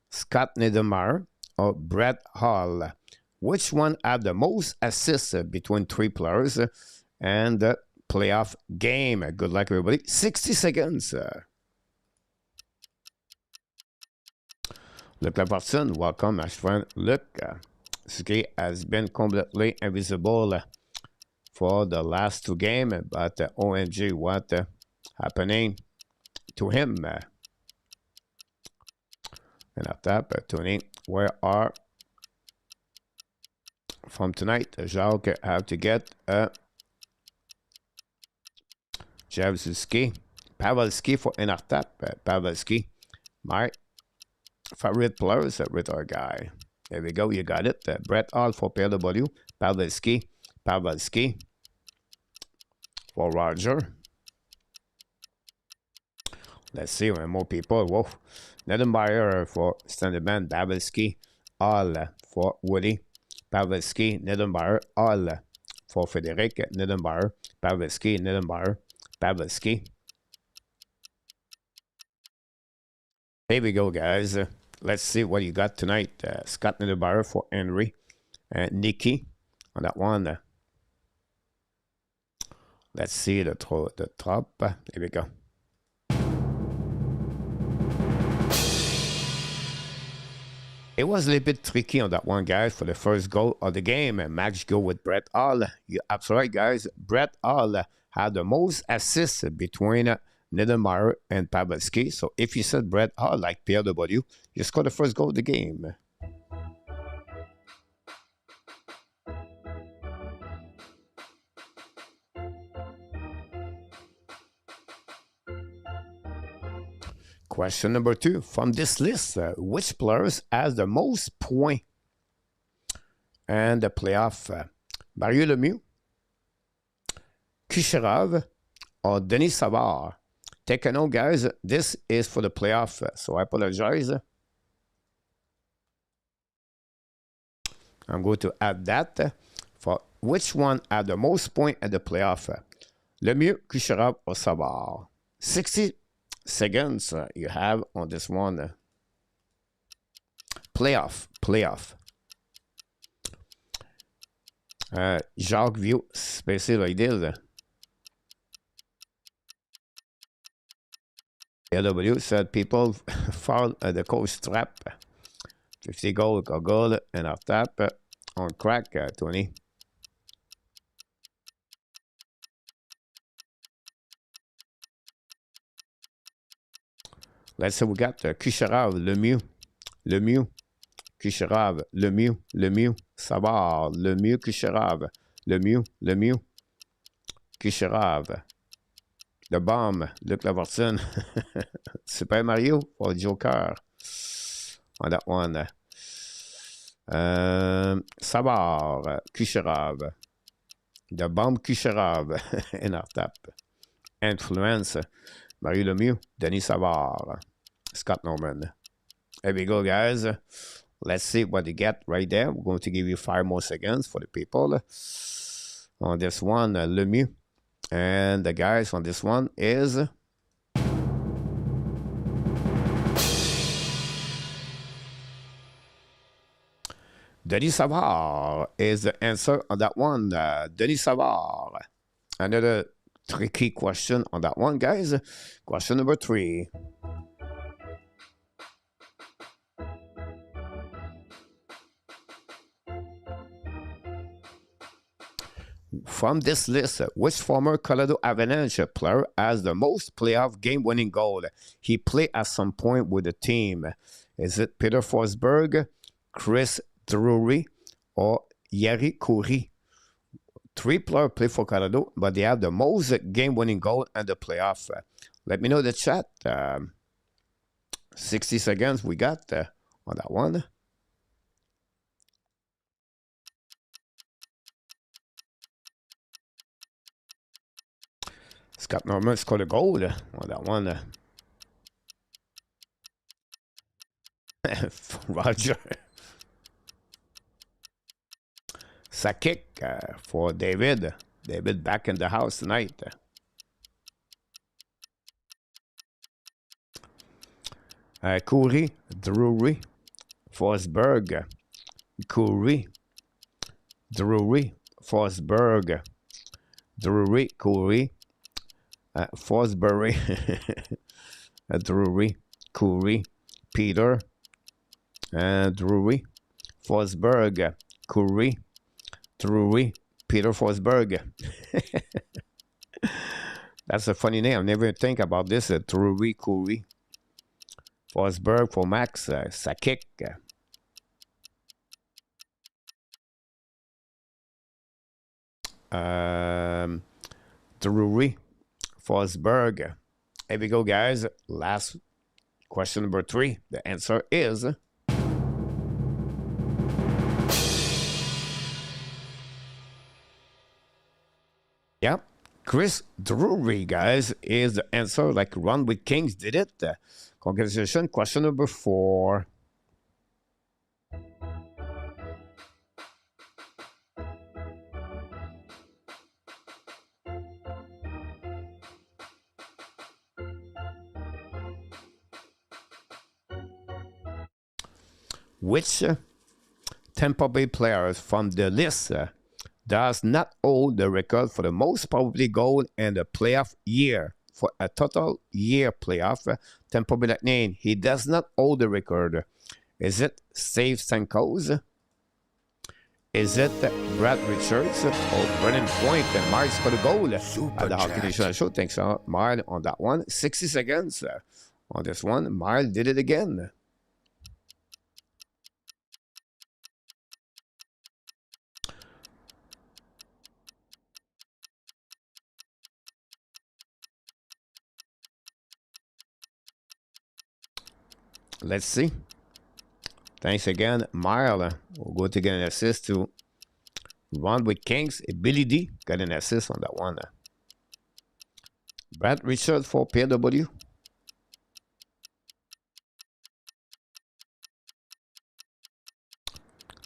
Scott Niedermayer, or Brett Hall? Which one have the most assists between 3 players and the playoff game? Good luck, everybody. 60 seconds. Luc Laportune, welcome, my friend Luc. Ski has been completely invisible for the last 2 games, but OMG, what happening to him? And after that, Tony, where are from tonight? Jacques have to get Javzuski, Pavelski for Inartap. Pavelski, my favorite players with our guy. There we go, you got it. Brett Hall for PW, Pavelski for Roger. Let's see, more people. Whoa. Niedermayer for Stanley, Pavelski, Hall for Woody, Pavelski, Niedermayer, Hall for Frederic, Niedermayer, Pavelski. Here we go, guys. Let's see what you got tonight. Scott Niedermayer for Henry, Nikki on that one. Let's see the top. Here we go. It was a little bit tricky on that one, guys, for the first goal of the game. Max go with Brett Hall. You're absolutely right, guys. Brett Hall had the most assists between Niedermayer and Pavelski. So if you said Brett Hall like PW, you scored the first goal of the game. Question number 2. From this list, which players has the most points and the playoff? Mario Lemieux, Kucherov, or Denis Savard? Take a note, guys. This is for the playoff, so I apologize. I'm going to add that. For which one had the most points at the playoff? Lemieux, Kucherov, or Savard? 60 seconds you have on this one. Playoff. Jacques Vieux, spécial idée. LW said people foul the coach trap. 50 goal, and a tap on crack, Tony. Let's say we got Kucherov, Lemieux, Kucherov, Lemieux, Savard, Lemieux, Kucherov, Lemieux, Kucherov. The Bomb, Luc Laportune. Super Mario for Joker on that one. Savard, Kucherov. The Bomb, Kucherov in our tap. Influence, Mario Lemieux, Denis Savard, Scott Norman. There we go, guys. Let's see what you get right there. We're going to give you 5 more seconds for the people. On this one, Lemieux. And the guys on this one is Denis Savard is the answer on that one. Denis Savard. Another tricky question on that one, guys. Question number 3. From this list, which former Colorado Avalanche player has the most playoff game-winning goal? He played at some point with the team. Is it Peter Forsberg, Chris Drury, or Jari Kurri? 3 players play for Colorado, but they have the most game-winning goal in the playoff. Let me know in the chat. 60 seconds we got on that one. Scott Norman scored a goal on that one. Roger. Sakic for David. David back in the house tonight. Kurri, Drury, Forsberg, Kurri, Drury, Forsberg, Drury, Kurri, Forsberg, Drury, Kurri, Peter, Drury, Forsberg, Kurri, Drury, Peter Forsberg. That's a funny name. I never think about this. Drury, Kurri, Forsberg for Max, Sakic. Drury, Forsberg. Here we go, guys. Last question number 3. The answer is... Yep. Chris Drury, guys, is the answer. Like Run with Kings did it. Congratulations. Question number 4. Which Tampa Bay players from the list does not hold the record for the most probably goal in the playoff year? For a total year playoff, Tampa Bay Lightning, he does not hold the record. Is it Steve Stamkos? Is it Brad Richards or Brennan Point? And Mark scored a goal at the Hockey Nation Show. Thanks, Mark, on that one. 60 seconds on this one. Mark did it again. Let's see. Thanks again, Mile. We'll go to get an assist to Run with Kings. Billy D got an assist on that one. Brad Richards for PW.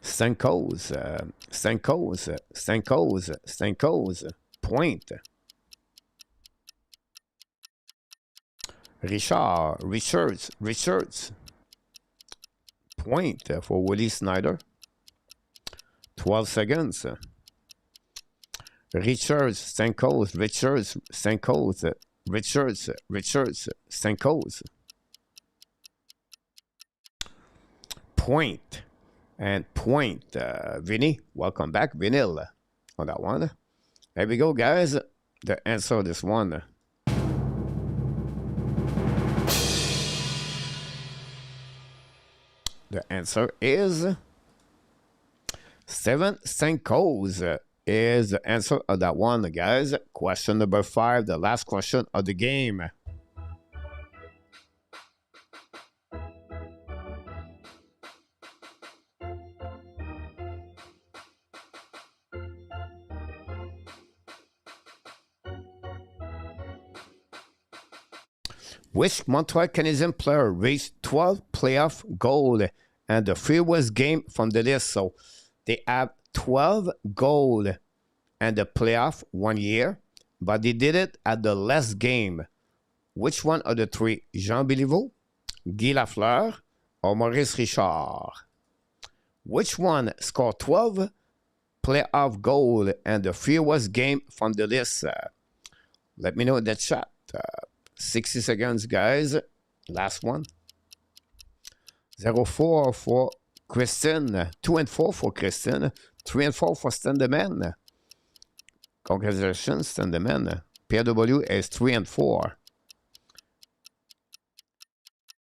Stanko's. Point. Richards. Point for Willie Snyder. 12 seconds. Richards, Stanko's. Point. And point. Vinny, welcome back. Vinyl on that one. There we go, guys. The answer of this one. The answer is Steven Stamkos is the answer of that one, guys. Question number 5, the last question of the game. Which Montreal Canadiens player reached 12 playoff goals and the fewest game from the list? So they have 12 goals and the playoff 1 year, but they did it at the last game. Which one of the 3? Jean Béliveau, Guy Lafleur, or Maurice Richard? Which one scored 12 playoff goal and the fewest game from the list? Let me know in the chat. 60 seconds, guys. Last one. 0-4 for Kristen. 2-4 for Kristen. 3-4 for Stanley. Congratulations, Stanley. PW is 3-4.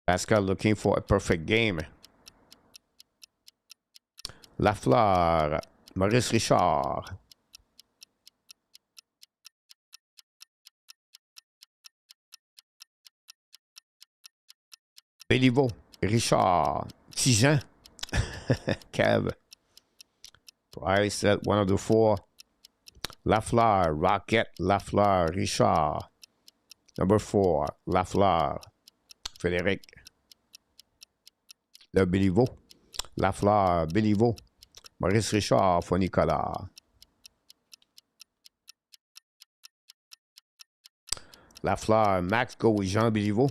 Pascal looking for a perfect game. Lafleur. Maurice Richard. Béliveau. Richard. Tijan. Kev. Price at 104. Lafleur. Rocket. Lafleur. Richard. Number 4. Lafleur. Frédéric. Le Béliveau. Lafleur. Béliveau. Maurice Richard for Nicolas. Lafleur. Max go with Jean Béliveau.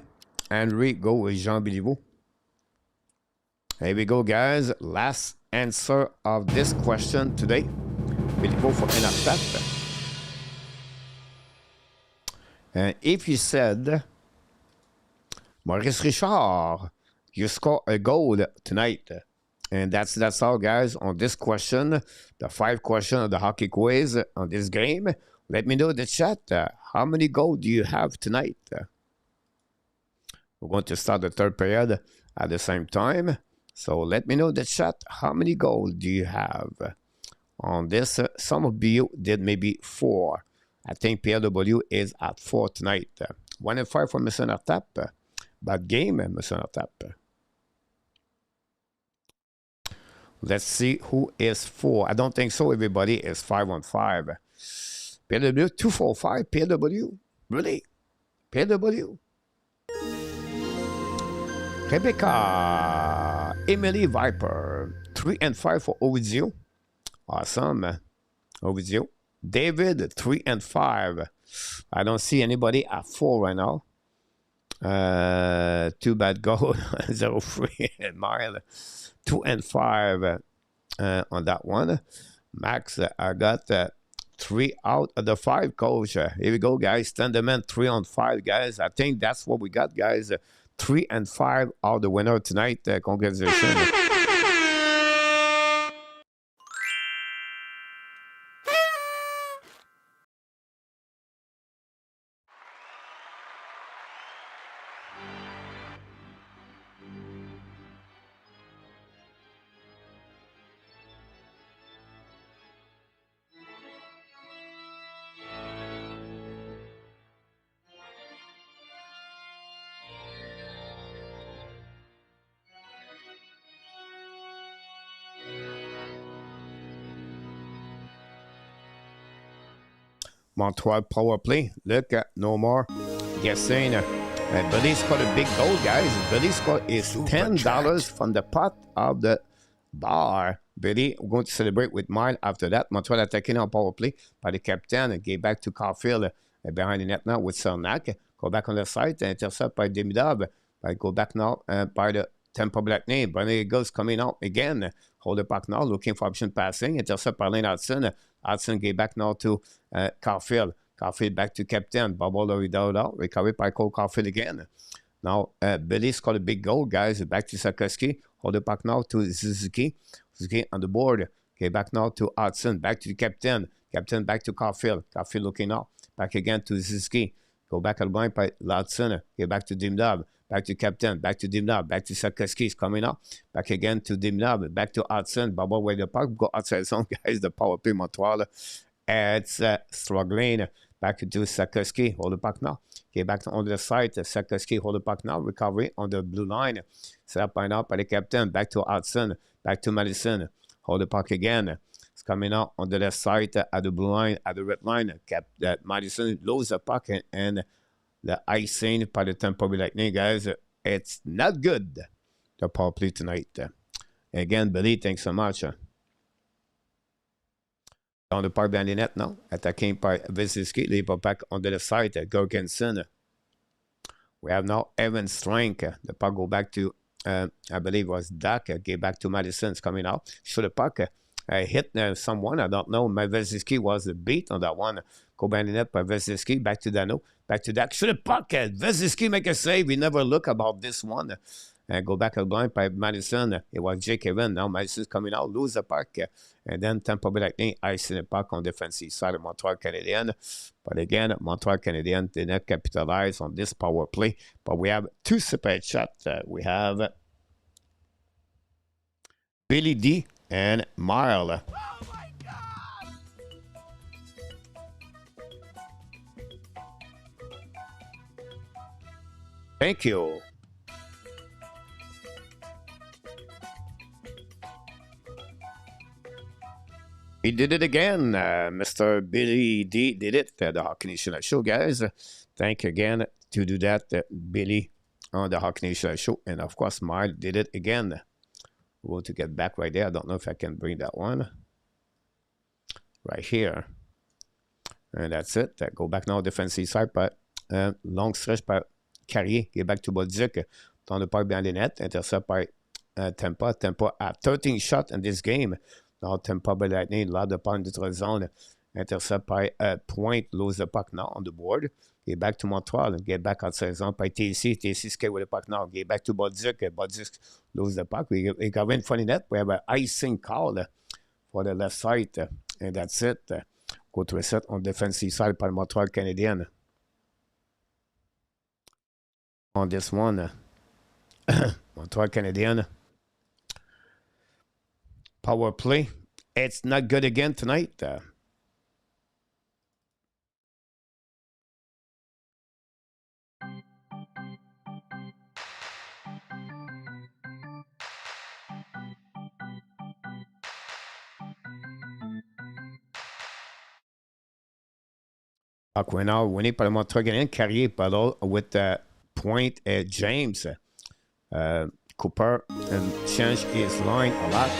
Henry go with Jean Béliveau. Here we go, guys. Last answer of this question today. Béliveau for NFF. And if you said Maurice Richard, you score a goal tonight. And that's all, guys, on this question, the 5 questions of the hockey quiz on this game. Let me know in the chat, how many goals do you have tonight? We're going to start the third period at the same time. So let me know in the chat, how many goals do you have on this? Some of you did maybe 4. I think PLW is at 4 tonight. 1-5 for Monsieur Nartap. Bad game, Monsieur Nartap. Let's see who is 4. I don't think so. Everybody is 5-on-5. PLW 2-4-5. PLW. Really? PLW. Rebecca. Emily Viper. 3-5 for Ovidio. Awesome. Ovidio. David 3-5. I don't see anybody at 4 right now. 2 bad goal. 0-3 Mile. 2-5 on that one. Max, I got 3 out of the 5, coach. Here we go, guys. Standerman 3-on-5, guys. I think that's what we got, guys. 3-5 are the winner tonight. Congratulations. Montreal power play. Look at no more guessing. Billy scored a big goal, guys. Billy scored is $10 from the pot of the bar. Billy, we're going to celebrate with mine after that. Montreal attacking on power play by the captain. Gave back to Caufield behind the net now with Cernak. Go back on the side. Intercept by Demidov. Go back now by the Tampa Black name. Brandon Eagles coming out again. Hold the puck now, looking for option passing. Intercept by Lane Hudson. Hudson gave back now to Caufield. Caufield back to captain. Bubble out. Recovery by Cole Caufield again. Now, Billy scored a big goal, guys. Back to Sakoski. Hold the puck now to Suzuki. Suzuki on the board. Okay, back now to Hudson. Back to the captain. Captain back to Caufield. Caufield looking out. Back again to Suzuki. Go back at line by Hudson. Okay, back to Dimdab. Back to captain. Back to Dimdab. Back to Sakoski. Is coming up. Back again to Dimdab. Back to Hudson. Bubble with the puck. Go outside zone, guys. The power play Montreal. It's struggling. Back to Sakoski. Hold the puck now. Okay, back on the side. Sakoski hold the puck now. Recovery on the blue line. Set up by now by the captain. Back to Hudson. Back to Madison. Hold the puck again. It's coming out on the left side at the blue line, at the red line. Madison loses the puck and the icing by the Tampa Bay Lightning, guys. It's not good. The power play tonight. Again, Billy, thanks so much. On the park behind the net now. Attacking by Vyszynski. Leave back on the left side. Gorgensen. We have now Evan Strank. The puck go back to I believe it was Dach, gave back to Madison. It's coming out. Should the puck hit someone, I don't know. Veziski was the beat on that one. Go behind the net by Veziski. Back to Dano. Back to Dach. Should the puck. Veziski make a save. We never look about this one. Go back at blind by Madison. It was Jake Evan. Now Madison's coming out. Lose the puck. And then Tampa Bay Lightning icing the puck on defensive side of Montreal Canadiens. But again, Montreal Canadiens did not capitalize on this power play. But we have two separate shots. We have Billy D and Marl. Oh my God! Thank you. He did it again. Mr. Billy D did it. The Hockey Nation Show, guys. Thank you again to do that, Billy, on the Hockey Nation Show. And of course, Marl did it again. We want to get back right there. I don't know if I can bring that one. Right here. And that's it. Go back now, defensive side. But long stretch by Carrier. Get back to Bolduc. Dans le parc behind the net. Intercept by Tampa. Tampa at 13 shots in this game. Now Tampa Bay Lightning, là de part de zone. Intercept by Point. Lose the puck now on the board. Get back to Montreal. Get back on 16 by TC. TC skate with the puck now. Get back to Bolduc. Bolduc lose the puck. We got in front of net. We have an icing call for the left side. And that's it. Go to reset on defensive side par Montreal Canadiens. On this one. Montreal Canadiens. Power play. It's not good again tonight. We're now winning par le Montreal Canadiens. Carrier battle with Point James. Cooper changed his line a lot.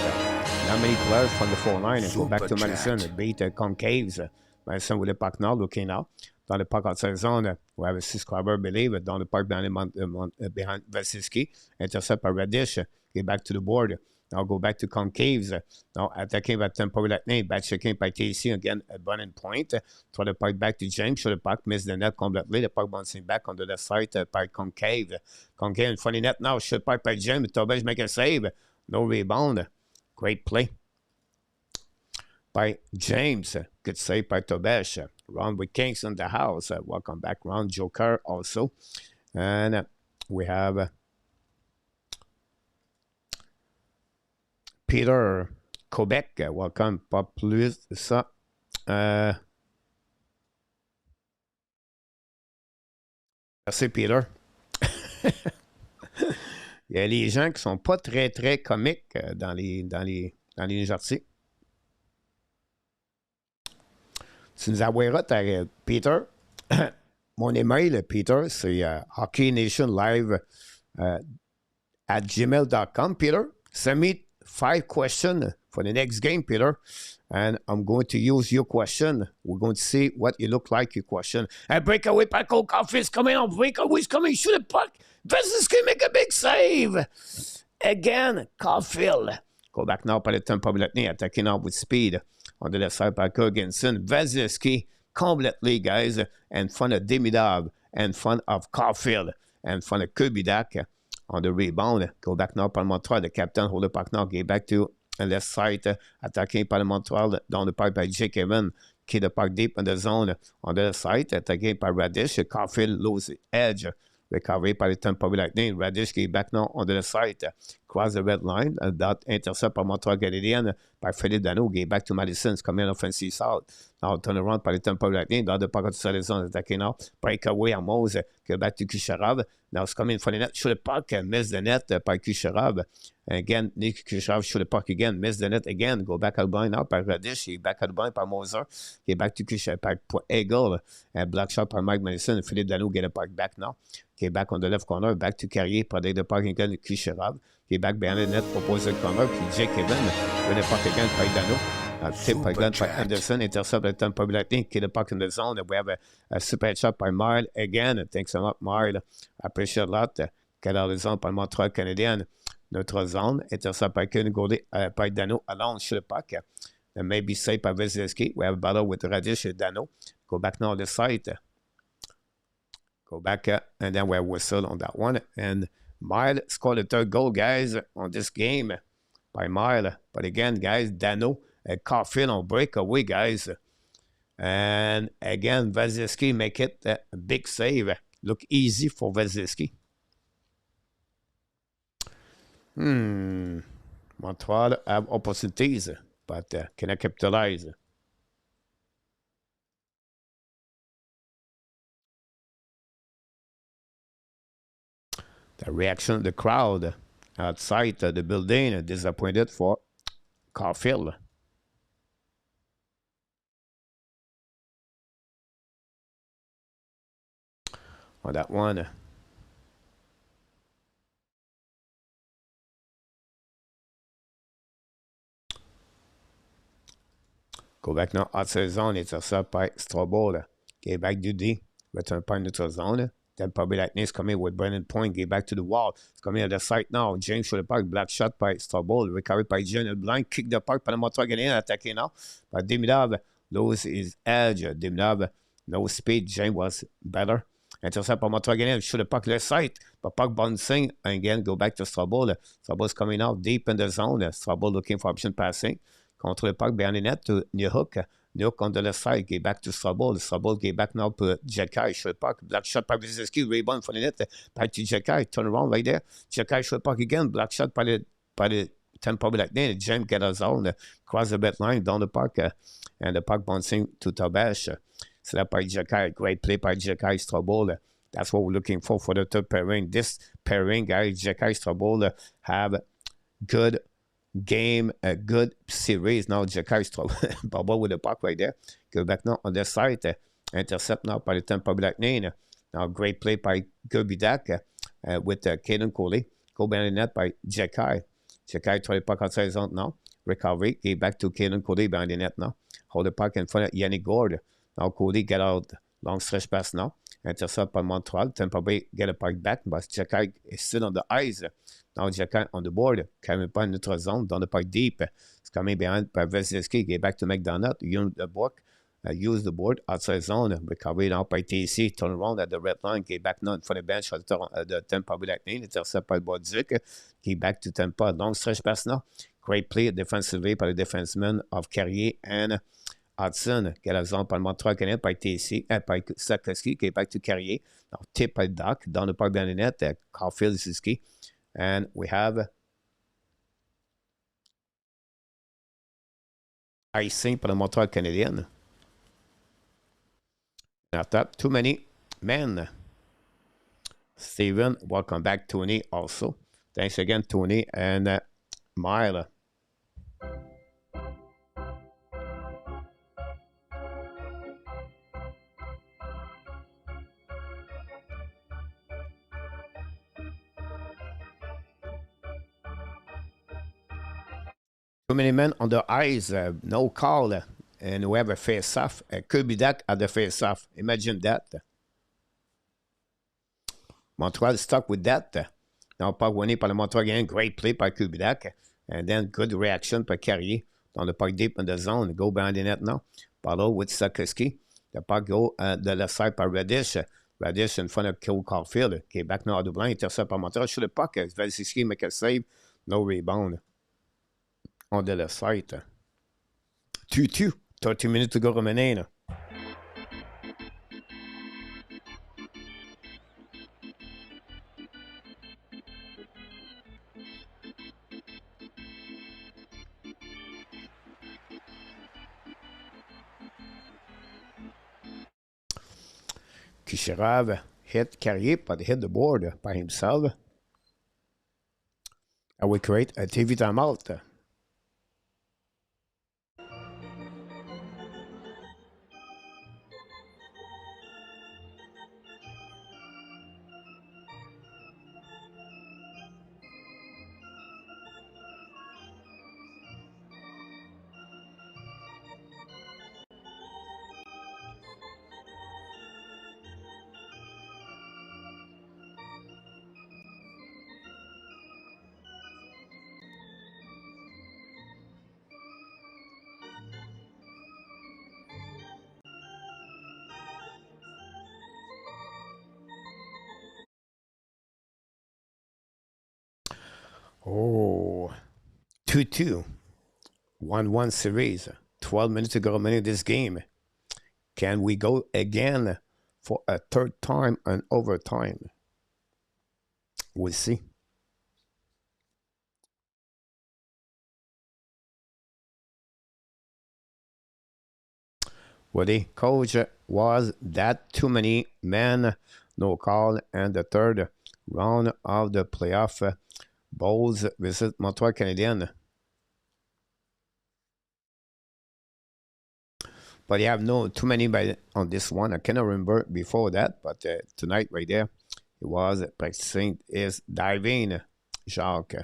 Not many players from the 4-line and go back to Madison and beat Concaves. Madison with the puck now, looking now. Dans le parc outside zone, we have a subscriber, believe it. Dans le parc behind Vasilevsky. Intercept by Radish. Get back to the board. Now go back to Concaves. Now attacking by Tampa Bay Lightning. Back checking by TC. Again, a burning point. Throw the puck back to James. Show the puck. Miss the net completely. The puck bouncing back on the left side by Concave. Concave in front of the net now. Show the puck by James. Tobes make a save. No rebound. Great play by James. Good save by Tobes. Ron with Kings in the house. Welcome back, Ron. Joker also. And we have Peter Quebec. Welcome. Pas plus ça. Merci, Peter. Il y a les gens qui sont pas très, très comiques dans les articles. Tu nous envoieras, Peter. Mon email, Peter, c'est hockeynationlive at gmail.com, Peter. Send me 5 questions for the next game, Peter. And I'm going to use your question. We're going to see what you look like, your question. And breakaway, Paco Coffee's coming on. Breakaway's coming. Shoot a puck. Vezinsky make a big save. Again, Caufield. Go back now by the Tampa Bay Lightning, attacking out with speed. On the left side by Kurgensen. Vezinsky completely, guys, in front of Demidov, in front of Caufield, in front of Kirby Dach on the rebound. Go back now by Montreal. The captain hold the puck now. Get back to the left side, attacking by Montreal down the park by Jake Evan. Keep the puck deep in the zone on the left side, attacking by Radish. Caufield lose edge. Recovery by the Tampa Bay Lightning. Radish get back now on the left side. Cross the red line. That intercept by Montreal Canadiens by Philippe Dano. Get back to Madison's coming offensive side. Now turn around by the Tampa Bay Lightning. Dans the pocket to the zone. Attacking now. Breakaway à Mose. Get back to Kucherov. Now it's coming for the net. Shoot the puck. Miss the net by Kucherov. Again, Nick Kucherov shoot the puck again. Miss the net again. Go back at the blind now by Radish. Get back at the blind by Moser. Get back to Kucherov by Eagle. And block shot by Mike Madison. Philippe Dano get the puck back now. Get back on the left corner. Back to Carrier. Protect the puck again to Kucherov. Get back behind the net. Opposite corner. Puis Jake Evan. With the puck again by Dano. Tip again by Anderson. Intercept by Tampa Bay Lightning. Get the puck in the zone. We have a super shot by Marl again. Thanks a lot, Marl. I appreciate a lot. Canal zone par le Montreal Canadiens. Notre zone, intercept by Kirby Dach, by Dano alone, shoot the puck. And maybe saved by Vasilevsky. We have a battle with Radish and Dano. Go back now on the side. Go back, and then we have whistle on that one. And Mile scored the third goal, guys, on this game by Mile. But again, guys, Dano and Caufield on breakaway, guys. And again, Vasilevsky make it a big save. Look easy for Vasilevsky. Montreal have opportunities, but cannot capitalize. The reaction of the crowd outside the building disappointed for Caufield. On that one. Go back now outside zone, intercept by Strobel. Get back to D, return point neutral zone. Then probably like this coming with Brennan Point, get back to the wall. It's coming at the site now. James shoot the puck, black shot by Strobel, recovered by General Blind, kick the puck, Panama again in, attacking now. But Demidov lose his edge. Demidov, no speed. James was better. Intercept by Montreal again, shoot the puck left side. But puck bouncing, and again go back to Strobel. Strobel's coming out deep in the zone. Strobel looking for option passing. Contre le puck behind the net to Newhook. Newhook on the left side, get back to Strobel. Strobel get back now to Jekai, shoot the puck. Black shot by Brzezinski, rebound for the net. Back to Jekai, turn around right there. Jekai shoot the puck again. Black shot by the Tampa Bay Lightning. James get a zone, cross the bet line down the puck, and the puck bouncing to Tabash. Set up by Jekai. Great play by Jekai Strobel. That's what we're looking for the third pairing. This pairing, guys, Jekai Strobel have good game, a good series. Now Jekai Strobel, Bubble with the puck right there. Go back now on the side. Intercept now by the Tampa Bay Lightning. Now great play by Kirby Dach with Caden Coley. Go behind the net by Jekai. Jekai try the puck outside zone now. Recovery. Get back to Caden Coley behind the net now. Hold the puck in front of Yannick Gord. Now Coley get out. Long stretch pass now. Intercept by Montreal. Tampa Bay get a puck back, but Jekai is still on the ice. Now Jekai on the board. Coming by neutral zone. Down the puck deep. It's coming behind by Vasilevsky. Get back to McDonough. Use the book. Use the board outside zone. Recovery now by TC. Turn around at the red line. Get back now in front of the bench at the Tampa Bay Lightning. Intercept by Bodzik. Get back to Tampa. Long stretch pass now. Great play defensively by the defenseman of Carrier and Hudson. Get a zone par le Montreal Canadiens by TC. By Sakowski. Get back to Carrier. Now tip by Dach. Down the puck behind the net. Caufield is key. And we have icing for the Montreal Canadiens. Not that too many men. Steven, welcome back, Tony, also. Thanks again, Tony and Mile. Too many men on the ice, no call, and we have a face-off. Kirby Dach at the face-off. Imagine that. Montreal stuck with that. Now, puck winning par le Montreal again. Great play by Kirby Dach. And then good reaction by Carrier on the puck deep in the zone. Go behind the net now. Follow with Sakowski. The puck go the left side by Radish. Radish in front of Caufield. Okay, back now at the blind. Intercept by Montreal. Shoot the puck. Vasilevsky make a save. No rebound. On the left side. 2-2. 30 minutes to go remaining. Kucherov hit Carrier, but hit the board by himself. And we create a TV timeout. Oh, 2-2. 1-1 series. 12 minutes to go remaining this game. Can we go again for a third time and overtime? We'll see. Woody, coach, was that too many men? No call, and the third round of the playoff bowls visit Montreal Canadiens. But you have no too many on this one. I cannot remember before that, but tonight right there, he was practicing his diving, Jacques.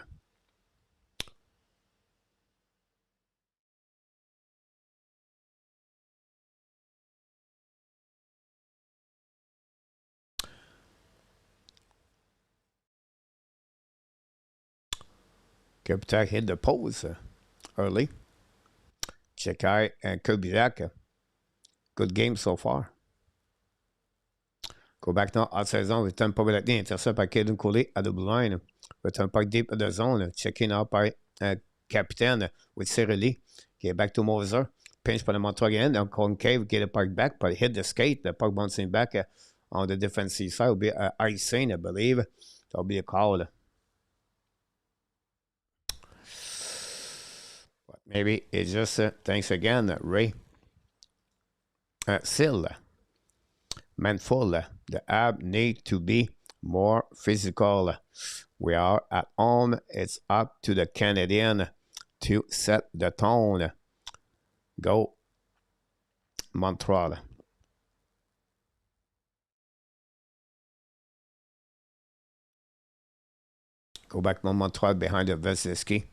Kirby Dach hit the post early. Chekai and Kirby Dach. Good game so far. Go back now à saison with Tampa Bay Lightning. Intercept par Caden Collet à the blue line. Return puck deep in the zone. Checking out by Captain with Cirelli. Get back to Moser. Pinch by the Montreal again. Now Concave get the puck back, but hit the skate. The puck bouncing back on the defensive side. Will be icing, I believe. That'll be a call. But maybe it's just thanks again, Ray. Still, Manful, the Habs need to be more physical. We are at home. It's up to the Canadiens to set the tone. Go, Montreal. Go back to Montreal behind the Veselski.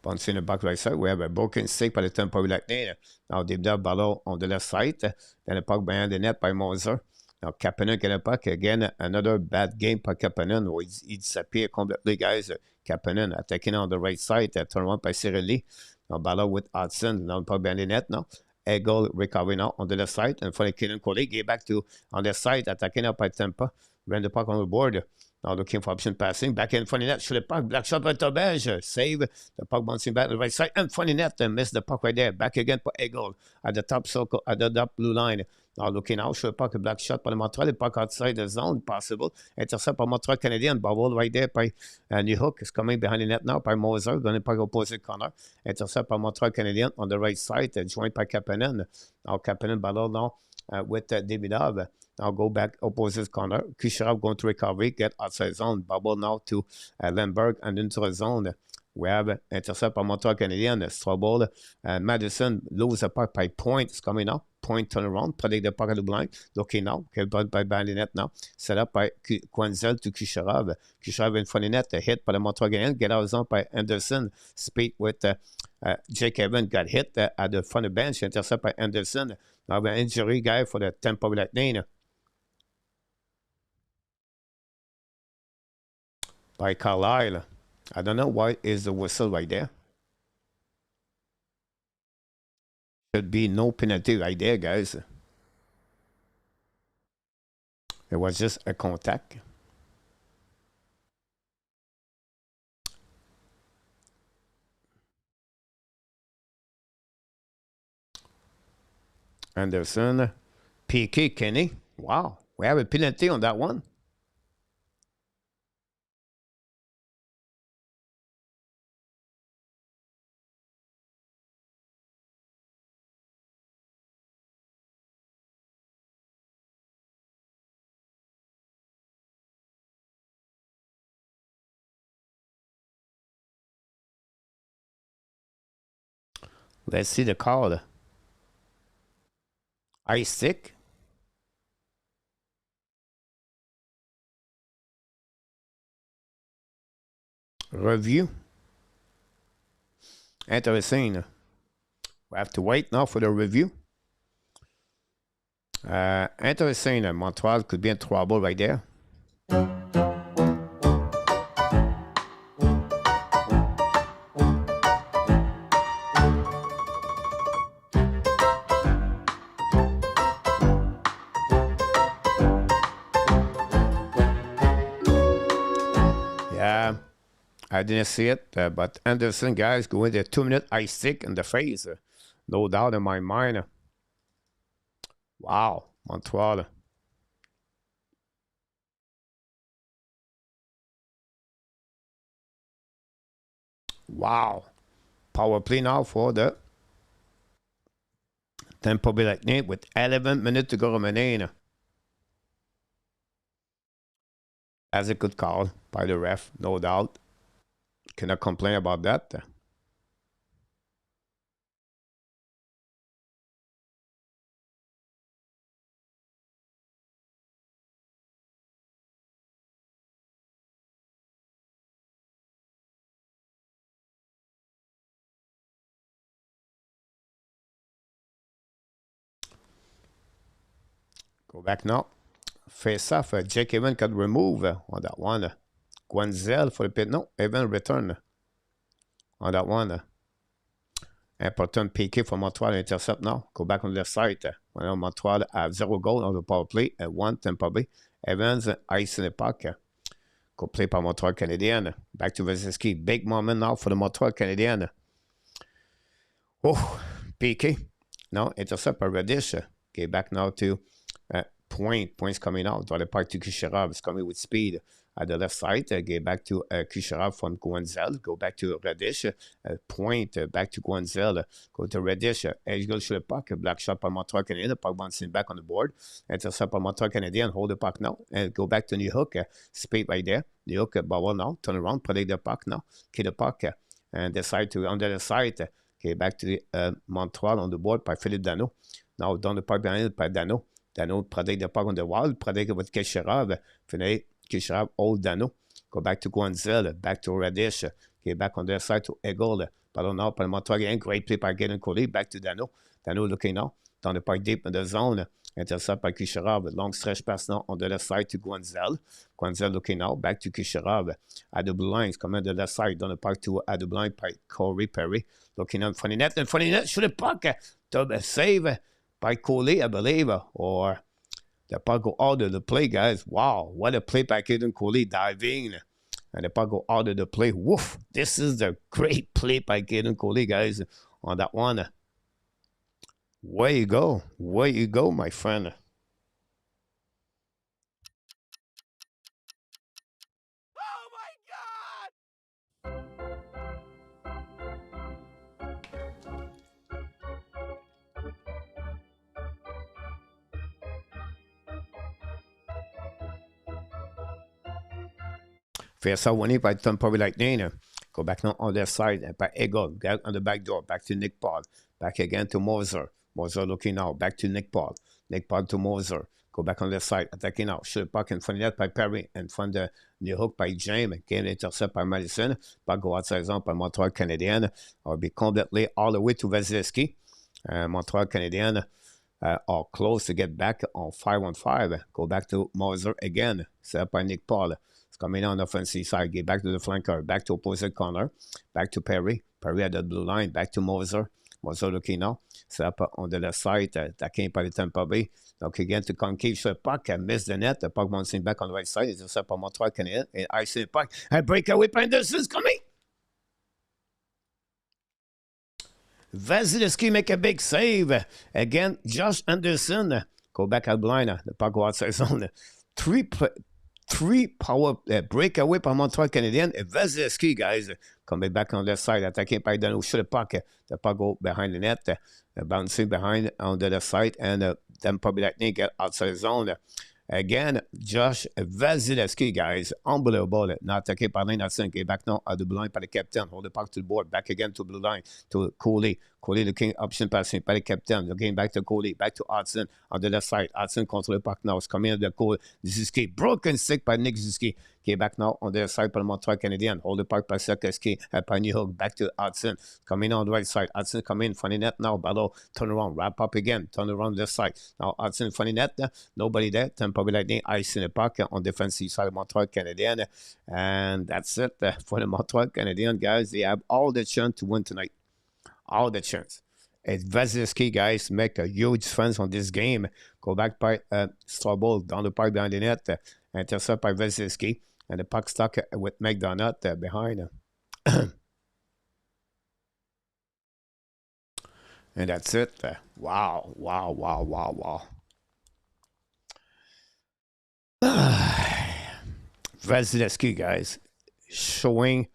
Bounce in the back right side. We have a broken stick by the Tampa Bay Lightning. Now deep down ball on the left side. Then a puck behind the net by Moser. Now Kapanen get a puck. Again, another bad game by Kapanen. He disappeared completely, guys. Kapanen attacking on the right side. Turn around by Cirelli. Now ball with Hudson. Now puck behind the net now. A goal recovery now on the left side. And for the Killian Coley, get back to on the side. Attacking up by Tampa. Ran the puck on the board. Now looking for option passing. Back in front of net. Shoot the puck. Black shot by Taubage. Save. The puck bouncing back to the right side. And front of net. Missed the puck right there. Back again for a goal. At the top circle. At the top blue line. Now looking out. Shoot the puck. A black shot by the Montreal. The puck outside the zone. Possible. Intercept by Montreal Canadiens. Bubble right there by New Hook. Is coming behind the net now by Moser. Going to puck opposite corner. Intercept by Montreal Canadiens on the right side. Joined by Kapanen. Now Kapanen ball now with Davidov. Now go back opposite corner. Kucherov going to recovery, get outside zone. Bubble now to Lemberg and into the zone. We have intercept by Montreal Canadiens. Strobel. Madison lose a puck by Point. It's coming up. Point turn around. Protect the puck at the blind. Looking now. Get by Bandinet now. Set up by Quenzel to Kucherov. Kucherov in front of net. Hit by the Montreal Canadiens. Get out of zone by Anderson. Speed with Jake Evans. Got hit at the front of the bench. Intercept by Anderson. Now an injury guy for the Tampa Bay Lightning. By Carlisle. I don't know why is the whistle right there. Should be no penalty right there, guys. It was just a contact. Anderson. PK Kenny. Wow. We have a penalty on that one. Let's see the call. Ice stick. Review. Interesting. We have to wait now for the review. Interesting. Montreal could be in trouble right there. I didn't see it, but Anderson, guys, going the 2-minute ice stick in the face. No doubt in my mind. Wow, Montreal. Wow. Power play now for the Tampa Bay Lightning with 11 minutes to go remaining. As a good call by the ref, no doubt. Cannot complain about that. Go back now. Face off. Jake Evans got removed on that one. Gwenzel for the pit. No, Evans return on that one. Important PK for Montreal intercept now. Go back on the left side. Montreal have 0 goal on the power play at 1 Tampa Bay. Evans ice in the puck. Go play par Montreal Canadiens. Back to Vasilevsky. Big moment now for the Montreal Canadiens. Oh, PK. No, intercept by Radish. Okay, back now to Points coming out. Dans le park to Kucherov. It's coming with speed at the left side. Get back to Kucherov from Gwenzel. Go back to Radish. Point back to Gwenzel. Go to Radish. Edge goes to the puck. Black shot by Montreal Canadiens. Puck bouncing back on the board. Intercept by Montreal Canadiens. Hold the puck now. And go back to New Hook. Speed right there. New Hook ball now. Turn around. Protect the puck now. Keep the puck. And decide to on the other side. Okay, back to the Montreal on the board by Philippe Dano. Now down the puck behind it by Dano. Dano protect the puck on the wall, protect with Kucherov. Finally, Kucherov hold Dano. Go back to Gwenzel, back to Radish. Get back on the side to Eagle. Pardon now, par Montreal again. Great play by Gaiden Coley. Back to Dano. Dano looking now. Down the park deep in the zone. Intercept by Kucherov. Long stretch pass now on the left side to Gwenzel. Gwenzel looking now. Back to Kucherov. At the blue lines. Coming on the left side. Down the park to at the blind by Corey Perry. Looking on funny net. And funny net. Shoot the puck. Save by Coley, I believe, or the puck go out of the play, guys. Wow, what a play by Caden Coley diving, and the puck go out of the play. Woof! This is the great play by Caden Coley, guys, on that one. Where you go, my friend. Oh my God! Face out winning by Tampa Bay Lightning. Go back now on their side by Eagle. Get on the back door. Back to Nick Paul. Back again to Moser. Moser looking now. Back to Nick Paul. Nick Paul to Moser. Go back on their side. Attacking now. Shoot puck in front of that by Perry. In front of the hook by James. Game intercept by Madison. Puck go outside zone by Montreal Canadiens. Or be completely all the way to Vasilevsky. Montreal Canadiens are close to get back on 5-on-5. Go back to Moser again. Set up by Nick Paul. Coming on the offensive side, get back to the flanker, back to opposite corner, back to Perry. Perry at the blue line, back to Moser. Moser looking now. Set up on the left side, attacking by the Tampa Bay. Donc again to concave sur le puck, miss the net. The puck bouncing back on the right side. It's up on Montreal Canadiens. And I see the puck. A breakaway by Anderson's coming. Vasilevsky make a big save. Again, Josh Anderson. Go back at blind. The puck go outside zone. Three power breakaway par Montreal Canadiens. Et Vasilevsky, guys, coming back on left side, attacking by Dano. Shoot the puck. The puck go behind the net. Bouncing behind on the left side. And then probably Lightning get outside the zone. Again, Josh Vasilevsky, guys, unbelievable. Now attaqué par Lane Get back now at the blue line by the captain. Hold the puck to the board. Back again to blue line to Coley. Coley looking option passing by the captain. Again back to Coley. Back to Hudson on the left side. Hudson control the puck now. It's coming in the goal. Ziski broken stick by Nick Ziski. Get back now on the other side by the Montreal Canadiens. Hold the puck by Sekeski. By New Hook. Back to Hudson. Coming on the right side. Hudson coming in. Funny net now. Battle. Turn around. Wrap up again. Turn around left side. Now Hudson funny net. Nobody there. Tampa Bay Lightning ice in the puck on defensive side of Montreal Canadiens. And that's it for the Montreal Canadiens, guys. They have all the chance to win tonight. All the chance. And Vasilevsky, guys, make a huge difference on this game. Go back by Strobel down the park behind the net. Intercept by Vasilevsky. And the puck stuck with McDonough behind him. And that's it. Wow, wow, wow, wow, wow. Vasilevsky, guys, showing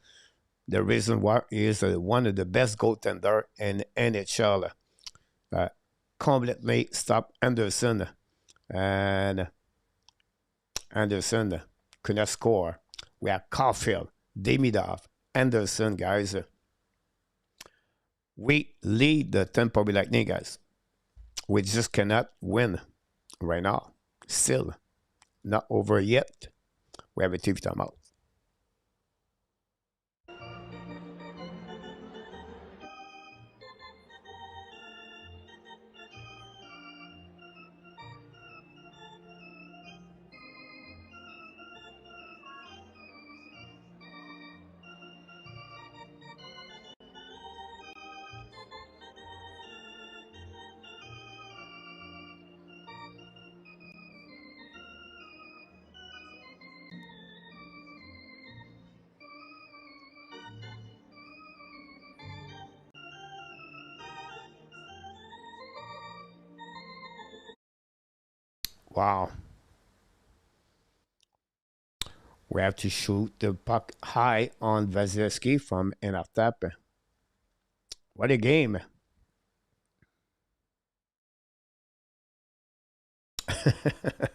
the reason why he is one of the best goaltender in NHL. Completely stopped Anderson. And Anderson could not score. We have Caufield, Demidov, Anderson, guys. We lead the Tampa Bay Lightning, guys. We just cannot win right now. Still not over yet. We have a TV timeout. Wow. We have to shoot the puck high on Vasilevsky from an attack. What a game.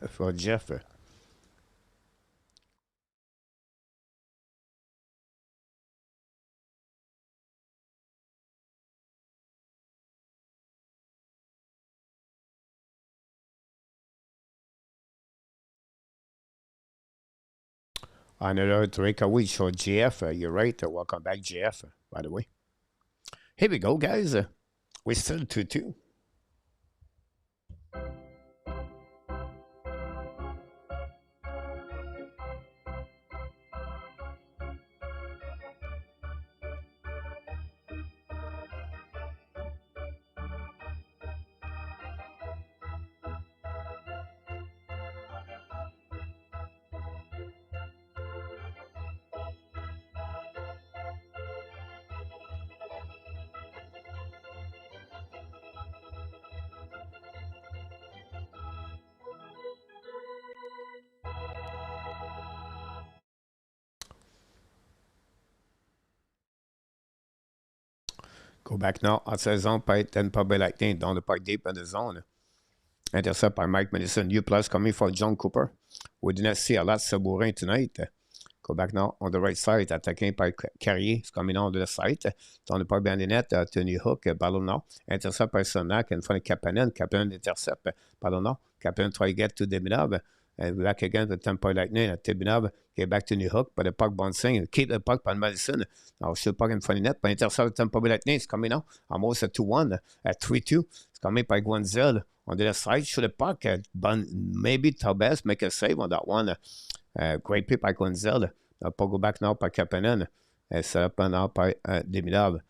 For Jeff. Another breakaway for GF. You're right. Welcome back, GF, by the way. Here we go, guys. We're still 2-2. Go back now en saison par Tampa Bay Lightning dans le parc deep in the zone. Intercept by Mike Madison. New plus coming from John Cooper. We did not see a lot Sabourin tonight. Go back now on the right side. Attacking by Carrier. It's coming on the side. Dans le parc behind the net. Tony Hook. Ballon now. Intercept by Sonak in front of Kapanen. Kapanen intercept. Ballon now. Kapanen try to get to Demidov. And back again to Tampa Lightning at Tibinov. Get back to New Hook, but the puck bouncing. Keep the puck by Madison. Now shoot puck in front of net. But intercept Tampa Lightning. It's coming now. Almost at 2-1. At 3-2. It's coming by Guanzel. On the left side, shoot the puck. Maybe Taubes make a save on that one. Great pick by Guanzel. The puck go back now by Kapanen. Set up now by Demidov.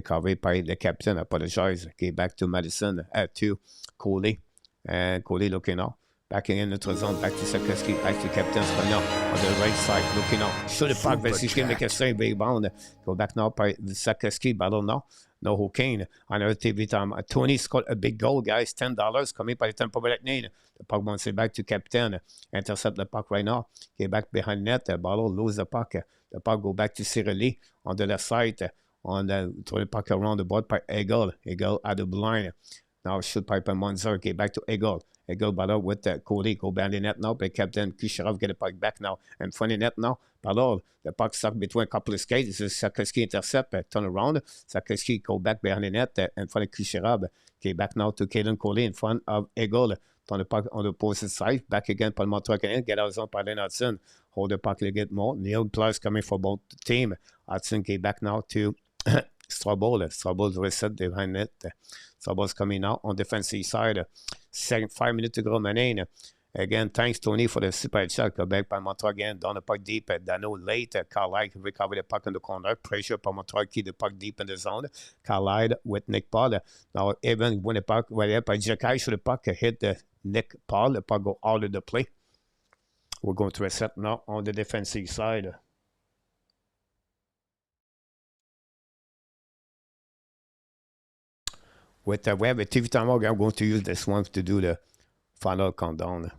Covered by the captain. Apologize. Get back to Madison. At 2. Coley. And Coley looking now. Backing in notre zone, back to Sakowski, back to Captain Spagnon on the right side, looking out. Shoot the puck, Vasilevsky make a save, rebound. Go back now by Sakowski, battle now. No Hurricane. On our TV time, Tony scored a big goal, guys. $10 coming by the Tampa Bay Lightning. The puck bounces back to Captain. Intercept the puck right now. Get back behind net. Ballon lose the puck. The puck go back to Cirelli on the left side. On the throw the puck around the board by Eagle. Eagle at the blind. Now shoot by Monzer. Get back to Eagle. Eagle battle with Cody. Go behind the net now. But Captain Kucherov get the puck back now. And front of the net now. Battle. The puck stuck between a couple of skates. This is Sakowski intercept. Turn around. Sakowski go back behind the net. In front of Kucherov. Get back now to Caden Coley in front of Eagle. Turn the puck on the opposite side. Back again by Montreal Canadiens. Get out zone by Len Hudson. Hold the puck a little bit more. Neil plus coming for both team. Hudson get back now to Strobel. Strobel reset behind net. Strobel's coming now on defensive side. 5 minutes to go remaining. Again, thanks, Tony, for the super chat. Go back by Montreal again. Down the puck deep. Dano late. Carlisle recover the puck in the corner. Pressure by Montreal. Keep the puck deep in the zone. Carlisle with Nick Paul. Now, even when the puck went up by Jacky, should the puck hit Nick Paul. The puck go out of the play. We're going to reset now on the defensive side. With we have a TV timeout, I'm going to use this one to do the final countdown.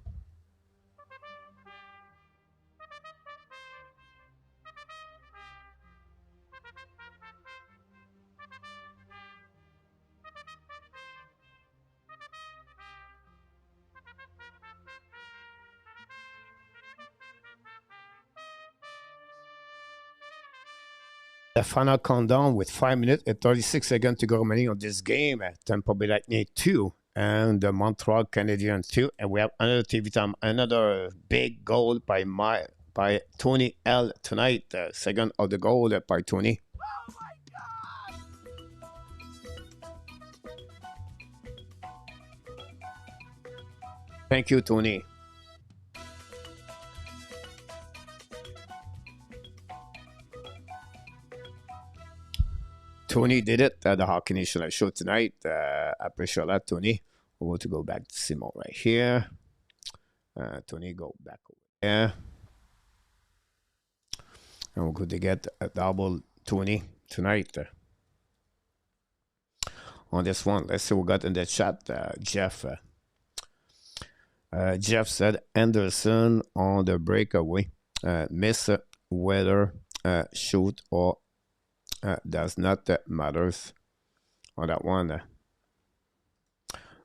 The final countdown with 5 minutes and 36 seconds to go remaining on this game. Tampa Bay Lightning 2 and the Montreal Canadiens 2. And we have another TV time, another big goal by Tony L tonight. Second of the goal by Tony. Oh my God! Thank you, Tony. Tony did it at the Hockey Nation show tonight. I appreciate that, Tony. We're going to go back to Simon right here. Tony, go back over there. And we're going to get a double Tony tonight. On this one, let's see what we got in the chat. Jeff. Jeff said Anderson on the breakaway. Miss whether shoot or does not matters on that one.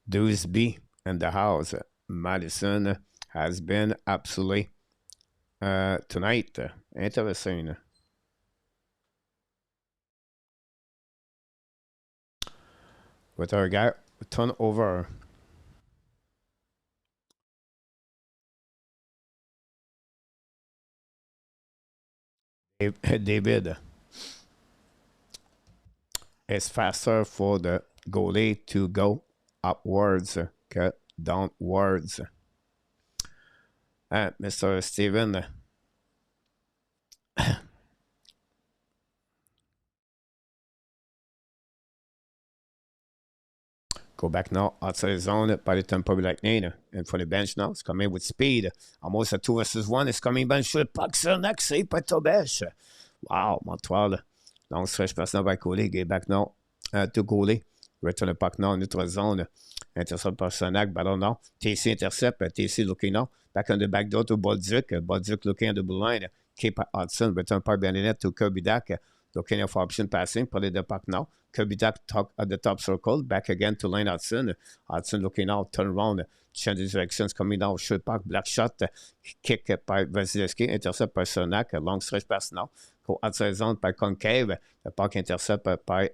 Deuce B in the house. Madison has been absolutely tonight. Interesting. With our guy turnover. David. It's faster for the goalie to go upwards que downwards. Mr. Steven. Go back now outside the zone by the Tampa Bay Lightning. And for the bench now, it's coming with speed. Almost a 2 versus 1. It's coming bench sur le puck. C'est un accès par Tobesh. Wow, Montreal. Long stretch pass now by Coley. Get back now to Coley. Return the puck now, neutral zone. Intercept par Sonak. Ballon now. TC intercept. TC looking now. Back on the back door to Bolduc. Bolduc looking at the blue line. Keep Hudson. Return par Berninet to Kirby Dach. Looking for option passing. Play the puck now. Kirby Dach at the top circle. Back again to Lane Hudson. Hudson looking out. Turn around. Change the directions. Coming down. Shoot puck. Black shot. Kick by Vasilevsky. Intercept by Sonak. Long stretch pass now. Go outside zone by Concave. The puck intercept by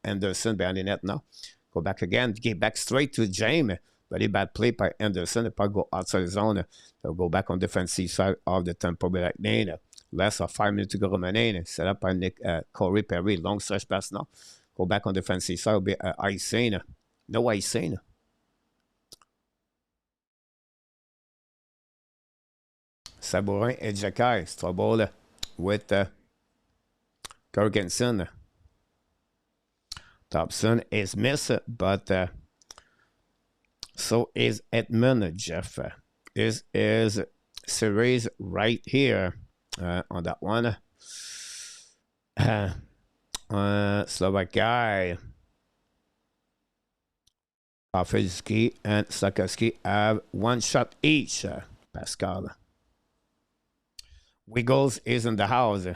Anderson behind the net now. Go back again. Get back straight to James. Very bad play by Anderson. The puck go outside zone. They'll go back on defensive side of the Tampa Bay Lightning. Less of 5 minutes to go remaining. Set up by Corey Perry. Long stretch pass now. Go back on defensive side. Will be icing. No icing. Sabourin et Jacky. Strobel with Jorgensen. Thompson is missed, but so is Edmund, Jeff. Is series right here on that one. Slovak guy. Caufield and Sakowski have 1 shot each. Pascal. Wiggles is in the house.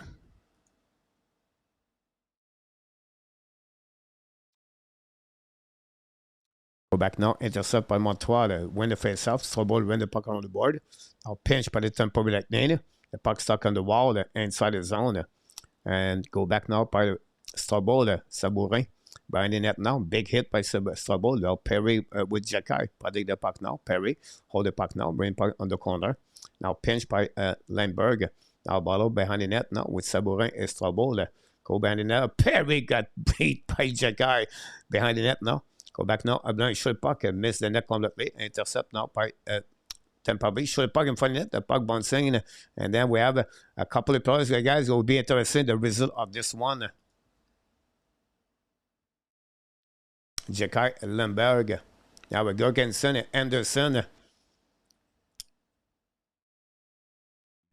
Go back now. Intercept by Montreal. Win the face-off. Strobel win the puck on the board. Now pinch by the Tampa Bay Lightning. The puck stuck on the wall inside the zone. And go back now by Strobel. Sabourin behind the net now. Big hit by Strobel. Now Perry with Jacky. Putting the puck now. Perry hold the puck now. Bring puck on the corner. Now pinch by Lindbergh. Now ball behind the net now with Sabourin and Strobel. Go behind the net. Perry got beat by Jacky behind the net now. Go back now. Blanc short puck. Miss the net completely. Intercept now by Tampa Bay. Short puck in front of the net. The puck bouncing. And then we have a couple of players, guys, who will be interested in the result of this one. Jacky Lindbergh. Now with Jorgensen and Anderson.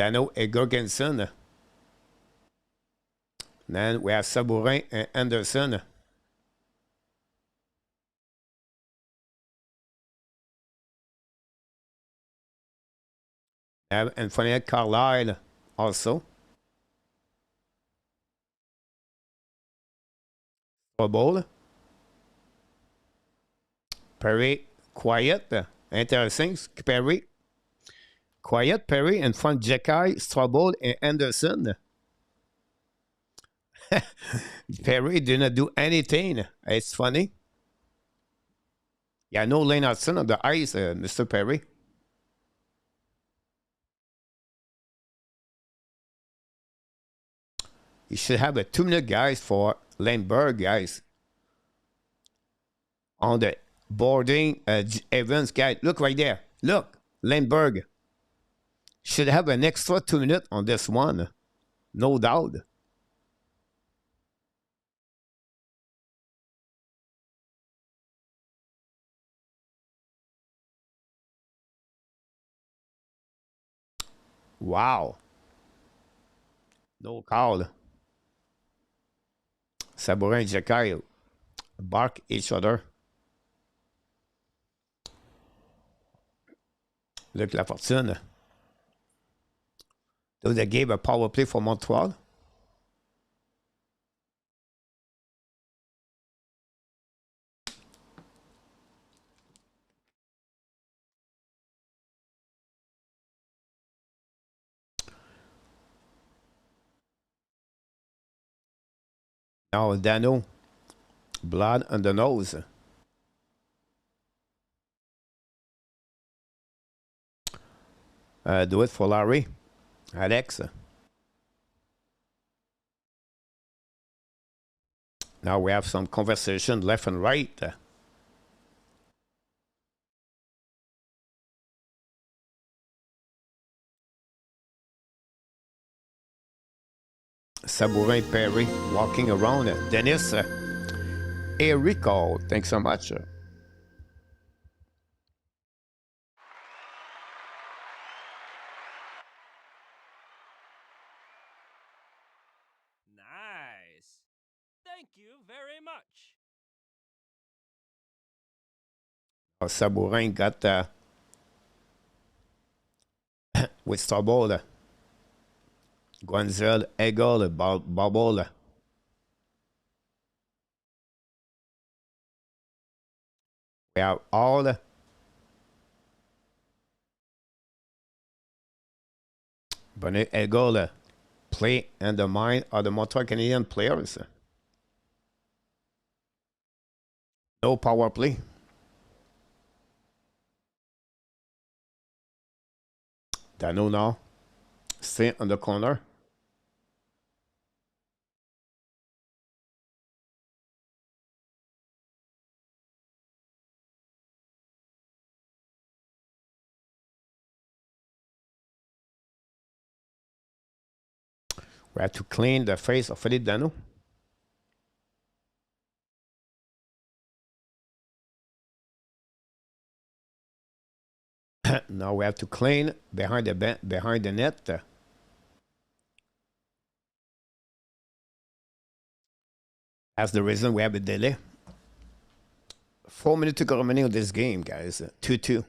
Dano et Jorgensen. Then we have Sabourin and Anderson. And finally, Carlisle also. Ball. Perry, quiet. Intéressant. Perry. Quiet, Perry, in front Jekai, Strobel, and Anderson. Perry didn't do anything. It's funny. Yeah, no Lane Hudson on the ice, Mr. Perry. You should have a 2-minute, guys, for Lindbergh, guys. On the boarding, Evans, guys. Look right there. Look, Lindbergh. Should have an extra 2 minutes on this one. No doubt. Wow. No call. Sabourin and Jekai bark each other. Luc Lafortune. So they gave a power play for Montreal. Now Dano, blood on the nose. Do it for Larry. Alex. Now we have some conversation left and right. Sabourin, Perry walking around. Dennis, Erico, thanks so much. Nice. Thank you very much. Sabourin got with Strobel. Guenzel, Eggle, Bubble. We have all Bonnet Eggle play in the mind of the Montreal Canadiens players. No power play. Dano now. Stay on the corner. We have to clean the face of Philippe Dano. Now we have to clean behind the net. That's the reason we have a delay. 4 minutes to go remaining on this game, guys. 2-2.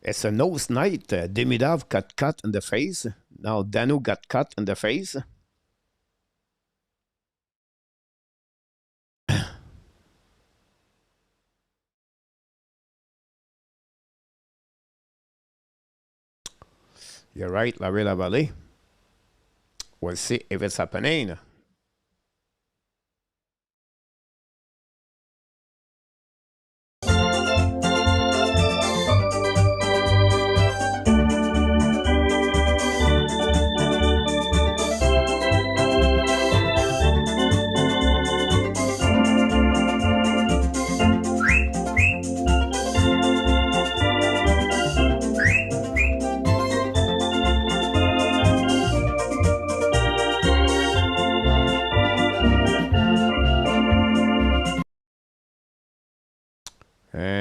It's a nose night. Demidov got cut in the face. Now Dano got cut in the face. You're right, Larry Lavallée. We'll see if it's happening.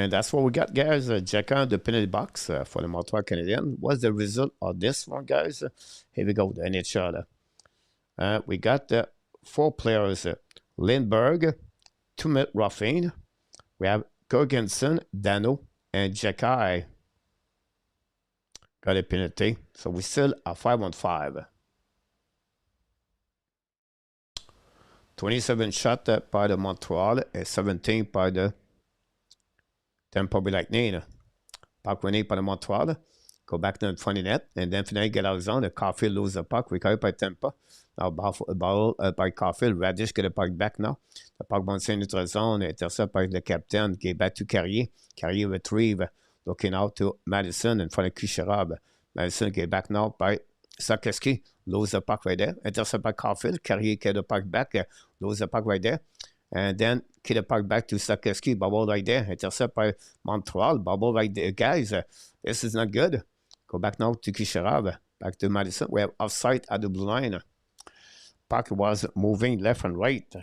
And that's what we got, guys. Check out the penalty box for the Montreal Canadiens. What's the result of this one, guys? Here we go, the NHL. We got 4 players. Lindbergh, 2-minute roughing. We have Jorgensen, Dano, and Jacky got a penalty. So we still are 5-on-5. 27 shot by the Montreal and 17 by the Tampa Bay Lightning. Puck winning by the Montreal. Go back to the 20 net. And then finally get out of zone. The Caufield lose the puck. Recovered by Tampa. Now ball by Caufield. Radish get the puck back now. The puck bounce in notre zone. Intercept by the captain. Get back to Carrier. Carrier retrieve. Looking out to Madison in front of Kucherov. Madison get back now by Sakeski. Lose the puck right there. Intercept by Caufield. Carrier get the puck back. Lose the puck right there. And then get the puck back to Sakeski. Bubble right there. Intercept by Montreal. Bubble right there. Guys, this is not good. Go back now to Kucherov. Back to Madison. We have offside at the blue line. Puck was moving left and right.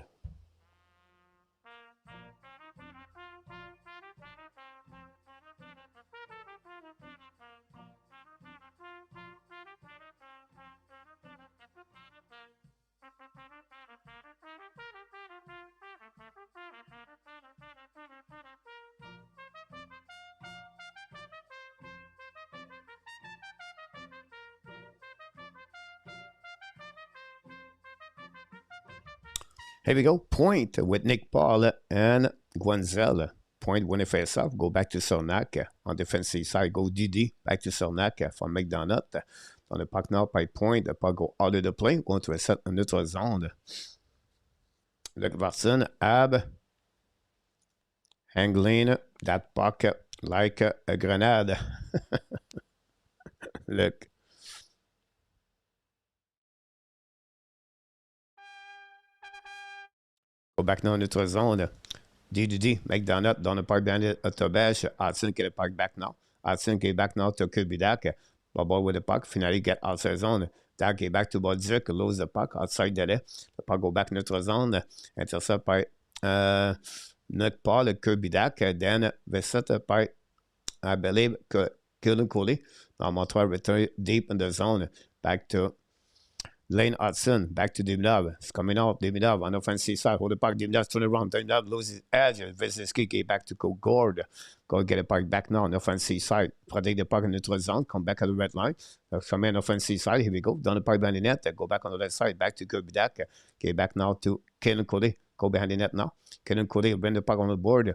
Here we go. Point with Nick Paul and Guenzel. Point winning face-off. Go back to Cernak. On defensive side, go Didi. Back to Cernak from McDonough. On the puck now by Point. The puck go out of the play. Going to a set in neutral zone. Luc Varson, Ab. Handling that puck like a grenade. Look. Go back now in neutral zone. DDD, McDonough, dans le parc bandit Autobèche. Hudson get the puck back now. Hudson get back now to Kirby Dach. Ball with the puck. Finally get outside zone. Dach get back to Bolduc. Lose the puck outside the net. The puck go back neutral zone. Intercept by Nick Paul, Kirby Dach. Then visit by, I believe, Kilden Cooley. Now Montreal return deep in the zone. Back to Lane Hudson, back to Demidov. It's coming out. Demidov on the offensive side. Hold the puck. Demidov turn around. Demidov loses edge. Vezinski get back to Gord. Go get the puck back now on the offensive side. Protect the puck in the neutral zone. Come back at the red line. Come in offensive side. Here we go. Down the puck behind the net. Go back on the left side. Back to Kirby Dach. Get back now to Kaden Cody. Go behind the net now. Kaden Cody bring the puck on the board.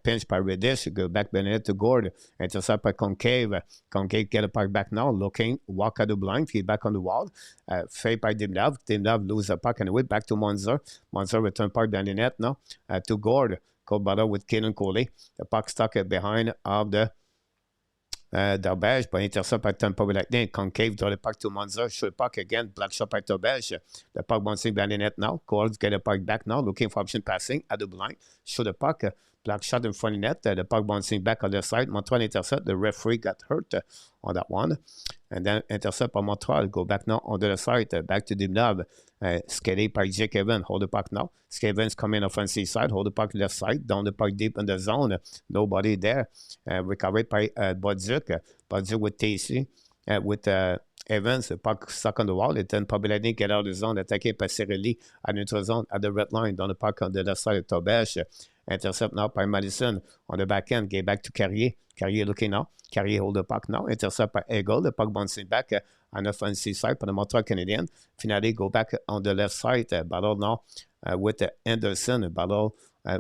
Pinch by Reddish. Go back behind the net to Gord. Intercept by Concave. Concave get the puck back now. Looking. Walk at the blind. Get back on the wall. Fade by Demidov. Demidov lose the puck anyway. Back to Monzer. Monzer return puck behind the net now. To Gord. Go battle with Kaden Cody. The puck stuck behind of the D'Auberge, but intercept by Tampa Bay Lightning. Concave draw the puck to Monzer. Shoot the puck again. Black shot by D'Auberge. The puck bouncing behind the net now. Coles get the puck back now. Looking for option passing at the blind. Shoot the puck. Black shot in front of the net. The puck bouncing back on the side. Montreal intercept. The referee got hurt on that one. And then intercept by Montreal. Go back now on the side. Back to Demidov. Skated by Jake Evans. Hold the puck now. Skavens come in offensive side. Hold the puck left side. Down the puck deep in the zone. Nobody there. Recovered by Bolduc. Bolduc with TC. With Evans. The puck stuck on the wall. It then probably Lightning get out of the zone. Attaqué by Cirelli à neutral zone at the red line. Down the puck on the left side of Tobesh. Intercept now by Madison on the back end. Get back to Carrier. Carrier looking now. Carrier hold the puck now. Intercept by Eagle. The puck bouncing back on the offensive side for the Montreal Canadiens. Finally, go back on the left side. Battle now with Anderson. Battle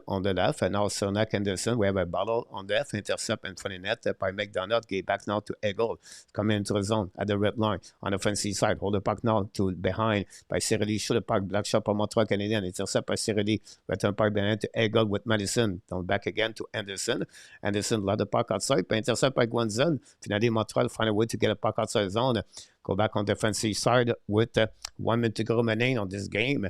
on the left. And now Cernak Anderson. We have a battle on the left. Intercept in front of net by McDonough. Get back now to Eagle. Come into the zone at the red line on the offensive side. Hold the puck now to behind by Cirelli. Shoot the puck. Black shot by Montreal Canadiens. Intercept by Cirelli. Return puck behind to Eagle with Madison. Down back again to Anderson. Anderson let the puck outside. By intercept by Guenzel. Finally, Montreal find a way to get a puck outside the zone. Go back on the defensive side with 1 minute to go remaining on this game.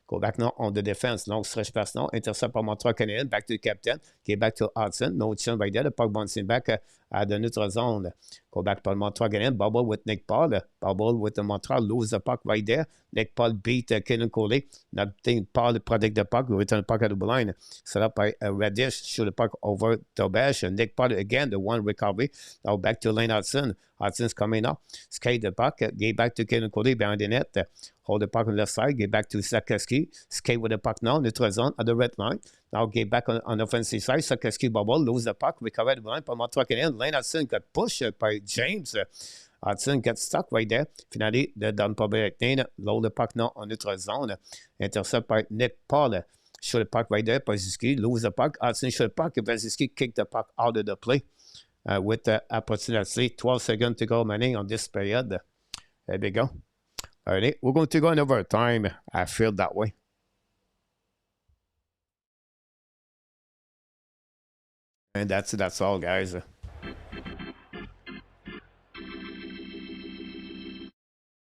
Go back now on the defense. Long stretch pass now. Intercept by Montreal Canadiens. Back to the captain. Get back to Hudson. No chance right there. The puck bouncing back at the neutral zone. Go back to Montreal again. Bubble with Nick Paul. Bubble with the Montreal. Lose the puck right there. Nick Paul beat Kenan Coley. Nothing. Paul protect the puck. Return the puck at the blue line. Set up by Reddish. Shoot the puck over to Bash. And Nick Paul again. The one recovery. Now back to Lane Hudson. Hudson's coming up. Skate the puck. Get back to Kenan Coley behind the net. Hold the puck on the left side. Get back to Sakeski. Skate with the puck now. Neutral zone at the red line. Now get back on the offensive side. Sakeski bubble. Lose the puck. Recover at the line. But Montreal Canadiens. Lane Hudson got pushed by James. Hudson gets stuck right there. Finally, the down public lane. Load the puck now on neutral zone. Intercept by Nick Paul. Shoot the puck right there. Pazinski lose the puck. Hudson shoot the puck. Pazinski kick the puck out of the play. With approximately 12 seconds to go remaining on this period. There we go. All right, we're going to go in overtime. I feel that way. And that's all, guys.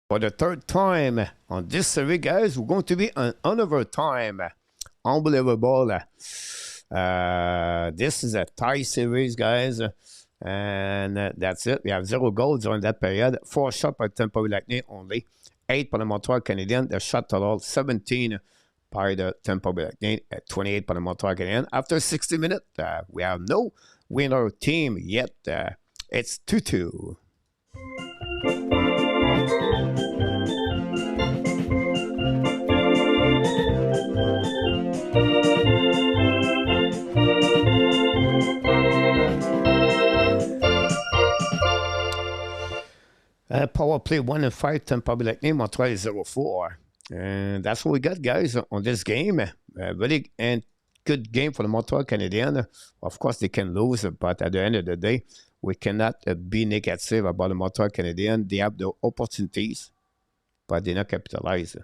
For the third time on this series, guys, we're going to be on overtime. Unbelievable. This is a tie series, guys. And that's it. We have 0 goals during that period. 4 shots by Tampa Bay Lightning only. 8 by the Montreal Canadiens. The shot total 17 by the Tampa Bay Lightning. 28 by the Montreal Canadiens. After 60 minutes, we have no winner team yet. It's 2-2. Power play 1-5, Tampa Bay Lightning, Montreal 0-4. And that's what we got, guys, on this game. Really and good game for the Montreal Canadiens. Of course, they can lose, but at the end of the day, we cannot be negative about the Montreal Canadiens. They have the opportunities, but they not capitalize.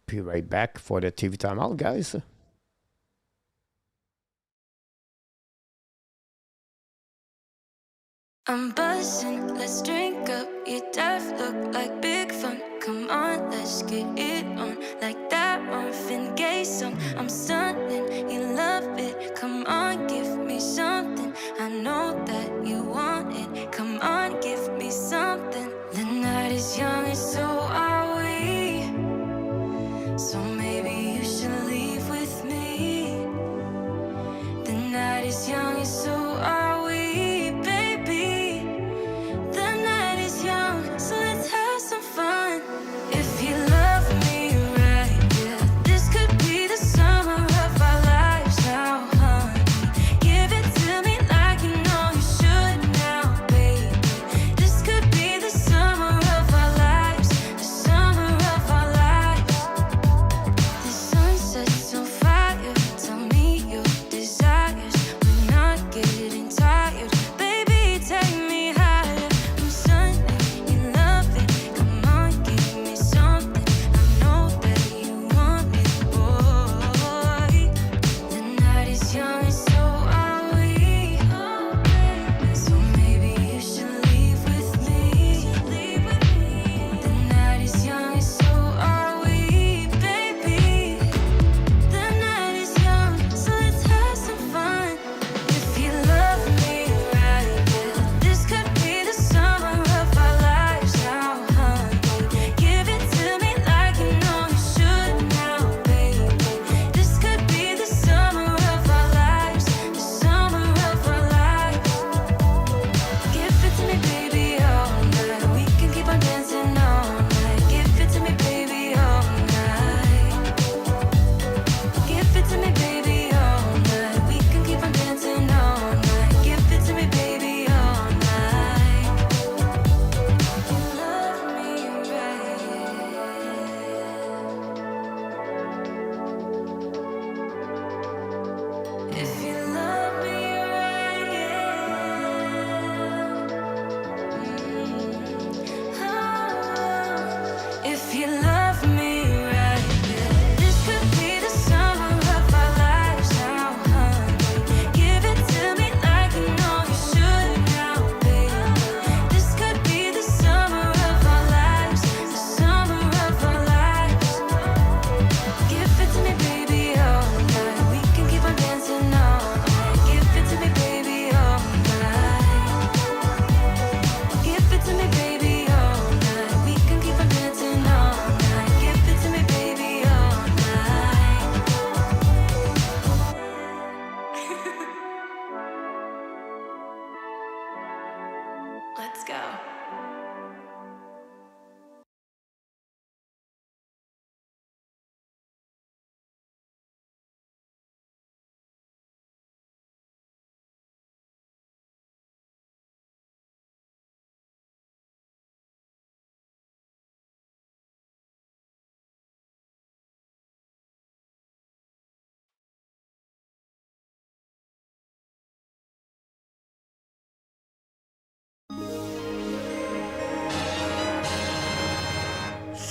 Be right back for the TV timeout, guys. I'm buzzing, let's drink up. Your death look like big fun. Come on, let's get it on. Like that Marvin Gaye song. I'm stunning, you love it. Come on, give me something. I know that you want it. Come on, give me something. The night is young and so are we. So maybe you should leave with me. The night is young and so are we, baby. The night is young, so let's have some fun. If you love me right, yeah, this could be the summer of our lives now, honey. Give it to me like you know you should now, baby. This could be the summer of our lives.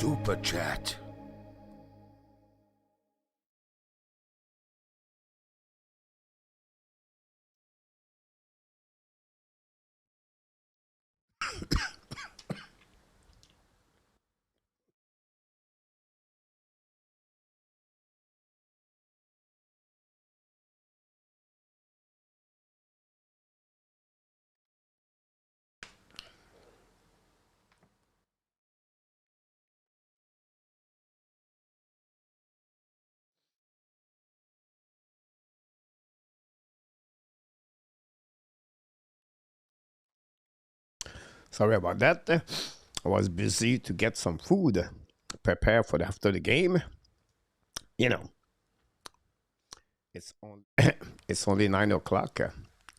Super Chat. Sorry about that. I was busy to get some food, prepare for after the game. You know, it's on. It's only 9 o'clock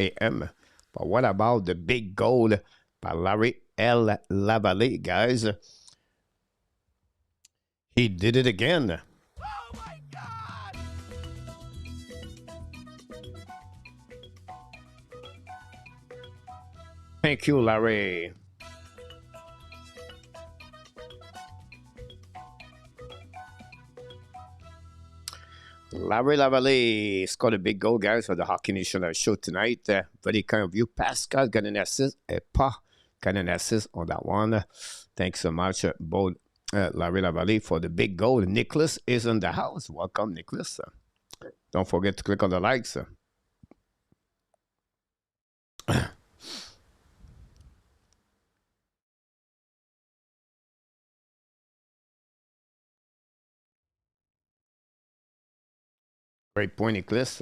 a.m. But what about the big goal by Larry L. Lavalley, guys? He did it again. Oh my god! Thank you, Larry. Larry Lavalley scored a big goal, guys, for the Hockey Nation show tonight. Very kind of you. Pascal got an assist. Pa got an assist on that one. Thanks so much, both Larry Lavalley, for the big goal. Nicholas is in the house. Welcome, Nicholas. Don't forget to click on the likes. Great point, Nicholas.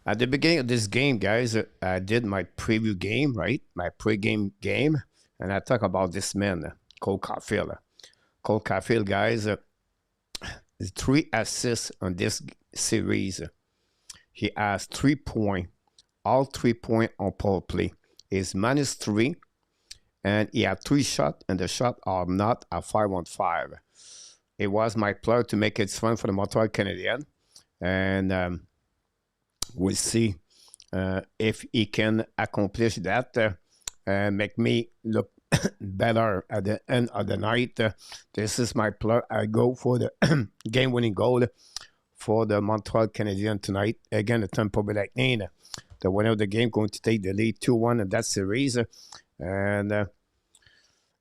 At the beginning of this game, guys, I did my preview game, right? My pre-game game. And I talk about this man, Cole Caufield. Cole Caufield, guys, 3 assists on this series. He has 3 points, all 3 points on power play. He's -3, and he had 3 shots, and the shots are not a 5-on-5. It was my pleasure to make it fun for the Montreal Canadiens, and we'll see if he can accomplish that and make me look better at the end of the night. This is my plug. I go for the game-winning goal for the Montreal Canadiens tonight. Again, the Tampa Bay Lightning, the winner of the game, going to take the lead 2-1 in that series. And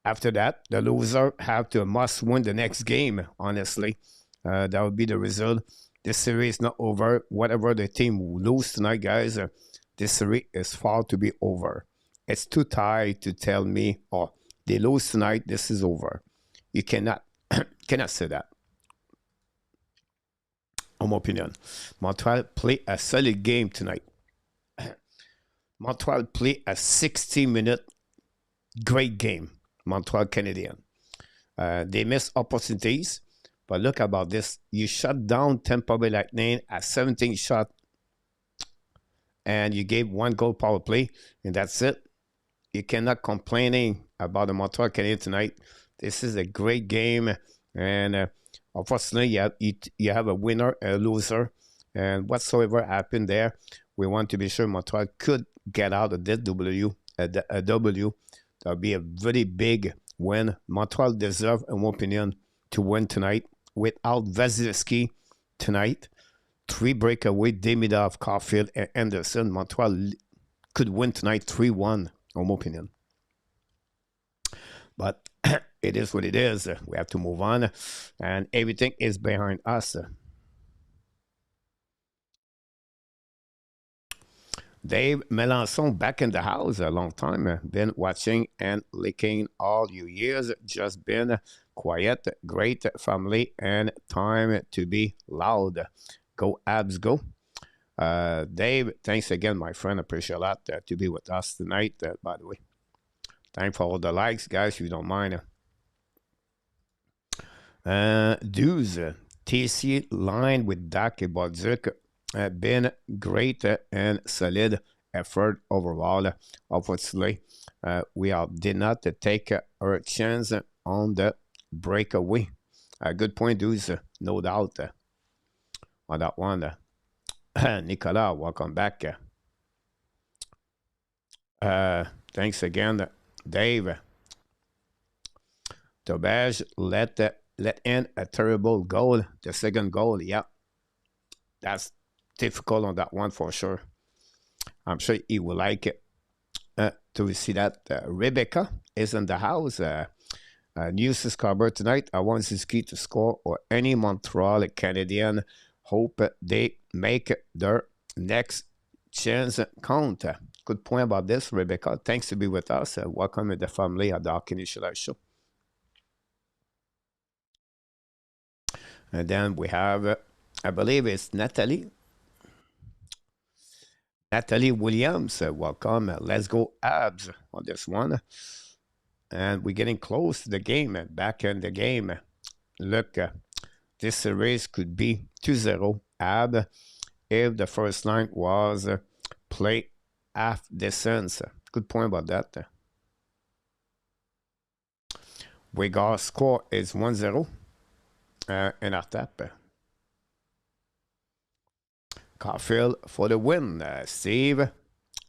after that, the loser have to must win the next game, honestly. That would be the result. This series is not over. Whatever the team lose tonight, guys, this series is far to be over. It's too tight to tell me, oh, they lose tonight, this is over. You cannot say that. In my opinion, Montreal play a solid game tonight. Montreal play a 60-minute great game. Montreal Canadiens. They missed opportunities, but look about this. You shut down Tampa Bay Lightning at 17 shots, and you gave 1 goal power play, and that's it. You cannot complaining about the Montreal Canadiens tonight. This is a great game, and unfortunately, you have a winner, a loser, and whatsoever happened there, we want to be sure Montreal could get out of this W. That would be a very big win. Montreal deserve, in my opinion, to win tonight. Without Vasilevsky tonight, 3 breakaway, Demidov, Caufield, and Anderson, Montreal could win tonight 3-1, in my opinion. But it is what it is. We have to move on, and everything is behind us. Dave Melanson back in the house a long time. Been watching and listening all you years. Just been quiet, great family, and time to be loud. Go Habs, go. Dave, thanks again, my friend. Appreciate a lot to be with us tonight, by the way. Thanks for all the likes, guys, if you don't mind. Dudes, TC line with Dach and Bolduc. Been great and solid effort overall. Obviously, we did not take our chance on the breakaway. Good point, dudes. No doubt on that one. Nicolas, welcome back. Thanks again, Dave. Tobage let in a terrible goal. The second goal, yeah. That's difficult on that one for sure. I'm sure he will like it to see that. Rebecca is in the house. News subscriber tonight. I want Suzuki to score or any Montreal Canadian. Hope they make their next chance count. Good point about this, Rebecca. Thanks to be with us. Welcome to the family at the Hockey Initial Show. And then we have, I believe it's Natalie. Natalie Williams, welcome. Let's go Habs on this one. And we're getting close to the game, back in the game. Look, this series could be 2-0 Habs if the first line was play half distance. Good point about that. We got score is 1-0 in our tap. Caufield for the win. Steve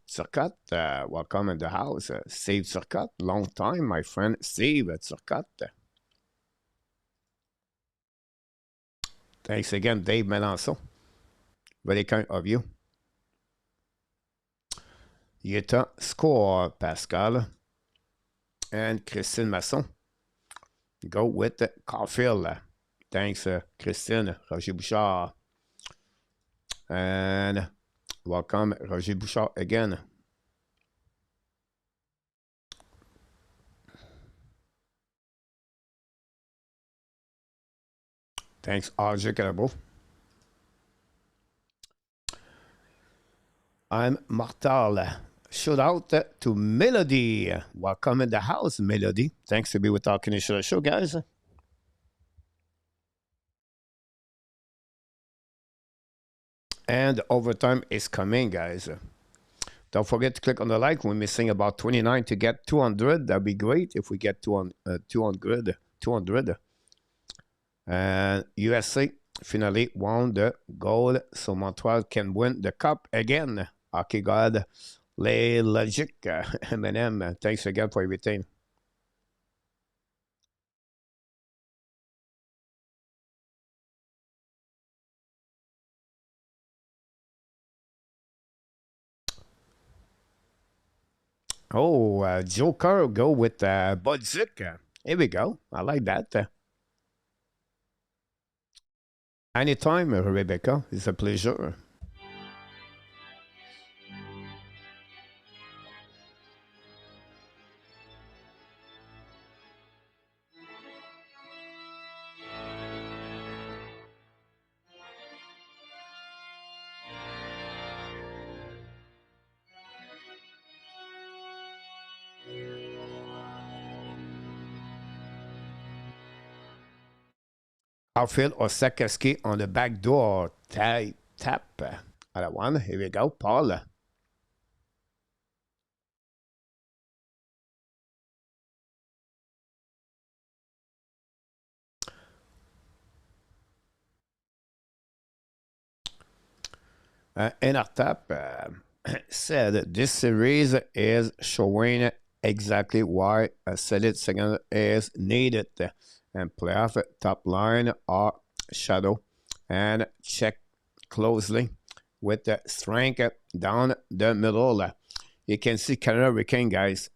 Turcotte, welcome in the house. Steve Turcotte, long time, my friend Steve Turcotte. Thanks again, Dave Melanson. Very kind of you. Utah score, Pascal. And Christine Masson. Go with Caufield. Thanks, Christine. Roger Bouchard. And welcome, Roger Bouchard, again. Thanks, RJ Calabo. I'm Martal. Shout out to Melody. Welcome in the house, Melody. Thanks to be with our Canadian show, guys. And overtime is coming, guys. Don't forget to click on the like. We're missing about 29 to get 200. That'd be great if we get 200. And USA finally won the gold, so Montreal can win the cup again. Hockey God, Les Logic, M&M. Thanks again for everything. Oh, Joker, go with Bodzik. Here we go. I like that. Anytime, Rebecca. It's a pleasure. Caufield or Sakeski on the back door. Tap. Other one. Here we go, Paul. In our tap, said this series is showing exactly why a solid second is needed. And playoff top line are shadow and check closely with the strength down the middle. You can see Canada Hurricane, guys.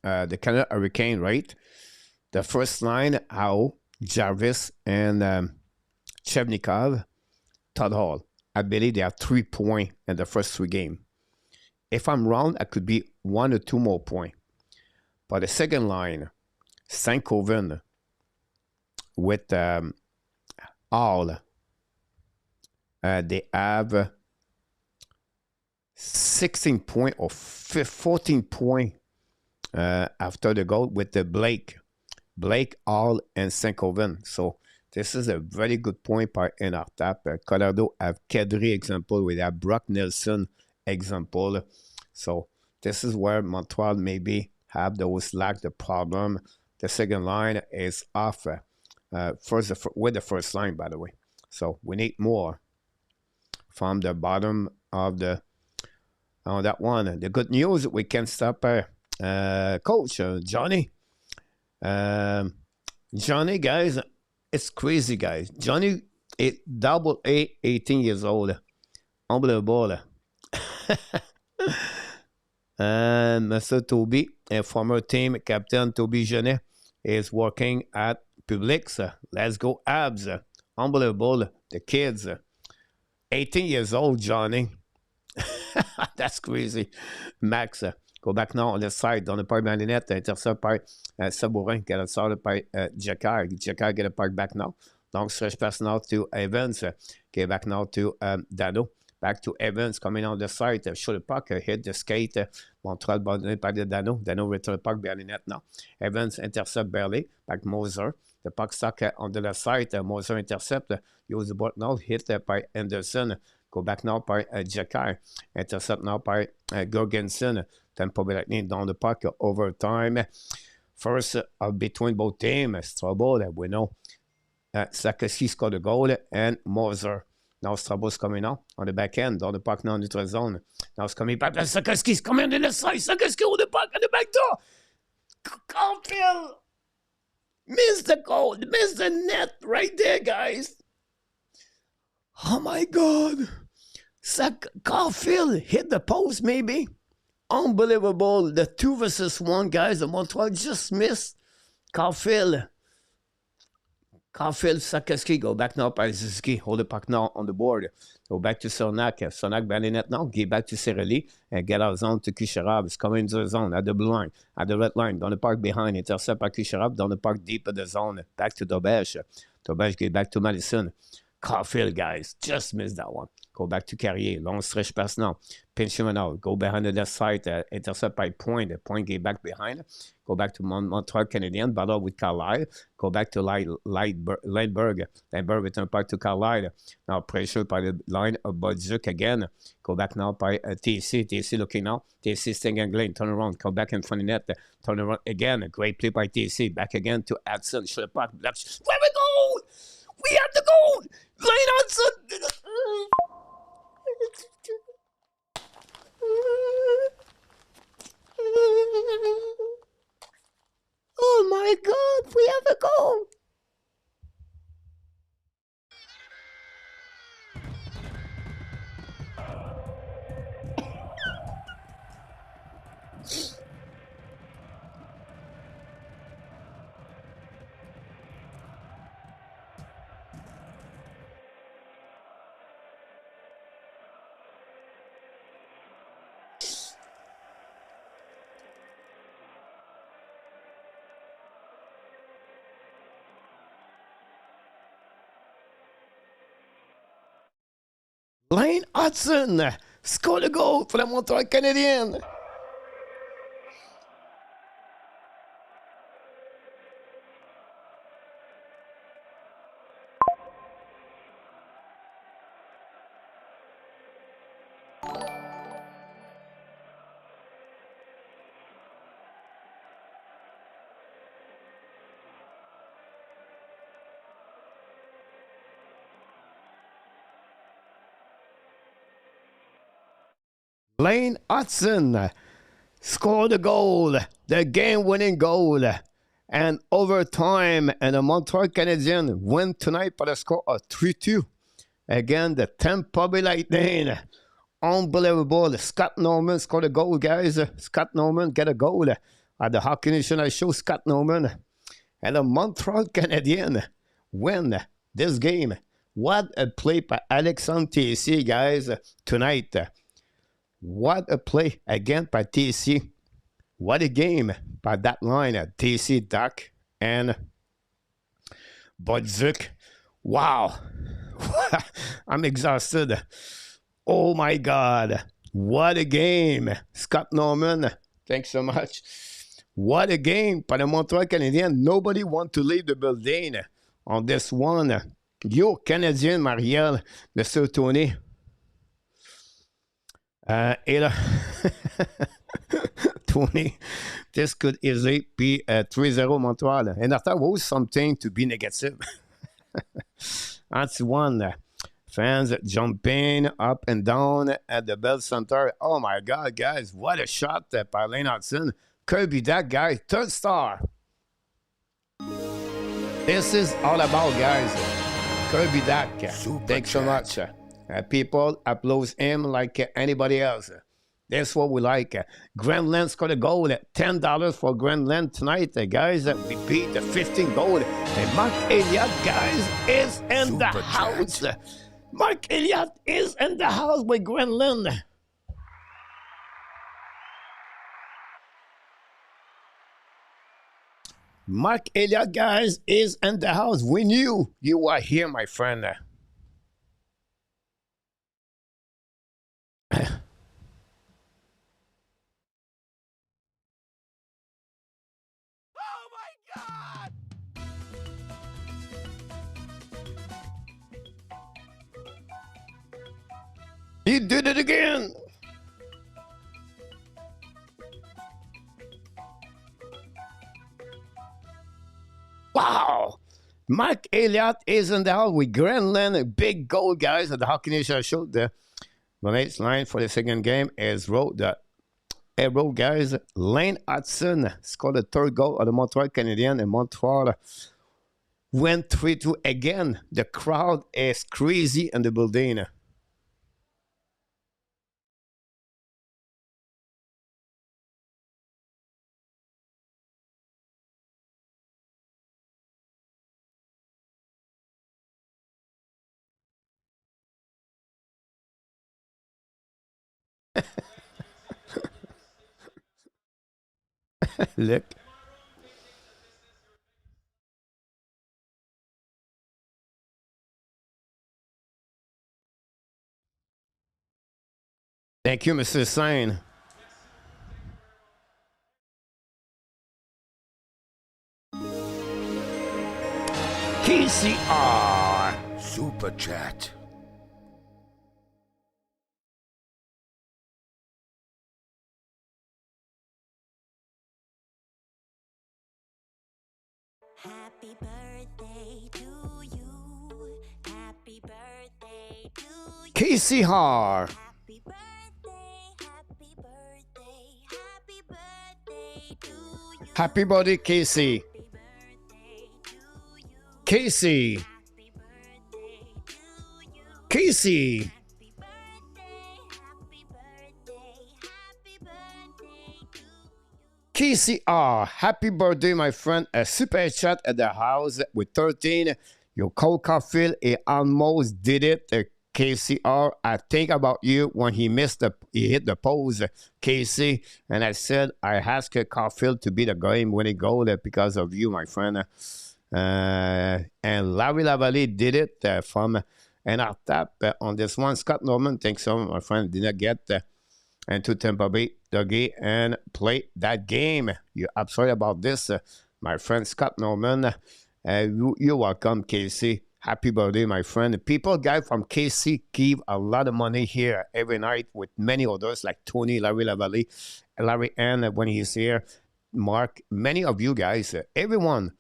The Canada Hurricane, right? The first line, Howe, Jarvis, and Chevnikov, Todd Hall. I believe they have 3 points in the first 3 games. If I'm wrong, it could be 1 or 2 more points. But the second line, Stankoven, with all, they have 16 points or 14 points after the goal with the Blake, All, and Stankoven. So this is a very good point by NR-Tap. Colorado have Kadri example. We have Brock Nelson example. So this is where Montreal maybe have those lack the problem. The second line is off. With the first line, by the way. So we need more from the bottom of the on that one. The good news, we can stop Coach Johnny. Johnny, guys, it's crazy, guys. Johnny is double A, 18 years old. Unbelievable. And Mr. Toby, a former team captain Toby Genet, is working at Publix. Let's go, Habs. Unbelievable. The kids. 18 years old, Johnny. That's crazy. Max, go back now on the side, dans le parc Malinette, intercept par Sabourin, qui a sorti par Jacquard. Jacquard get a park back now. Donc, stretch pass now to Evans, get back now to Dano. Back to Evans, coming on the side, show the puck, hit the skate. Montreal abandonné par Dano. Dano return the puck behind the net now. Evans intercept barely, back Moser. The puck stuck on the left side. Moser intercept, use the board now, hit by Anderson. Go back now by Jacquard. Intercept now by Gorgensen. Tampa Bay Lightning down the puck overtime. First between both teams, trouble. We know Sakowski scored a goal and Moser. Now Strabo's coming out on the back end, down the puck now in the neutral zone. Now it's coming back. Sakowski's coming on the left side. Sakowski on the puck on the back door. Caufield missed the goal, missed the net right there, guys. Oh my God. Caufield hit the post, maybe. Unbelievable. The 2 versus 1, guys. The Montreal just missed. Caufield, Sakowski, go back now by Suzuki. Hold the puck now on the board. Go back to Sonak. Sonak behind the net now. Get back to Sereli. And get out zone to Kucherov. It's coming into the zone at the blue line, at the red line. Down the park behind. Intercept by Kucherov. Down the park deep in the zone. Back to Dobèche. Dobèche get back to Madison. Caufield, guys, just missed that one. Go back to Carrier. Long stretch pass now. Pinch him out. Go behind the left side. Intercept by Point. Point get back behind. Go back to Montreal Canadiens. Battle with Carlisle. Go back to Lightberg. Lightberg return back to Carlisle. Now pressure by the line of Bodzuk again. Go back now by TC. TC looking now. TC staying and Glenn. Turn around. Come back in front of the net. Turn around again. A great play by TC. Back again to Adson. Shoot the puck. Where we go? We have to go! Lane Hudson! Oh my God, we have to go! Lane Hudson scored a goal for the Montreal Canadiens. Lane Hudson scored a goal, the game-winning goal, and overtime, and the Montreal Canadiens win tonight by the score of 3-2 against the Tampa Bay Lightning. Unbelievable. Scott Norman scored a goal, guys. Scott Norman get a goal at the Hockey National Show. Scott Norman and the Montreal Canadiens win this game. What a play by Alexandre Tessier, guys, tonight. What a play again by Tessier. What a game by that line. Tessier, Dach, and Bodzuk. Wow. I'm exhausted. Oh my God. What a game. Scott Norman, thanks so much. What a game by the Montreal Canadiens. Nobody wants to leave the building on this one. Yo, Canadien, Marielle, Mr. Tony. Et là, Tony, this could easily be 3-0 Montreal. And I thought, was something to be negative. That's one. Fans jumping up and down at the Bell Center. Oh my God, guys, what a shot by Lane Hudson. Kirby Dach, guys, third star. This is all about, guys. Kirby Dach. Thanks so much. People applaud him like anybody else. That's what we like. Grandland's got a goal. $10 for Grandland tonight, guys. We beat the 15 goal. And Mark Elliott, guys, is in the house. Mark Elliott is in the house with Grandland. Mark Elliott, guys, is in the house. We knew you were here, my friend. Oh my God! He did it again. Wow. Mark Elliott is in the house with Greenland. A big goal, guys, at the Hockey Nation show. The next line for the second game is guys. Lane Hudson scored the third goal of the Montreal Canadiens, and Montreal went 3-2 again. The crowd is crazy in the building. Look. Thank you, Mr. Sain. KCR Super Chat. Happy birthday to you. Happy birthday to you. KCR. Happy birthday, happy birthday, happy birthday to you. Happy birthday, Casey. Happy birthday to you. Casey. Happy birthday to you. Casey. Happy birthday, happy birthday, happy birthday to you. KCR, happy birthday, my friend. A super chat at the house with 13. Your Coach Caufield, he almost did it. KCR, I think about you when he hit the pose, Casey. And I said, I asked Caufield to be the game-winning goal because of you, my friend. And Larry Lavallée did it from an our tap on this one. Scott Norman, thanks so much, my friend. Did not get into Tampa Bay, Dougie, and play that game. You're absolutely about this, my friend Scott Norman. You're welcome, Casey. Happy birthday, my friend. People, guys from KC give a lot of money here every night with many others like Tony, Larry Lavallée, Larry Ann when he's here, Mark, many of you guys, everyone.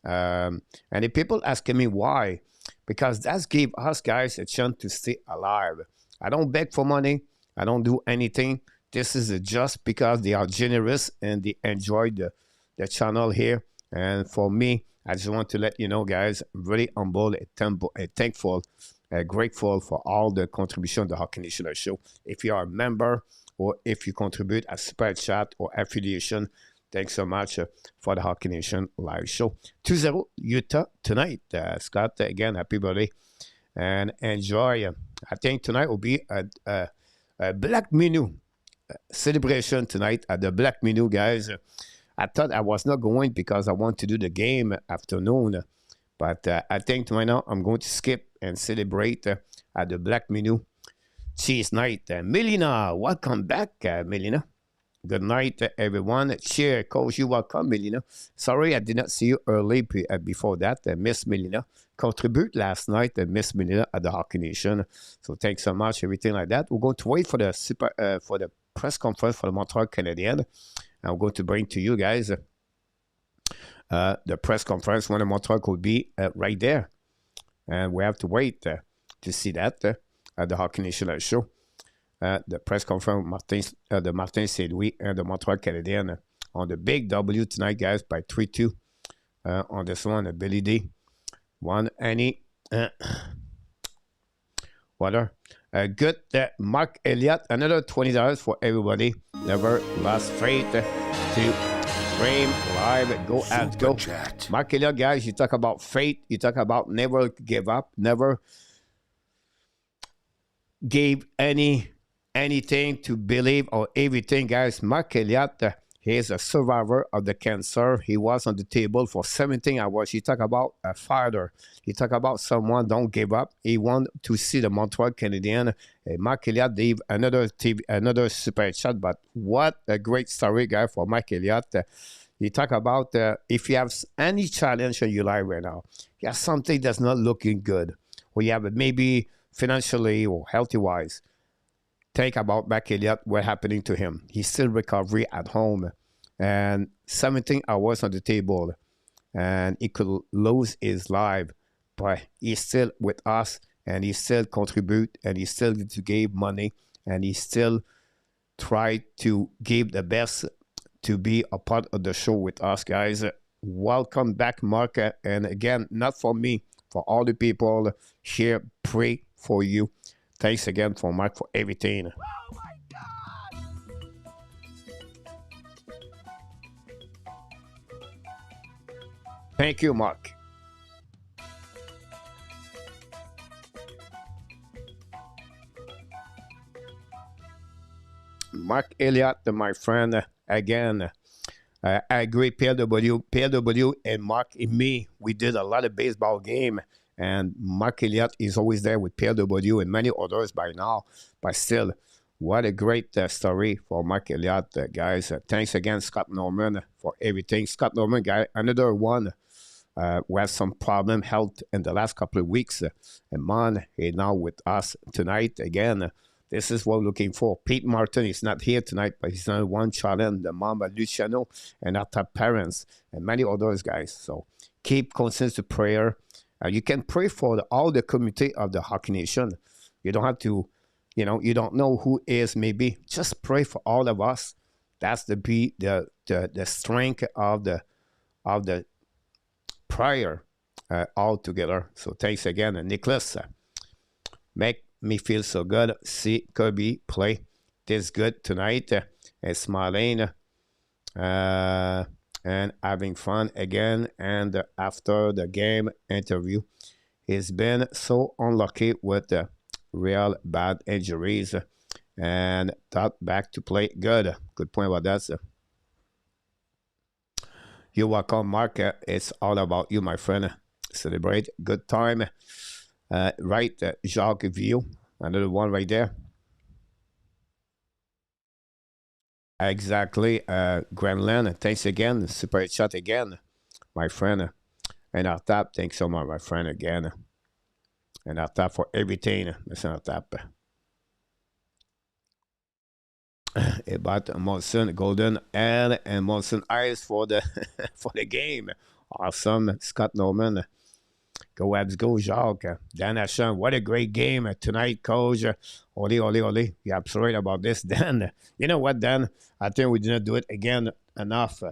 And the people asking me why, because that's give us guys a chance to stay alive. I don't beg for money. I don't do anything. This is just because they are generous and they enjoy the channel here. And for me, I just want to let you know, guys, really humble and thankful, grateful for all the contribution to the Hockey Nation show. If you are a member or if you contribute a super chat or affiliation, thanks so much for the Hockey Nation live show. 2-0 Utah tonight. Scott, again, happy birthday and enjoy. I think tonight will be a Black Menu celebration tonight at the Black Menu, guys. I thought I was not going because I want to do the game afternoon. But I think right now I'm going to skip and celebrate at the Black Menu Cheese Night. Melina, welcome back, Melina. Good night, everyone. Cheer, Coach, you welcome, Melina. Sorry I did not see you early before that, Miss Melina. Contribute last night, Miss Melina at the Hockey Nation. So thanks so much, everything like that. We're going to wait for the press conference for the Montreal Canadiens. I'm going to bring to you guys the press conference when the Montreal could be right there. And we have to wait to see that at the Hockey Nation show. The press conference, the Martin Saint-Louis and the Montreal Canadiens on the big W tonight, guys, by 3-2 on this one, Billy D. Want any water? Good. Mark Elliott, another $20 for everybody. Never lost faith to frame live. Go Habs, go. Mark Elliott, guys, you talk about faith. You talk about never give up, never gave anything to believe or everything, guys. Mark Elliott, he is a survivor of the cancer. He was on the table for 17 hours. He talk about a fighter. He talk about someone don't give up. He want to see the Montreal Canadiens. Mark Elliott gave another super chat, but what a great story, guy, for Mark Elliott. He talk about if you have any challenge in your life right now, you have something that's not looking good, or you have it maybe financially or healthy-wise, think about Mark Elliott, what happening to him. He's still recovery at home and 17 hours on the table, and he could lose his life, but he's still with us, and he still contribute, and he still to give money, and he still try to give the best to be a part of the show with us, guys. Welcome back, Mark, and again, not for me, for all the people here, pray for you. Thanks again for Mark for everything. Oh my God! Thank you, Mark. Mark Elliott, my friend, again. I agree, PLW and Mark and me, we did a lot of baseball game, and Mark Elliott is always there with PLW and many others by now, but still, what a great story for Mark Elliott, guys. Thanks again, Scott Norman, for everything. Scott Norman, guy, another one who has some problem health in the last couple of weeks, and man, he's now with us tonight again. This is what we're looking for. Pete Martin is not here tonight, but he's on one challenge, the Mamba Luciano and our parents and many others, guys. So keep constant to prayer. You can pray for all the community of the Hockey Nation. You don't have to, you don't know who is maybe. Just pray for all of us. That's the strength of the prayer all together. So thanks again, Nicholas. Make me feel so good. See Kirby play this good tonight. And smiling and having fun again. And after the game interview, he's been so unlucky with real bad injuries and thought back to play good. Good point about that, sir. You're welcome, Mark. It's all about you, my friend. Celebrate. Good time. Right, Jacques View, another one right there. Exactly, Gremlin. Thanks again. Super chat again, my friend. And our tap, thanks so much, my friend, again. And our tap for everything. Listen, our tap. About Molson Golden and Molson Ice for the for the game. Awesome, Scott Norman. Go Habs, go Jacques. Dan Ashan, what a great game tonight, Coach. Ole, ole, ole. You're absolutely right about this, Dan. You know what, Dan? I think we didn't do it again enough.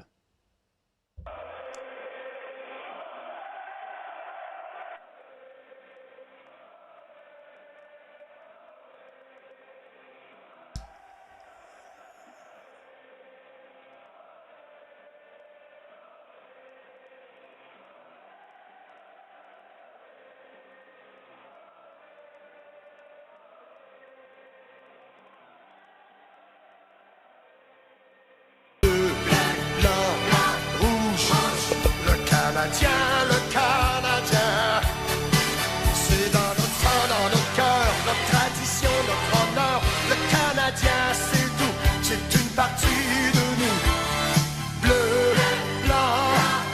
Le Canadien, c'est dans notre sang, dans nos cœurs, notre tradition, notre honneur. Le Canadien, c'est tout, c'est une partie de nous. Bleu, blanc,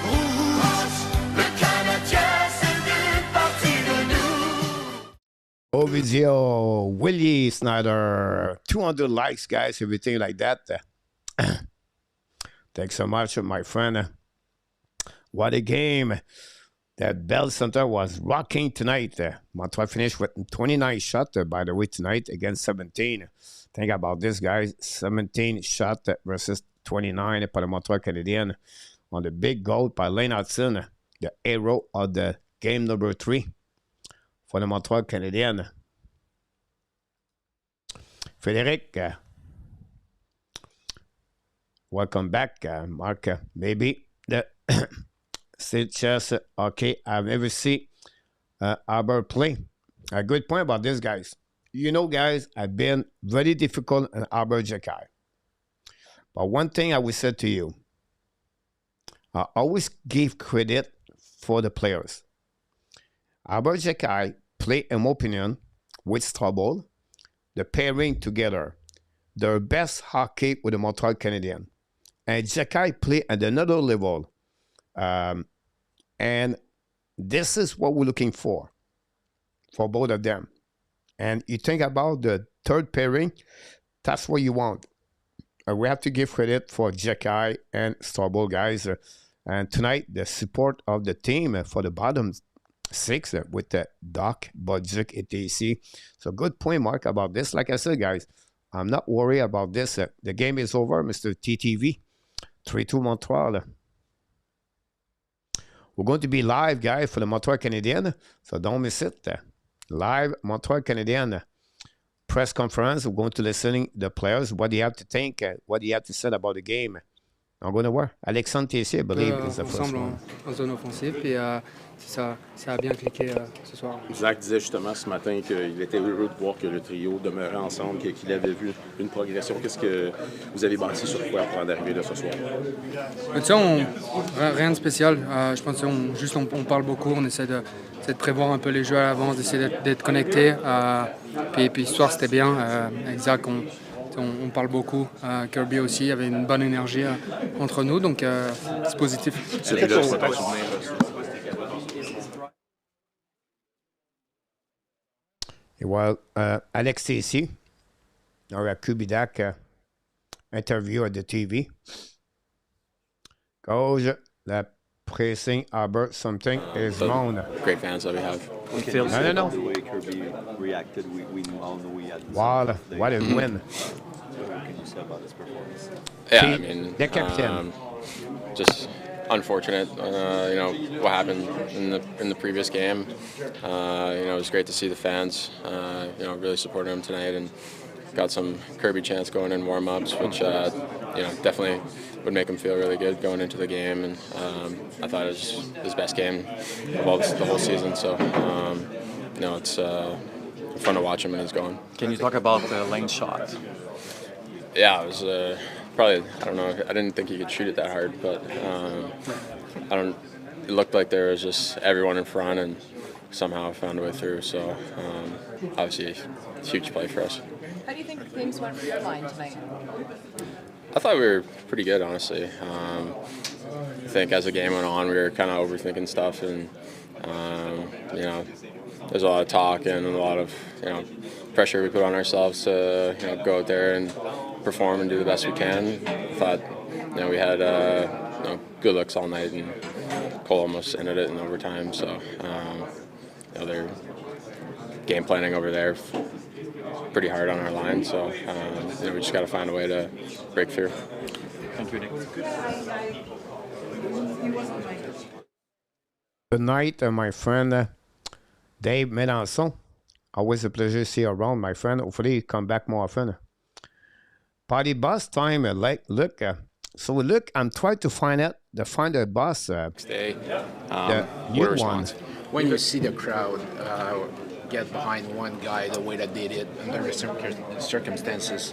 rouge. Le Canadien, c'est une partie de nous. Ovidio, Willie Snyder, 200 likes, guys, everything like that. Thanks so much, my friend. What a game. That Bell Center was rocking tonight. Montreal finished with 29 shots, by the way, tonight against 17. Think about this, guys. 17 shots versus 29 for the Montreal Canadiens on the big goal by Lane Hudson, the hero of the game number 3 for the Montreal Canadiens. Frédéric, welcome back. Mark, maybe the chess hockey I've never seen Arbor play. A good point about this, guys. You know, guys, I've been very difficult in Arbor Jacky. But one thing I will say to you, I always give credit for the players. Arbor Jacky play, in my opinion, with Strouble, the pairing together, their best hockey with the Montreal Canadiens. And Jacky play at another level. And this is what we're looking for both of them. And you think about the third pairing, that's what you want. We have to give credit for Jacky and Strouble, guys. And tonight, the support of the team for the bottom 6 with the Dach, Bodzik, etc. So good point, Mark, about this. Like I said, guys, I'm not worried about this. The game is over, Mr. TTV. 3-2 Montreal. We're going to be live, guys, for the Montreal Canadiens, so don't miss it. Live Montreal Canadiens press conference. We're going to listen to the players, what do you have to think, what do you have to say about the game. On going to voir. Alexandre Tessier, I believe, is the first one. En zone offensive, puis ça a bien cliqué ce soir. Zach disait justement ce matin qu'il était heureux de voir que le trio demeurait ensemble, qu'il avait vu une progression. Qu'est-ce que vous avez bâti sur quoi avant d'arriver là ce soir? Rien de spécial. Je pense qu'on parle beaucoup, on essaie de prévoir un peu les jeux à l'avance, d'essayer d'être connecté. Puis ce soir, c'était bien. Zach, on parle beaucoup. Kirby aussi, il y avait une bonne énergie entre nous, donc c'est positif. Celui-là, c'est ton souvenir. Well, Alex Tessier, or Kirby Dach interview at the TV. Coach, the pressing Albert something is wrong. Great fans that we have. No. The way Kirby reacted, we all knew we had. Wow, what a win. What can you say about his performance? Yeah, I mean, the captain. Just unfortunate, what happened in the previous game. It was great to see the fans, really supporting him tonight, and got some Kirby chants going in warm-ups, which, definitely would make him feel really good going into the game. And I thought it was his best game of the whole season. So, it's fun to watch him when he's going. Can you talk about the lane shot? Yeah, it was probably, I don't know, I didn't think he could shoot it that hard, but it looked like there was just everyone in front and somehow found a way through. So, obviously, a huge play for us. How do you think things went for your line tonight? I thought we were pretty good, honestly. I think as the game went on, we were kind of overthinking stuff, and there's a lot of talk and a lot of pressure we put on ourselves to go out there and perform and do the best we can. I thought we had good looks all night, and Cole almost ended it in overtime. So they're game planning over there pretty hard on our line, so we just got to find a way to break through. Thank you, Nick. Good night, my friend Dave Mélenchon. Always a pleasure to see you around, my friend. Hopefully you come back more often. Party bus time, look. I'm trying to find the bus. Stay. The new one. When you see the crowd get behind one guy the way that they did under the circumstances,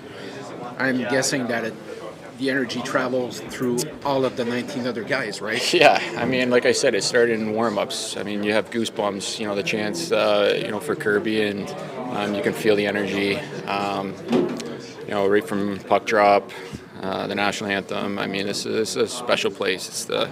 I'm guessing that the energy travels through all of the 19 other guys, right? Yeah, I mean, like I said, it started in warm-ups. I mean, you have goosebumps, the chants, for Kirby, and you can feel the energy, right from puck drop, the national anthem. I mean, this is a special place. It's the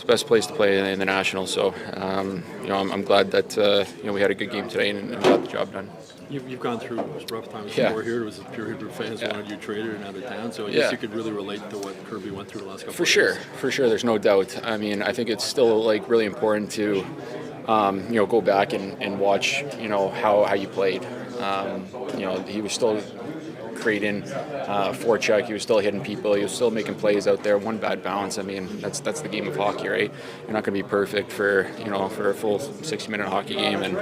best place to play in the National. So, I'm glad that we had a good game today and got the job done. You've gone through rough times before here. It was pure Hebrew fans wanted you traded and out of town. So I guess you could really relate to what Kirby went through the last couple of years. For sure. There's no doubt. I mean, I think it's still really important to go back and watch how you played. He was still creating forecheck. He was still hitting people. He was still making plays out there. One bad bounce. I mean, that's the game of hockey, right? You're not going to be perfect for a full 60-minute hockey game, and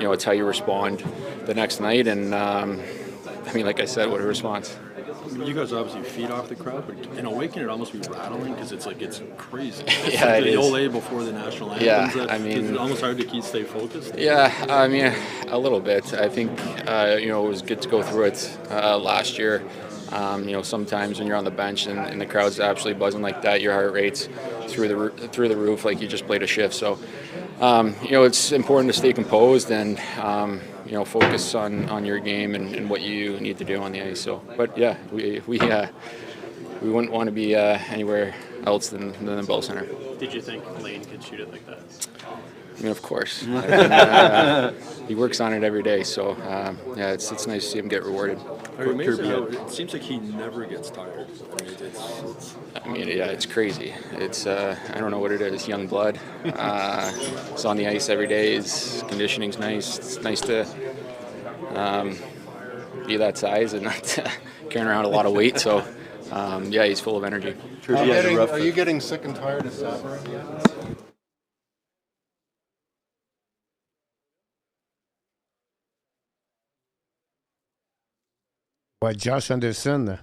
it's how you respond the next night. And I mean, like I said, what a response. You guys obviously feed off the crowd, but in a way, can it almost be rattling because it's crazy? It's yeah, like it is. Ole before the national anthem. Yeah, I mean, it's almost hard to stay focused. Yeah, I mean, a little bit. I think it was good to go through it last year. Sometimes when you're on the bench and the crowd's absolutely buzzing like that, your heart rate's through the roof, like you just played a shift. So, it's important to stay composed and focus on your game and what you need to do on the ice. So, but yeah, we wouldn't want to be anywhere else than the Bell Center. Did you think Lane could shoot it like that? I mean, of course. He works on it every day, so it's nice to see him get rewarded. Are you amazed how it seems like he never gets tired? I mean, it's crazy. It's I don't know what it is. Young blood. He's on the ice every day. His conditioning's nice. It's nice to be that size and not carrying around a lot of weight. So, he's full of energy. Are you getting sick and tired of Sapper yet? But Josh Anderson,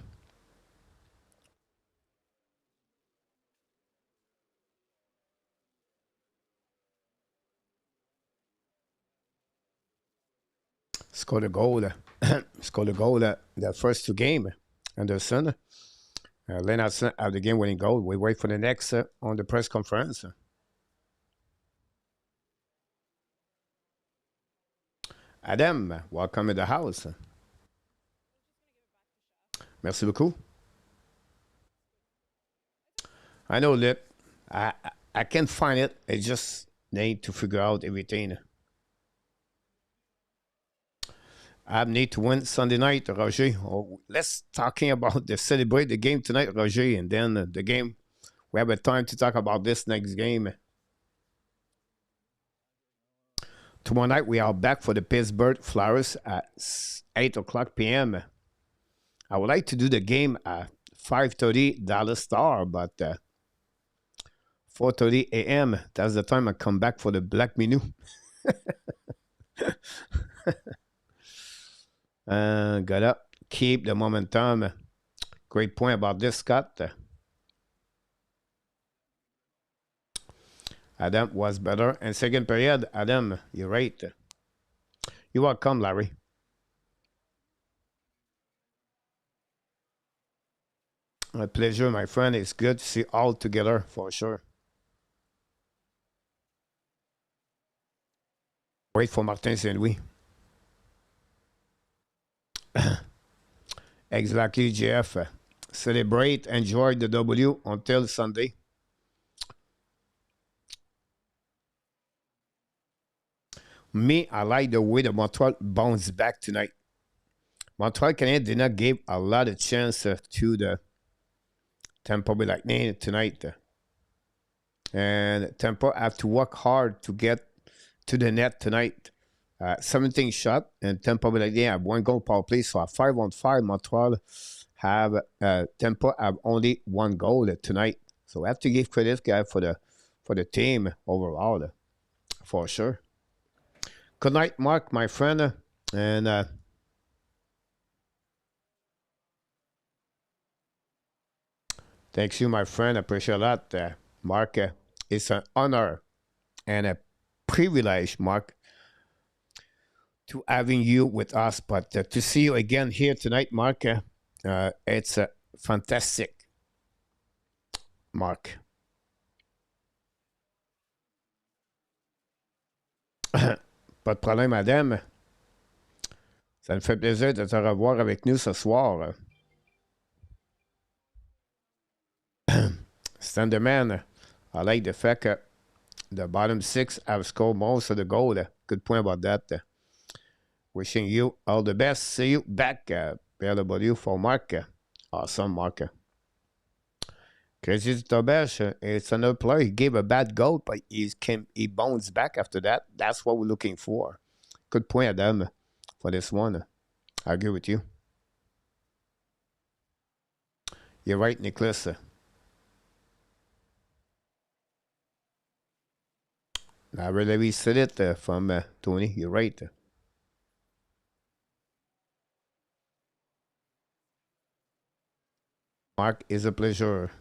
scored a goal. The first two games. Anderson, Lennart have the game-winning goal. We wait for the next on the press conference. Adam, welcome in the house. Merci beaucoup. I know that I can't find it. I just need to figure out everything. I need to win Sunday night, Roger. Let's talking about celebrate the game tonight, Roger, and then the game. We have a time to talk about this next game. Tomorrow night we are back for the Pittsburgh Flyers at 8:00 p.m. I would like to do the game at 5:30 Dallas Star, but 4:30 a.m. That's the time I come back for the black menu. Gotta keep the momentum. Great point about this, Scott. Adam was better in second period. Adam, you're right. You're welcome, Larry. My pleasure, my friend. It's good to see all together for sure. Wait for Martin Saint-Louis. Exactly, Jeff. Celebrate, enjoy the W until Sunday. Me, I like the way the Montreal bounced back tonight. Montreal Canadiens did not give a lot of chance to the Tampa Bay Lightning tonight. And Tampa have to work hard to get to the net tonight. 17 shot, and Tampa Bay Lightning have one goal power play. So at 5-on-5, Montreal have Tampa have only one goal tonight. So we have to give credit, guy, for the team overall, for sure. Good night, Mark, my friend, and thanks you, my friend. I appreciate that, Mark. It's an honor and a privilege, Mark, to having you with us. But to see you again here tonight, Mark, it's fantastic, Mark. Pas de problème, madame. Ça me fait plaisir de te revoir avec nous ce soir. Standerman, I like the fact that the bottom six have scored most of the goal. Good point about that. Wishing you all the best. See you back, PLW for Mark. Awesome, Mark. Crazy Tobesh, it's another player. He gave a bad goal, but he bounced back after that. That's what we're looking for. Good point, Adam, for this one. I agree with you. You're right, Nicholas. I really said it from Tony. You're right. Mark, it's a pleasure.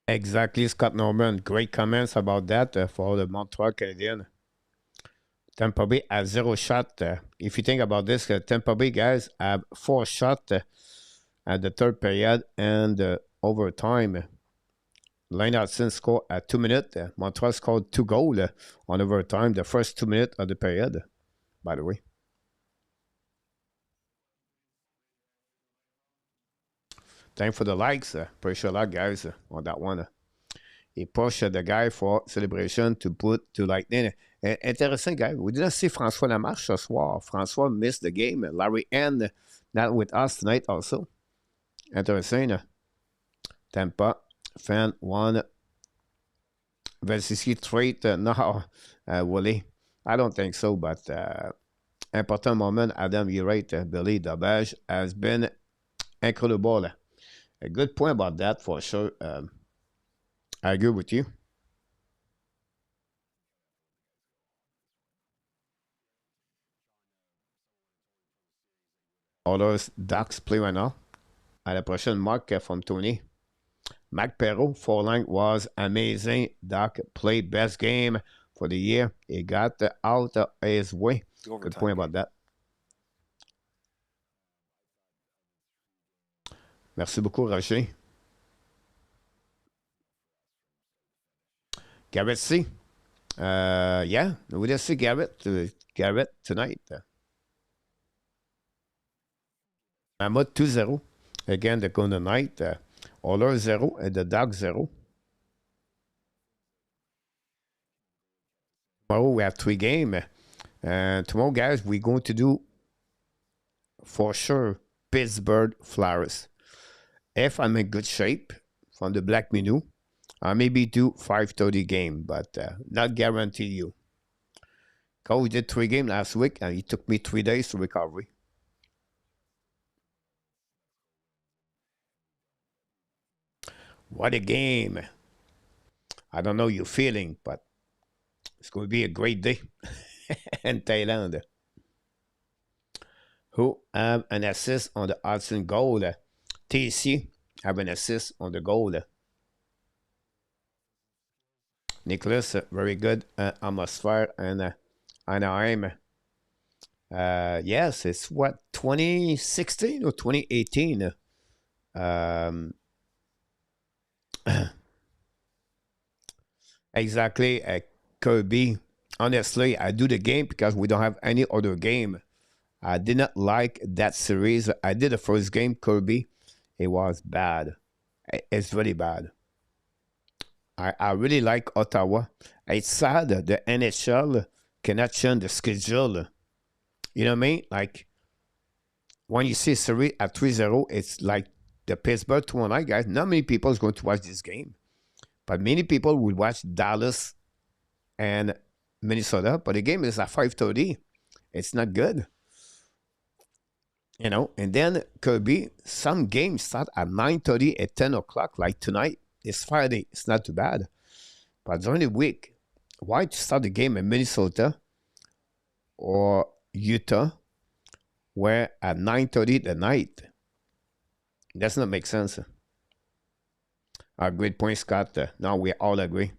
Exactly, Scott Norman. Great comments about that for the Montreal Canadiens. Tampa Bay has 0 shot. If you think about this, Tampa Bay guys have 4 shots at the third period and overtime. Leinartson scored at 2 minutes. Montreal scored 2 goals on overtime, the first 2 minutes of the period, by the way. Thanks for the likes. Appreciate a lot, guys, on that one. He pushed the guy for celebration to put to lightning. Intéressant, guys. We didn't see François Lamarche ce soir. François missed the game. Larry N, not with us tonight also. Intéressant. Tampa, fan 1. Velsiski trait, no, Willie. I don't think so, but important moment. Adam, you're right. Billy Dabage has been incredible. A good point about that for sure. I agree with you. Others, Dax play right now. À la prochaine, Marc from Tony. Mac Perrault, 4-line was amazing. Dach played best game for the year. He got out of his way. Good point about that. Merci beaucoup, Roger. Garrett C. Yeah, we just see Garrett tonight. Mammoth 2-0. Again, the Golden Knight. Oilers 0 and the Dach 0. Tomorrow we have 3 games. Tomorrow, guys, we're going to do, for sure, Pittsburgh Flyers. If I'm in good shape from the Black Menu, I maybe do 5:30 game, but not guarantee you. Coach did 3 games last week, and it took me 3 days to recover. What a game. I don't know your feeling, but it's going to be a great day in Thailand. Who have an assist on the Hudson goal? TC have an assist on the goal. Nicholas, very good atmosphere and Anaheim. Yes, it's what, 2016 or 2018? Exactly, Kirby. Honestly, I do the game because we don't have any other game. I did not like that series. I did the first game, Kirby. It was bad. It's really bad. I really like Ottawa. It's sad that the NHL cannot change the schedule. You know what I mean? Like, when you see a series at 3-0, it's like the Pittsburgh 2-1, guys. Not many people is going to watch this game. But many people will watch Dallas and Minnesota. But the game is at 5:30. It's not good. You know, and then Kirby, some games start at 9:30 at 10 o'clock, like tonight. It's Friday. It's not too bad. But during the week, why to start the game in Minnesota or Utah where at 9:30 at night? It does not make sense. Great point, Scott. Now we all agree.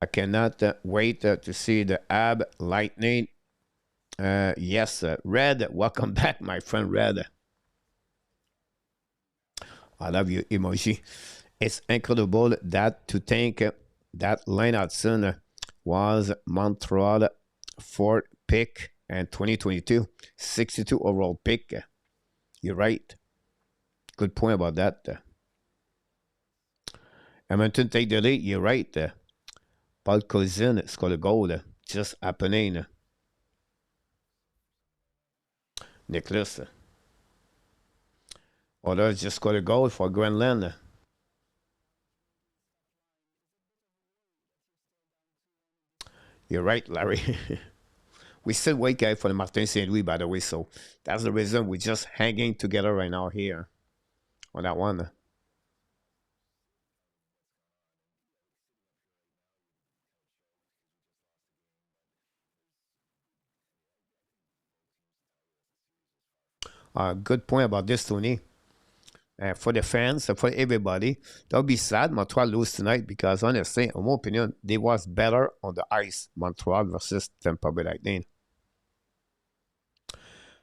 I cannot wait to see the Ab Lightning. Yes, Red, welcome back, my friend Red. I love you, emoji. It's incredible that to think that Leinartson was Montreal 4th pick and 2022, 62 overall pick. You're right. Good point about that. Edmonton take the lead. You're right. Paul Cousin scored a goal. Just happening. Nicholas. Others just scored a goal for Greenland. You're right, Larry. We still wait, guys, for the Martin St. Louis, by the way, so that's the reason we're just hanging together right now here on that one. Good point about this, Tony. For the fans, for everybody, that'll be sad Montreal lose tonight because honestly, in my opinion, they was better on the ice, Montreal versus Tampa Bay Lightning.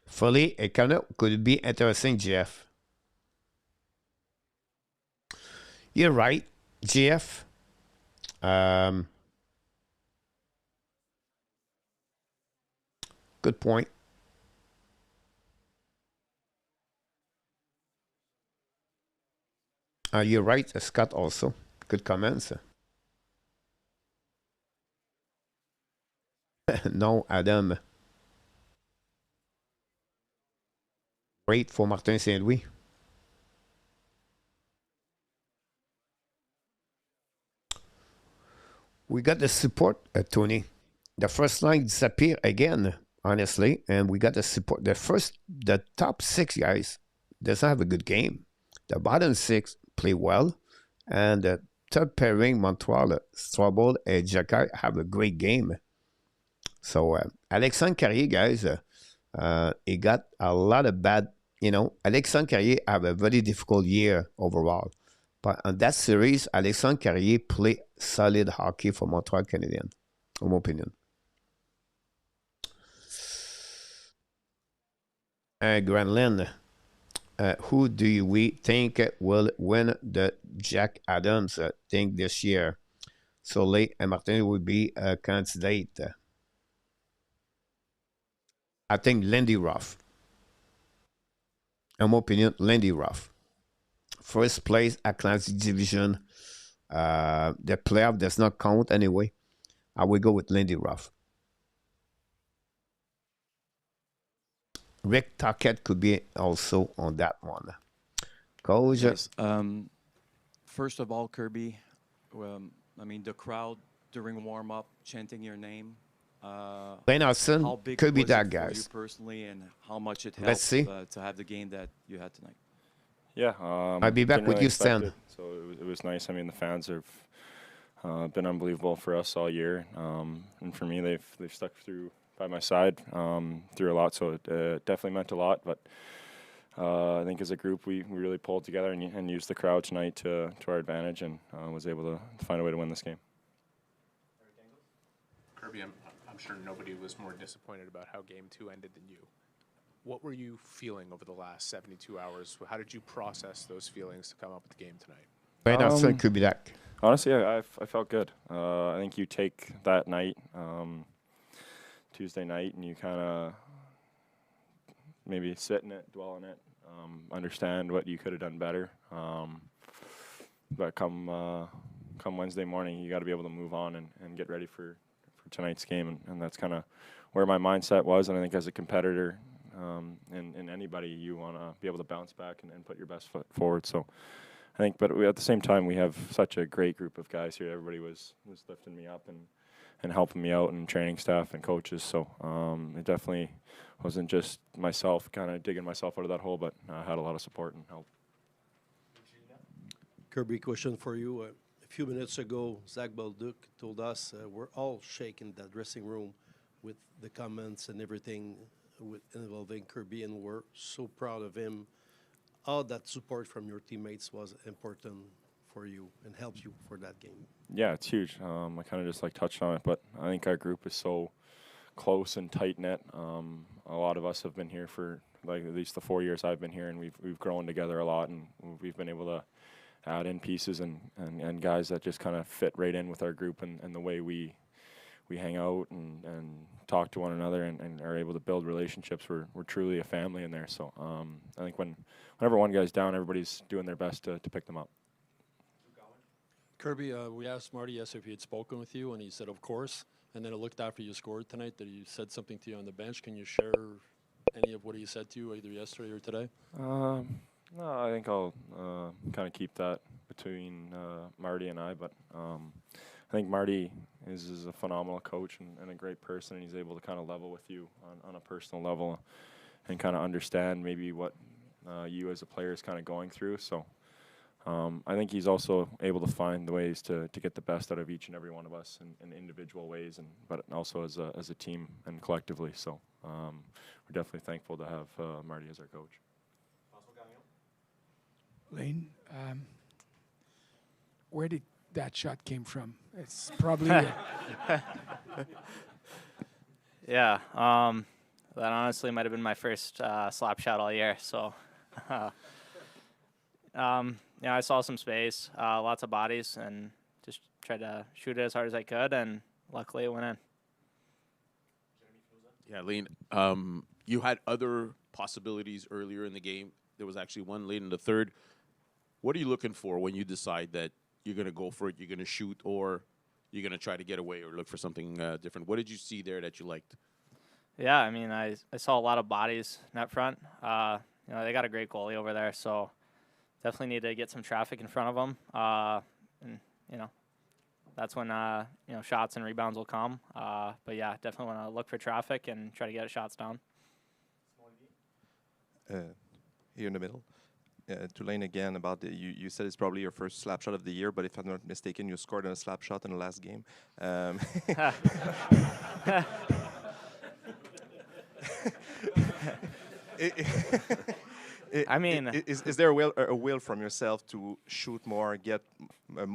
Fully, it could be interesting, Jeff. You're right, Jeff. Good point. You're right, Scott, also. Good comments. No, Adam. Great for Martin St. Louis. We got the support, Tony. The first line disappeared again, honestly, and we got the support. The top six guys doesn't have a good game. The bottom six play well, and the third pairing, Montreal, Strobel and Jacquard have a great game. So Alexandre Carrier, guys, he got a lot of bad. Alexandre Carrier have a very difficult year overall. But on that series, Alexandre Carrier played solid hockey for Montreal Canadiens, in my opinion. Granlund, who do we think will win the Jack Adams thing this year? Soleil and Martin will be a candidate. I think Lindy Ruff. In my opinion, Lindy Ruff. First place Atlantic Division. The playoff does not count anyway. I will go with Lindy Ruff. Rick Tocchet could be also on that one. Coach. Yes. First of all, Kirby, the crowd during warm-up chanting your name. Lane Hudson, how big Kirby was it Dach, for guys. you personally, and how much it Let's see. helped to have the game that you had tonight? Yeah, I'll be back with you, Stan. So it was nice. I mean, the fans have been unbelievable for us all year, and for me, they've stuck through by my side through a lot. So it definitely meant a lot. But I think as a group, we really pulled together and used the crowd tonight to our advantage, and was able to find a way to win this game. Kirby, I'm sure nobody was more disappointed about how Game 2 ended than you. What were you feeling over the last 72 hours? How did you process those feelings to come up with the game tonight? Lane Hudson, Kirby Dach. Honestly, I felt good. I think you take that night, Tuesday night, and you kind of maybe sit in it, dwell in it, understand what you could have done better. But come Wednesday morning, you got to be able to move on and get ready for tonight's game, and that's kind of where my mindset was. And I think as a competitor, and anybody, you want to be able to bounce back and put your best foot forward. So I think, but at the same time, we have such a great group of guys here. Everybody was lifting me up and helping me out, and training staff and coaches. So it definitely wasn't just myself kind of digging myself out of that hole, but I had a lot of support and help. Kirby, question for you. A few minutes ago, Zach Balduc told us we're all shaking that dressing room with the comments and everything involving Kirby, and we're so proud of him. All that support from your teammates was important for you and helped you for that game. Yeah, it's huge. I kind of just touched on it, but I think our group is so close and tight-knit. A lot of us have been here for at least the 4 years I've been here, and we've grown together a lot, and we've been able to add in pieces and guys that just kind of fit right in with our group and the way we hang out and talk to one another and are able to build relationships. We're truly a family in there. So I think whenever one guy's down, everybody's doing their best to pick them up. Kirby, we asked Marty yesterday if he had spoken with you, and he said, of course. And then it looked after you scored tonight that he said something to you on the bench. Can you share any of what he said to you either yesterday or today? No, I think I'll kind of keep that between Marty and I. But I think Marty is a phenomenal coach and a great person, and he's able to kind of level with you on a personal level and kind of understand maybe what you as a player is kind of going through. So I think he's also able to find the ways to get the best out of each and every one of us in individual ways, but also as a team and collectively. So we're definitely thankful to have Marty as our coach. Lane, where did that shot came from? It's probably yeah. That honestly might have been my first slap shot all year. So, yeah, I saw some space, lots of bodies, and just tried to shoot it as hard as I could, and luckily it went in. Yeah, Lane, you had other possibilities earlier in the game. There was actually one late in the third. What are you looking for when you decide that you're going to go for it, you're going to shoot, or you're going to try to get away or look for something different? What did you see there that you liked? Yeah, I mean, I saw a lot of bodies net front. You know, they got a great goalie over there, so definitely need to get some traffic in front of them. And, you know, that's when, you know, shots and rebounds will come. But, yeah, definitely want to look for traffic and try to get shots down. Here in the middle. To Lane again about you said it's probably your first slap shot of the year, but if I'm not mistaken, you scored on a slap shot in the last game. I mean, is there a will from yourself to shoot more, get a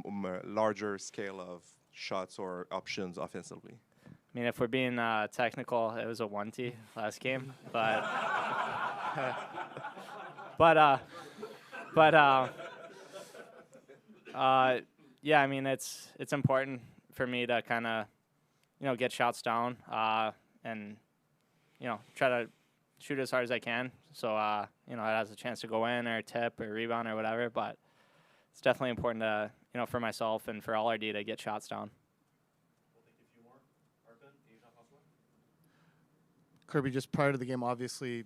larger scale of shots or options offensively? I mean, if we're being technical, it was a 1-T last game, but yeah, I mean, it's important for me to kind of, you know, get shots down and, you know, try to shoot as hard as I can. So, you know, it has a chance to go in or tip or rebound or whatever, but it's definitely important to, you know, for myself and for all our D to get shots down. Kirby, just prior to the game, obviously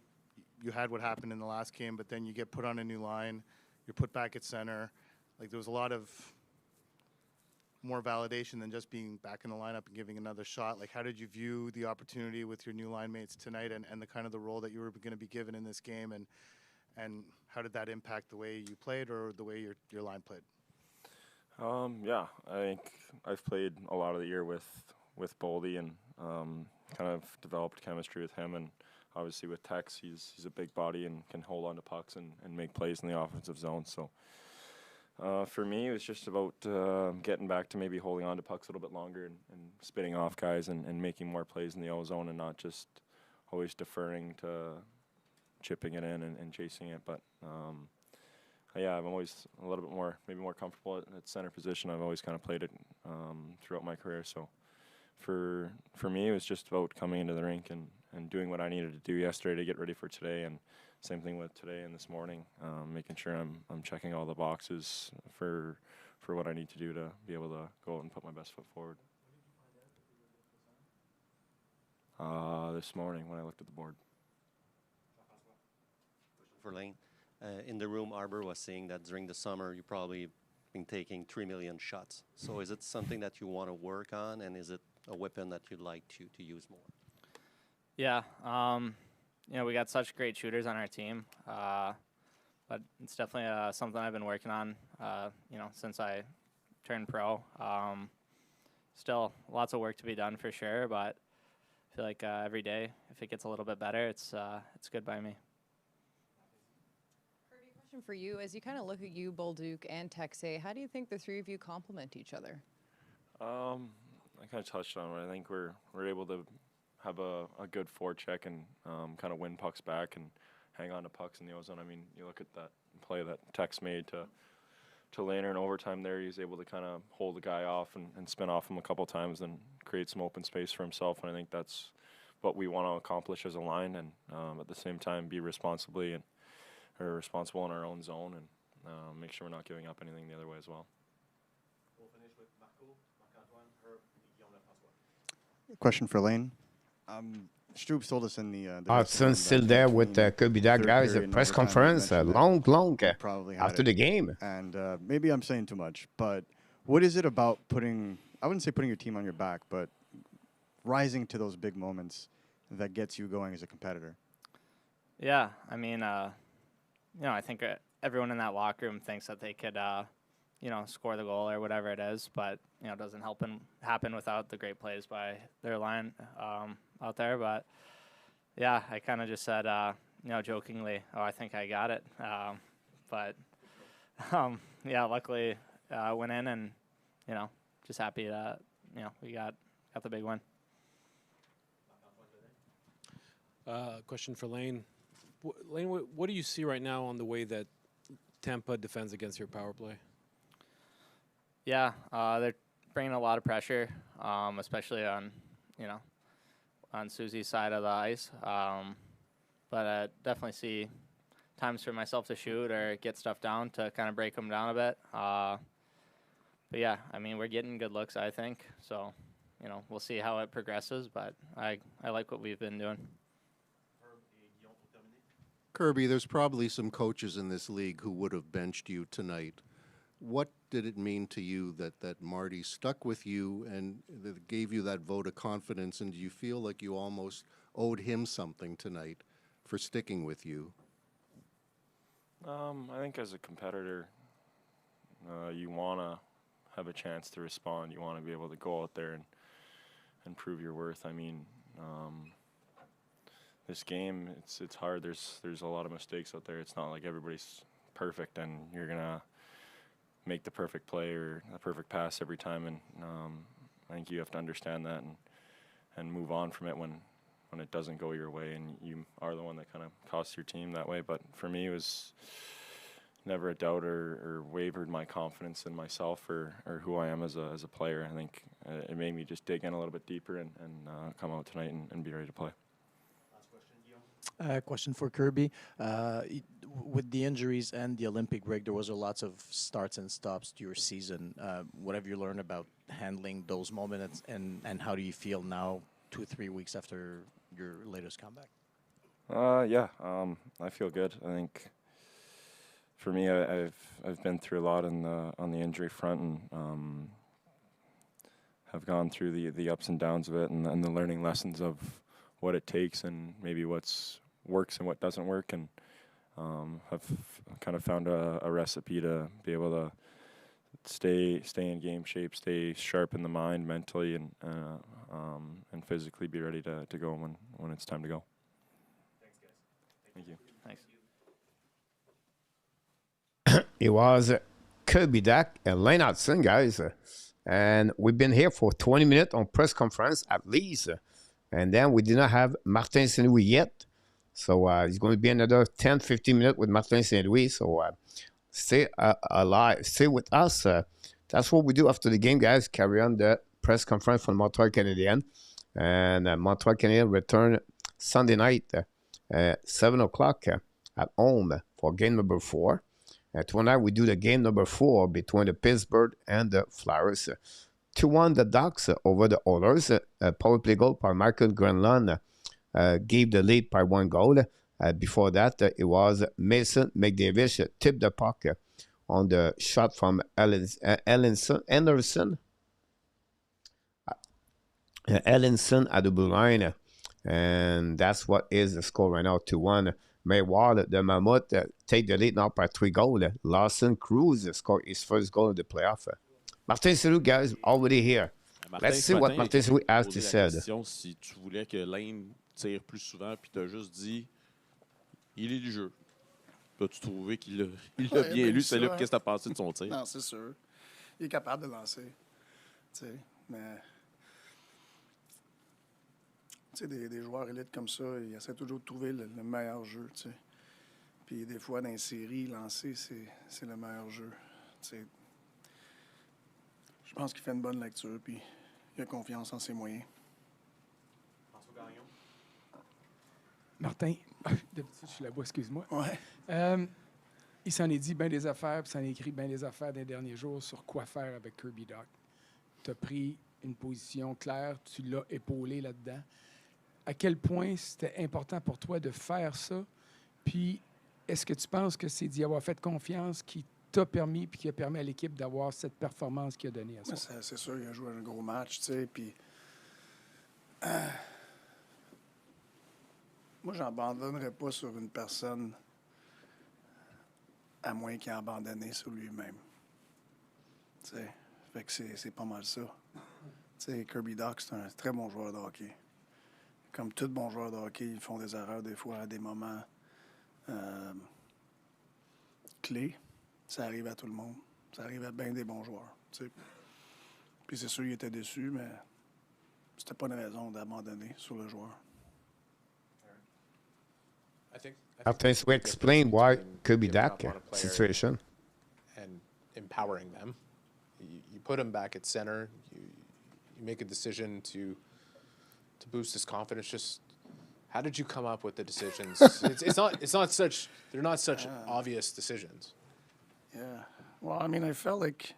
you had what happened in the last game, but then you get put on a new line, you're put back at center. Like, there was a lot of more validation than just being back in the lineup and giving another shot. Like, how did you view the opportunity with your new line mates tonight and the kind of the role that you were going to be given in this game, and how did that impact the way you played or the way your line played? Yeah, I think I've played a lot of the year with Boldy and kind of developed chemistry with him, and obviously with Tex, he's a big body and can hold on to pucks and make plays in the offensive zone. So for me, it was just about getting back to maybe holding on to pucks a little bit longer and spitting off guys and making more plays in the O zone and not just always deferring to chipping it in and chasing it. But yeah, I'm always a little bit maybe more comfortable at center position. I've always kind of played it throughout my career. So for me, it was just about coming into the rink and doing what I needed to do yesterday to get ready for today, and same thing with today and this morning, making sure I'm checking all the boxes for what I need to do to be able to go out and put my best foot forward. This morning when I looked at the board. For Lane, in the room, Arbor was saying that during the summer you probably been taking 3 million shots. So is it something that you want to work on, and is it a weapon that you'd like to use more? Yeah, you know, we got such great shooters on our team, but it's definitely something I've been working on, you know, since I turned pro. Still lots of work to be done for sure, but I feel like every day, if it gets a little bit better, it's good by me. Kirby, question for you. As you kind of look at you, Bolduc, and Texe, how do you think the three of you complement each other? I kind of touched on it. I think we're able to have a good forecheck and kind of win pucks back and hang on to pucks in the ozone. I mean, you look at that play that Tex made to Laner in overtime there. He was able to kind of hold the guy off and spin off him a couple times and create some open space for himself. And I think that's what we want to accomplish as a line, and at the same time be responsible in our own zone and make sure we're not giving up anything the other way as well. Question for Lane. Stroops told us in the Hudson's still there with Kirby Dach, guys. A press conference, long probably after the game. And maybe I'm saying too much, but what is it about putting I wouldn't say putting your team on your back, but rising to those big moments that gets you going as a competitor? Yeah, I mean, I think everyone in that locker room thinks that they could, score the goal or whatever it is, but it doesn't happen without the great plays by their line out there. But yeah, I kind of just said, jokingly, "Oh, I think I got it," but luckily went in and just happy that we got the big win. Question for Lane. Lane, what do you see right now on the way that Tampa defends against your power play? Yeah, they're bringing a lot of pressure, especially on Susie's side of the ice. But I definitely see times for myself to shoot or get stuff down to kind of break them down a bit. But yeah, I mean, we're getting good looks, I think. So, we'll see how it progresses. But I like what we've been doing. Kirby, there's probably some coaches in this league who would have benched you tonight. What did it mean to you that Marty stuck with you and that gave you that vote of confidence? And do you feel like you almost owed him something tonight for sticking with you? I think as a competitor, you want to have a chance to respond. You want to be able to go out there and prove your worth. I mean, this game, it's hard. There's a lot of mistakes out there. It's not like everybody's perfect and you're gonna make the perfect play or the perfect pass every time. And I think you have to understand that and move on from it when it doesn't go your way and you are the one that kind of costs your team that way. But for me, it was never a doubt or wavered my confidence in myself or who I am as a player. I think it made me just dig in a little bit deeper and come out tonight and be ready to play. Question for Kirby. With the injuries and the Olympic break, there was lots of starts and stops to your season. What have you learned about handling those moments, and how do you feel now, 2-3 weeks after your latest comeback? I feel good. I think for me, I've been through a lot on the injury front and have gone through the ups and downs of it and the learning lessons of what it takes and maybe what's works and what doesn't work, and have kind of found a recipe to be able to stay in game shape, stay sharp in the mind, mentally, and physically be ready to go when it's time to go. Thanks, guys. Thank you. Thanks. It was Kirby Dach and Lane Hudson, guys. And we've been here for 20 minutes on press conference at least. And then we did not have Martin St. Louis yet. So it's going to be another 10-15 minutes with Martin St. Louis. So stay alive. Stay with us. That's what we do after the game, guys. Carry on the press conference from Montreal Canadiens. And Montreal Canadiens return Sunday night at 7 o'clock at home for game number 4. And tonight we do the game number 4 between the Pittsburgh and the Flyers. 2-1 the Ducks over the Oilers. Power play goal by Michael Granlund gave the lead by 1 goal. Before that, it was Mason McDavid tipped the puck on the shot from Ellinson at the blue line. And that's what is the score right now, 2-1. Mayward, the Mammoth, take the lead now by 3 goals. Lawson Cruz scored his first goal of the playoff. Martin St. Louis, guys, already here. Let's see what Martin St. Louis has to say. Si tu voulais que Lane tire plus souvent, puis tu as juste dit, il est du jeu. As-tu trouvé qu'il l'a bien lu, celle-là? Qu'est-ce que tu as pensé de son tir? Non, c'est sûr. Il est capable de lancer. Mais des joueurs élites comme ça, ils essaient toujours de trouver le meilleur jeu. T'sais. Puis des fois, dans les séries, lancer, c'est le meilleur jeu. T'sais. Je pense qu'il fait une bonne lecture, puis il a confiance en ses moyens. Martin, d'habitude, je suis là-bas, excuse-moi. Ouais. Il s'en est dit bien des affaires, puis s'en est écrit bien des affaires des derniers jours sur quoi faire avec Kirby Dach. Tu as pris une position claire, tu l'as épaulé là-dedans. À quel point c'était important pour toi de faire ça? Puis, est-ce que tu penses que c'est d'y avoir fait confiance qui t'a permis puis qui a permis à l'équipe d'avoir cette performance qu'il a donnée à soi? C'est sûr, il a joué un gros match, tu sais, puis... moi, j'abandonnerais pas sur une personne à moins qu'il ait abandonné sur lui-même. Tu sais, fait que c'est pas mal ça. Tu sais, Kirby Dach, c'est un très bon joueur de hockey. Comme tout bon joueur de hockey, ils font des erreurs des fois à des moments clés. Ça arrive à tout le monde. Ça arrive à bien des bons joueurs, tu sais. Puis c'est sûr, il était déçu, mais c'était pas une raison d'abandonner sur le joueur. I think we explain why Kirby Dach situation. And empowering them. You put him back at center. You make a decision to boost his confidence. Just how did you come up with the decisions? It's not such they're not such obvious decisions. Yeah. Well, I mean, I felt like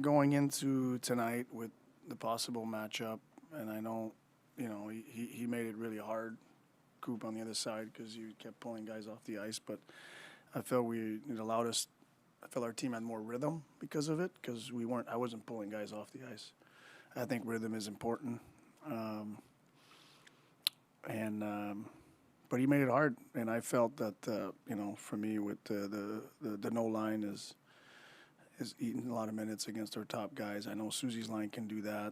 going into tonight with the possible matchup, and I know, you know, he made it really hard. Coop on the other side because you kept pulling guys off the ice, but I felt it allowed us. I felt our team had more rhythm because of it because I wasn't pulling guys off the ice. I think rhythm is important, but he made it hard, and I felt that you know, for me with the no line is eating a lot of minutes against our top guys. I know Susie's line can do that.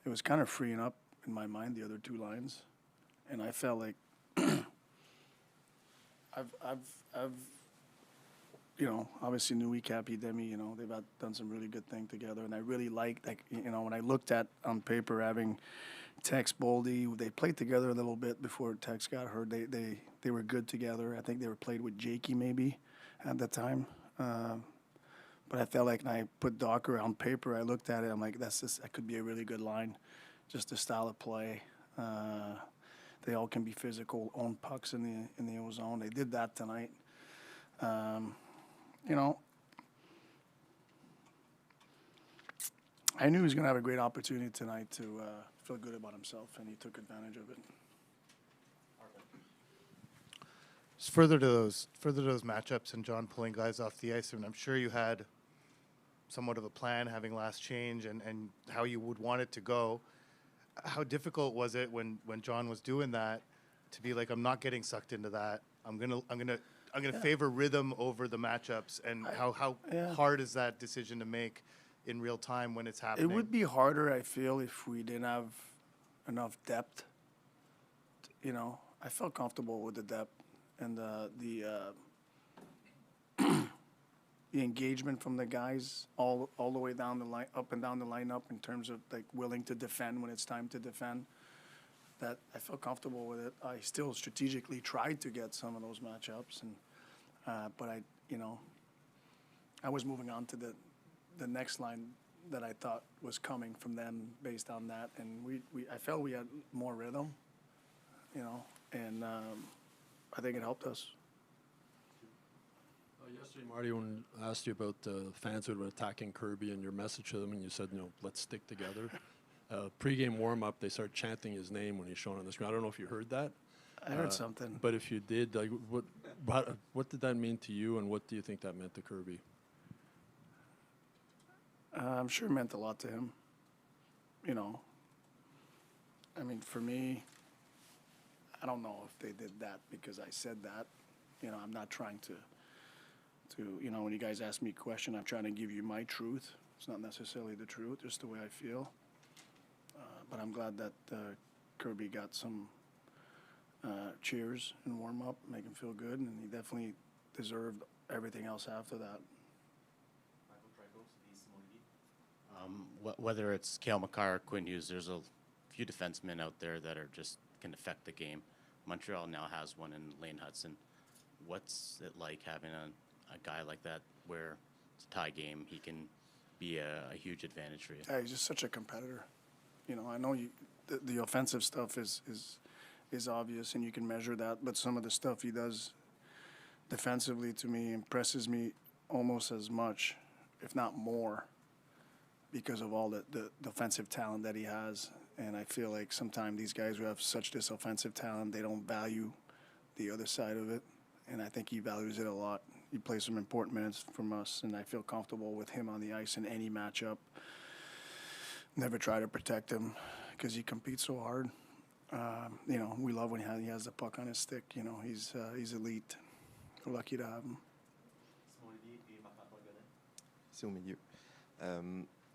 It was kind of freeing up in my mind the other two lines, and I felt like. I've you know, obviously Nui, Cappy, Demi, you know, they've done some really good thing together, and I really liked, like, you know, when I looked at on paper having Tex, Boldy, they played together a little bit before Tex got hurt. They were good together. I think they were played with Jakey maybe at the time, but I felt like when I put Docker on paper, I looked at it, I'm like, that could be a really good line, just the style of play. They all can be physical, own pucks in the O-zone. They did that tonight. You know, I knew he was going to have a great opportunity tonight to feel good about himself, and he took advantage of it. Just further to those matchups and John pulling guys off the ice, and I'm sure you had somewhat of a plan having last change and how you would want it to go. How difficult was it when John was doing that to be like, I'm not getting sucked into that. I'm gonna favor rhythm over the matchups, and how hard is that decision to make in real time when it's happening? It would be harder, I feel, if we didn't have enough depth. You know, I felt comfortable with the depth and the engagement from the guys all the way down the line, up and down the lineup in terms of like willing to defend when it's time to defend. That I felt comfortable with it. I still strategically tried to get some of those matchups, and but I was moving on to the next line that I thought was coming from them based on that, and I felt we had more rhythm, you know, and I think it helped us. Yesterday, Marty, when I asked you about fans who were attacking Kirby and your message to them, and you said, you know, let's stick together. Pre-game warm-up, they start chanting his name when he's shown on the screen. I don't know if you heard that. I heard something. But if you did, like, what did that mean to you, and what do you think that meant to Kirby? I'm sure it meant a lot to him. You know, I mean, for me, I don't know if they did that because I said that. You know, I'm not trying to you know, when you guys ask me a question, I'm trying to give you my truth. It's not necessarily the truth, just the way I feel. But I'm glad that Kirby got some cheers and warm up, make him feel good, and he definitely deserved everything else after that. Whether it's Cale Makar or Quinn Hughes, there's a few defensemen out there that are just can affect the game. Montreal now has one in Lane Hudson. What's it like having a guy like that where it's a tie game, he can be a huge advantage for you? Yeah, he's just such a competitor. You know, I know the offensive stuff is obvious and you can measure that, but some of the stuff he does defensively to me impresses me almost as much, if not more, because of all the offensive talent that he has. And I feel like sometimes these guys who have such this offensive talent, they don't value the other side of it. And I think he values it a lot. he plays some important minutes from us, and I feel comfortable with him on the ice in any matchup. Never try to protect him because he competes so hard. You know, we love when he has the puck on his stick. You know, he's elite. We're lucky to have him. Ici au milieu.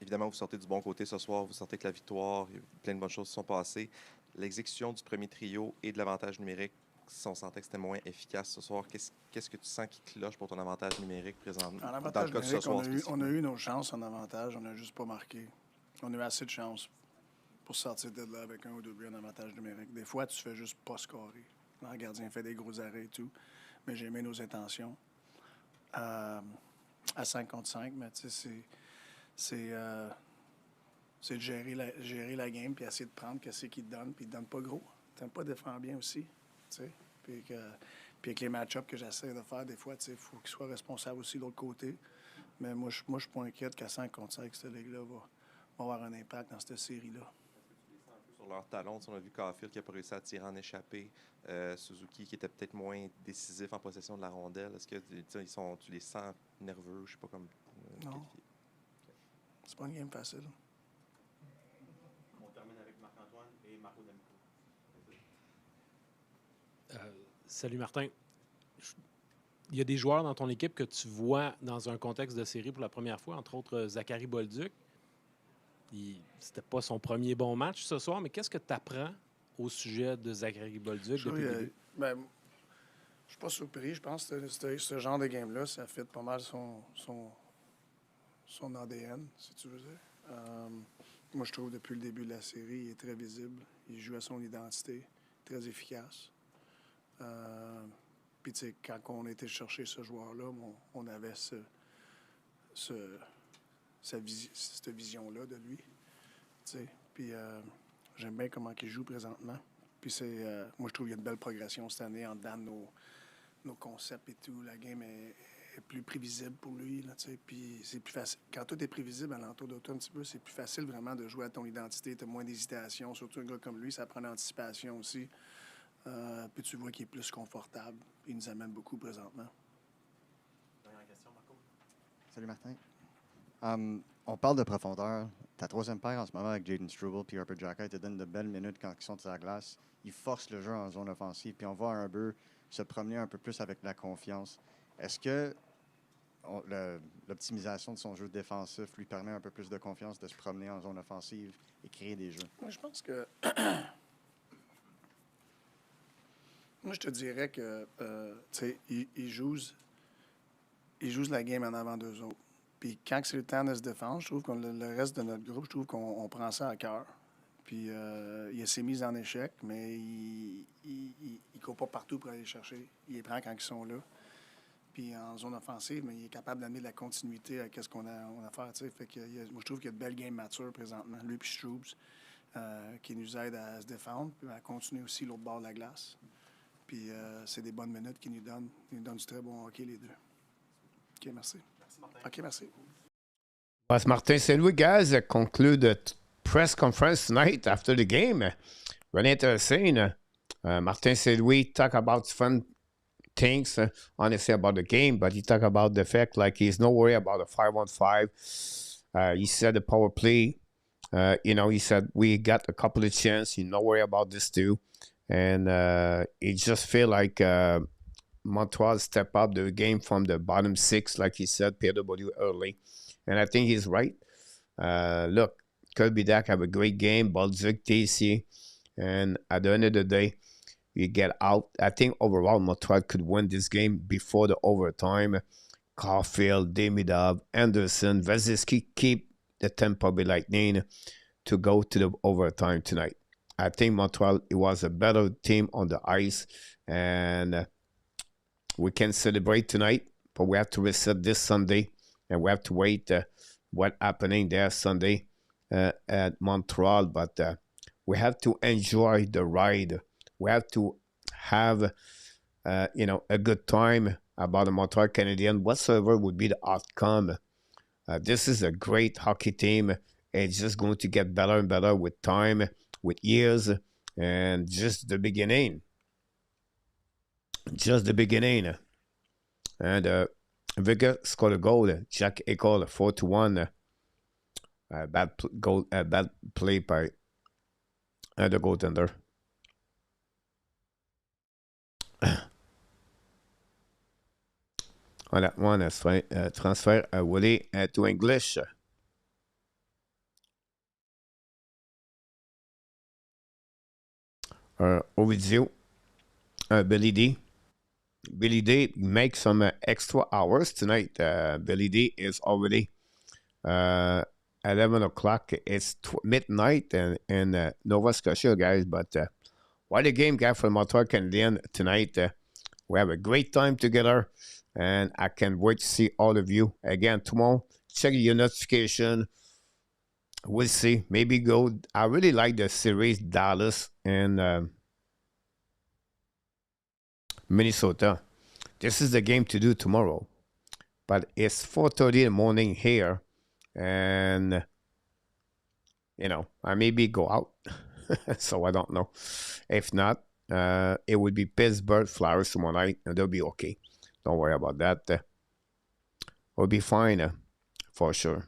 Évidemment, vous sortez du bon côté ce soir. Vous sortez que la victoire, plein de bonnes choses se sont passées. L'exécution du premier trio et de l'avantage numérique, si on sentait que c'était moins efficace ce soir, qu'est-ce que tu sens qui cloche pour ton avantage numérique présentement? En avantage numérique, on a eu nos chances en avantage, on n'a juste pas marqué. On a eu assez de chances pour sortir de là avec un ou deux buts en avantage numérique. Des fois, tu fais juste pas scorer. Le gardien fait des gros arrêts et tout, mais j'ai aimé nos intentions. À 5 contre 5, mais tu sais, c'est de gérer la game puis essayer de prendre ce qu'il te donne, puis il te donne pas gros. Tu n'aimes pas défendre bien aussi, tu sais. Puis avec les match-ups que j'essaie de faire, des fois, il faut qu'il soit responsable aussi de l'autre côté. Mais moi, je suis pas inquiète qu'à 5 contre 5, cette ligue-là va avoir un impact dans cette série-là. Sur leur talon, on a vu Caufield qui n'a pas réussi à tirer en échappée, Suzuki qui était peut-être moins décisif en possession de la rondelle. Est-ce que tu les sens nerveux? Je sais pas comme. Non. C'est pas une game facile. On termine avec Marc-Antoine et Marco D'Amico. Salut Martin. Il y a des joueurs dans ton équipe que tu vois dans un contexte de série pour la première fois, entre autres Zachary Bolduc. C'était pas son premier bon match ce soir, mais qu'est-ce que tu apprends au sujet de Zachary Bolduc depuis le début? Je suis pas surpris. Je pense que ce genre de game-là, ça fait pas mal son ADN, si tu veux dire. Moi, je trouve depuis le début de la série, il est très visible. Il joue à son identité, très efficace. Puis, tu sais, quand on était chercher ce joueur-là, on avait cette vision-là de lui. Puis, j'aime bien comment il joue présentement. Puis, moi, je trouve qu'il y a une belle progression cette année en dedans de nos concepts et tout. La game est plus prévisible pour lui. Là, puis, c'est plus facile. Quand tout est prévisible alentour de toi un petit peu, c'est plus facile vraiment de jouer à ton identité. Tu as moins d'hésitation. Surtout un gars comme lui, ça prend l'anticipation aussi. Puis tu vois qu'il est plus confortable. Il nous amène beaucoup présentement. Dernière question, Marco. Salut Martin. On parle de profondeur. Ta troisième paire en ce moment avec Jaden Struble et Harper Jacka te donne de belles minutes quand ils sont sur la glace. Ils forcent le jeu en zone offensive. Puis on voit un peu se promener un peu plus avec la confiance. Est-ce que l'optimisation de son jeu défensif lui permet un peu plus de confiance de se promener en zone offensive et créer des jeux? Moi, je pense que... Moi, je te dirais que, tu sais, ils jouent la game en avant d'eux autres. Puis quand c'est le temps de se défendre, je trouve que le reste de notre groupe, je trouve qu'on prend ça à cœur. Puis il a ses mises en échec, mais il ne court pas partout pour aller les chercher. Il les prend quand ils sont là. Puis en zone offensive, mais il est capable d'amener de la continuité à ce qu'on a à faire. T'sais. Fait que, moi, je trouve qu'il y a de belles games matures présentement. Lui et Strubes, qui nous aident à se défendre, puis à continuer aussi l'autre bord de la glace. Puis c'est des bonnes minutes qu'ils nous donnent. Ils nous donnent du très bon hockey, les deux. OK, merci. Merci, Martin. OK, merci. Was Martin St. Louis guys conclude the press conference tonight after the game. Really interesting. Martin St. Louis talk about fun things, honestly, about the game, but he talk about the fact like he's no worry about a 5-on-5. He said the power play. He said we got a couple of chances. You no worry about this too. And it just feel like Montreal step up the game from the bottom six, like he said, PW early. And I think he's right. Look, Kirby Dach have a great game, Bolduc, DC. And at the end of the day, you get out. I think overall Montreal could win this game before the overtime. Caufield, Demidov, Anderson, Vasilevsky keep the Tampa Bay Lightning to go to the overtime tonight. I think Montreal, it was a better team on the ice, and we can celebrate tonight, but we have to reset this Sunday, and we have to wait what happening there Sunday at Montreal. But we have to enjoy the ride. We have to have, a good time about the Montreal Canadiens, whatsoever would be the outcome. This is a great hockey team. It's just going to get better and better with time, with years, and just the beginning. Just the beginning. And Vigor scored a goal. Jack Eichel 4-1. Bad play by the goaltender. On that one, transfer Willie to English. Ovidio, Billy D. Billy D makes some extra hours tonight. Billy D is already 11 o'clock. It's midnight in Nova Scotia, guys. But what a game, guys, for Montreal Canadiens tonight. We have a great time together, and I can't wait to see all of you again tomorrow. Check your notification. We'll see. Maybe go. I really like the series Dallas and Minnesota. This is the game to do tomorrow. But it's 4:30 in the morning here. And, I maybe go out. So I don't know. If not, it would be Pittsburgh Flyers tomorrow night, and they'll be okay. Don't worry about that. We'll be fine, for sure.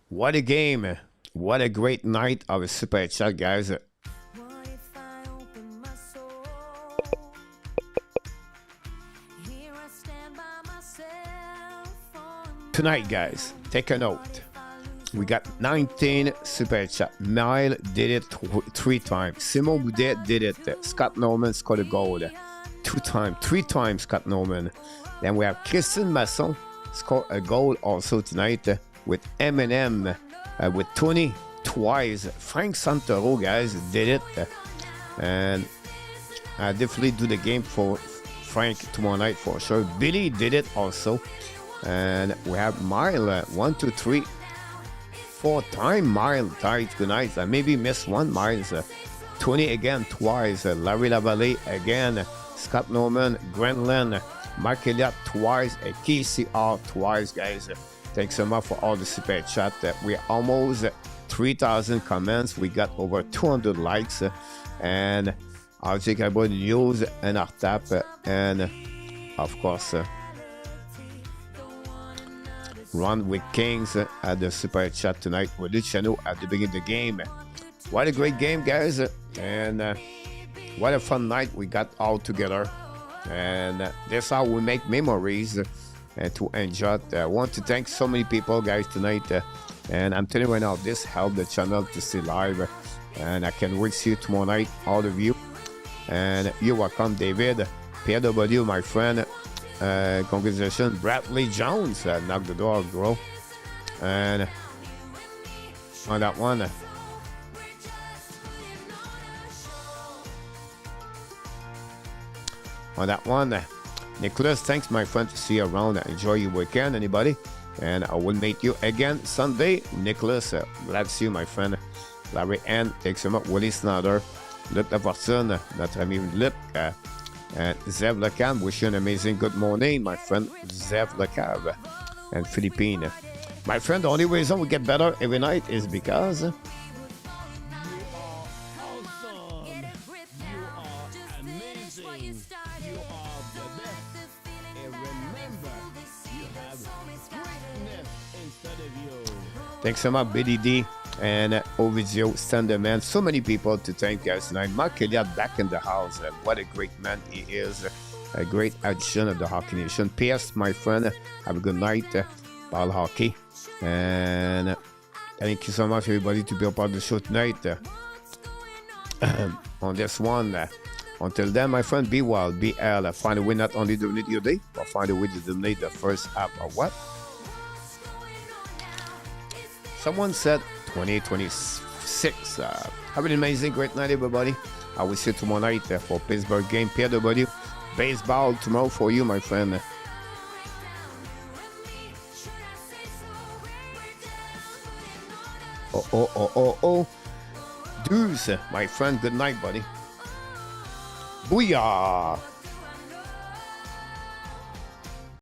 What a game. What a great night of a Super Chat, guys. Tonight, guys, take a note. We got 19 Super Chat. Mile did it 3 times. Simon Boudet did it. Scott Norman scored a goal 2 times. 3 times Scott Norman. Then we have Christine Masson scored a goal also tonight with Eminem, with Tony twice. Frank Santoro, guys, did it. And I definitely do the game for Frank tomorrow night for sure. Billy did it also. And we have Mile, 1, 2, 3, 4 times Mile tied tonight. I maybe missed 1 Miles. Tony again twice. Larry Lavallée again. Scott Norman, Grenland, Mark Elliott twice. Casey R twice, guys. Thanks so much for all the super chat. We're almost 3,000 comments. We got over 200 likes. And I'll check about the news and our tap. And of course, Run with Kings at the super chat tonight with Luciano at the beginning of the game. What a great game, guys. And what a fun night we got all together. And that's how we make memories. And to enjoy it. I want to thank so many people, guys, tonight. And I'm telling you right now, this helped the channel to stay live. And I can wait to see you tomorrow night, all of you. And you're welcome, David. PW, my friend. Congratulations, Bradley Jones. Knocked the door, bro. And on that one. On that one. Nicholas, thanks, my friend, to see you around. Enjoy your weekend, anybody. And I will meet you again Sunday. Nicholas, glad to see you, my friend. Larry Ann, thanks so much. Willie Snyder, Luc Lafortune, notre ami Luc, and Zev Lecam, wish you an amazing good morning, my friend Zev Lecam, and Philippine. My friend, the only reason we get better every night is because thanks so much, Billy D and Ovidio, Standerman. So many people to thank, guys, tonight. Mark Elliott back in the house. What a great man he is. A great addition of the Hockey Nation. P.S., my friend, have a good night. Ball hockey. And thank you so much, everybody, to be a part of the show tonight. On this one. Until then, my friend, be well, be well. Find a way not only to donate your day, but find a way to donate the first half of what? Someone said 2026. Have an amazing, great night, everybody. I will see you tomorrow night for Pittsburgh game. PW, baseball tomorrow for you, my friend. Oh. Deuce, my friend, good night, buddy. Booyah!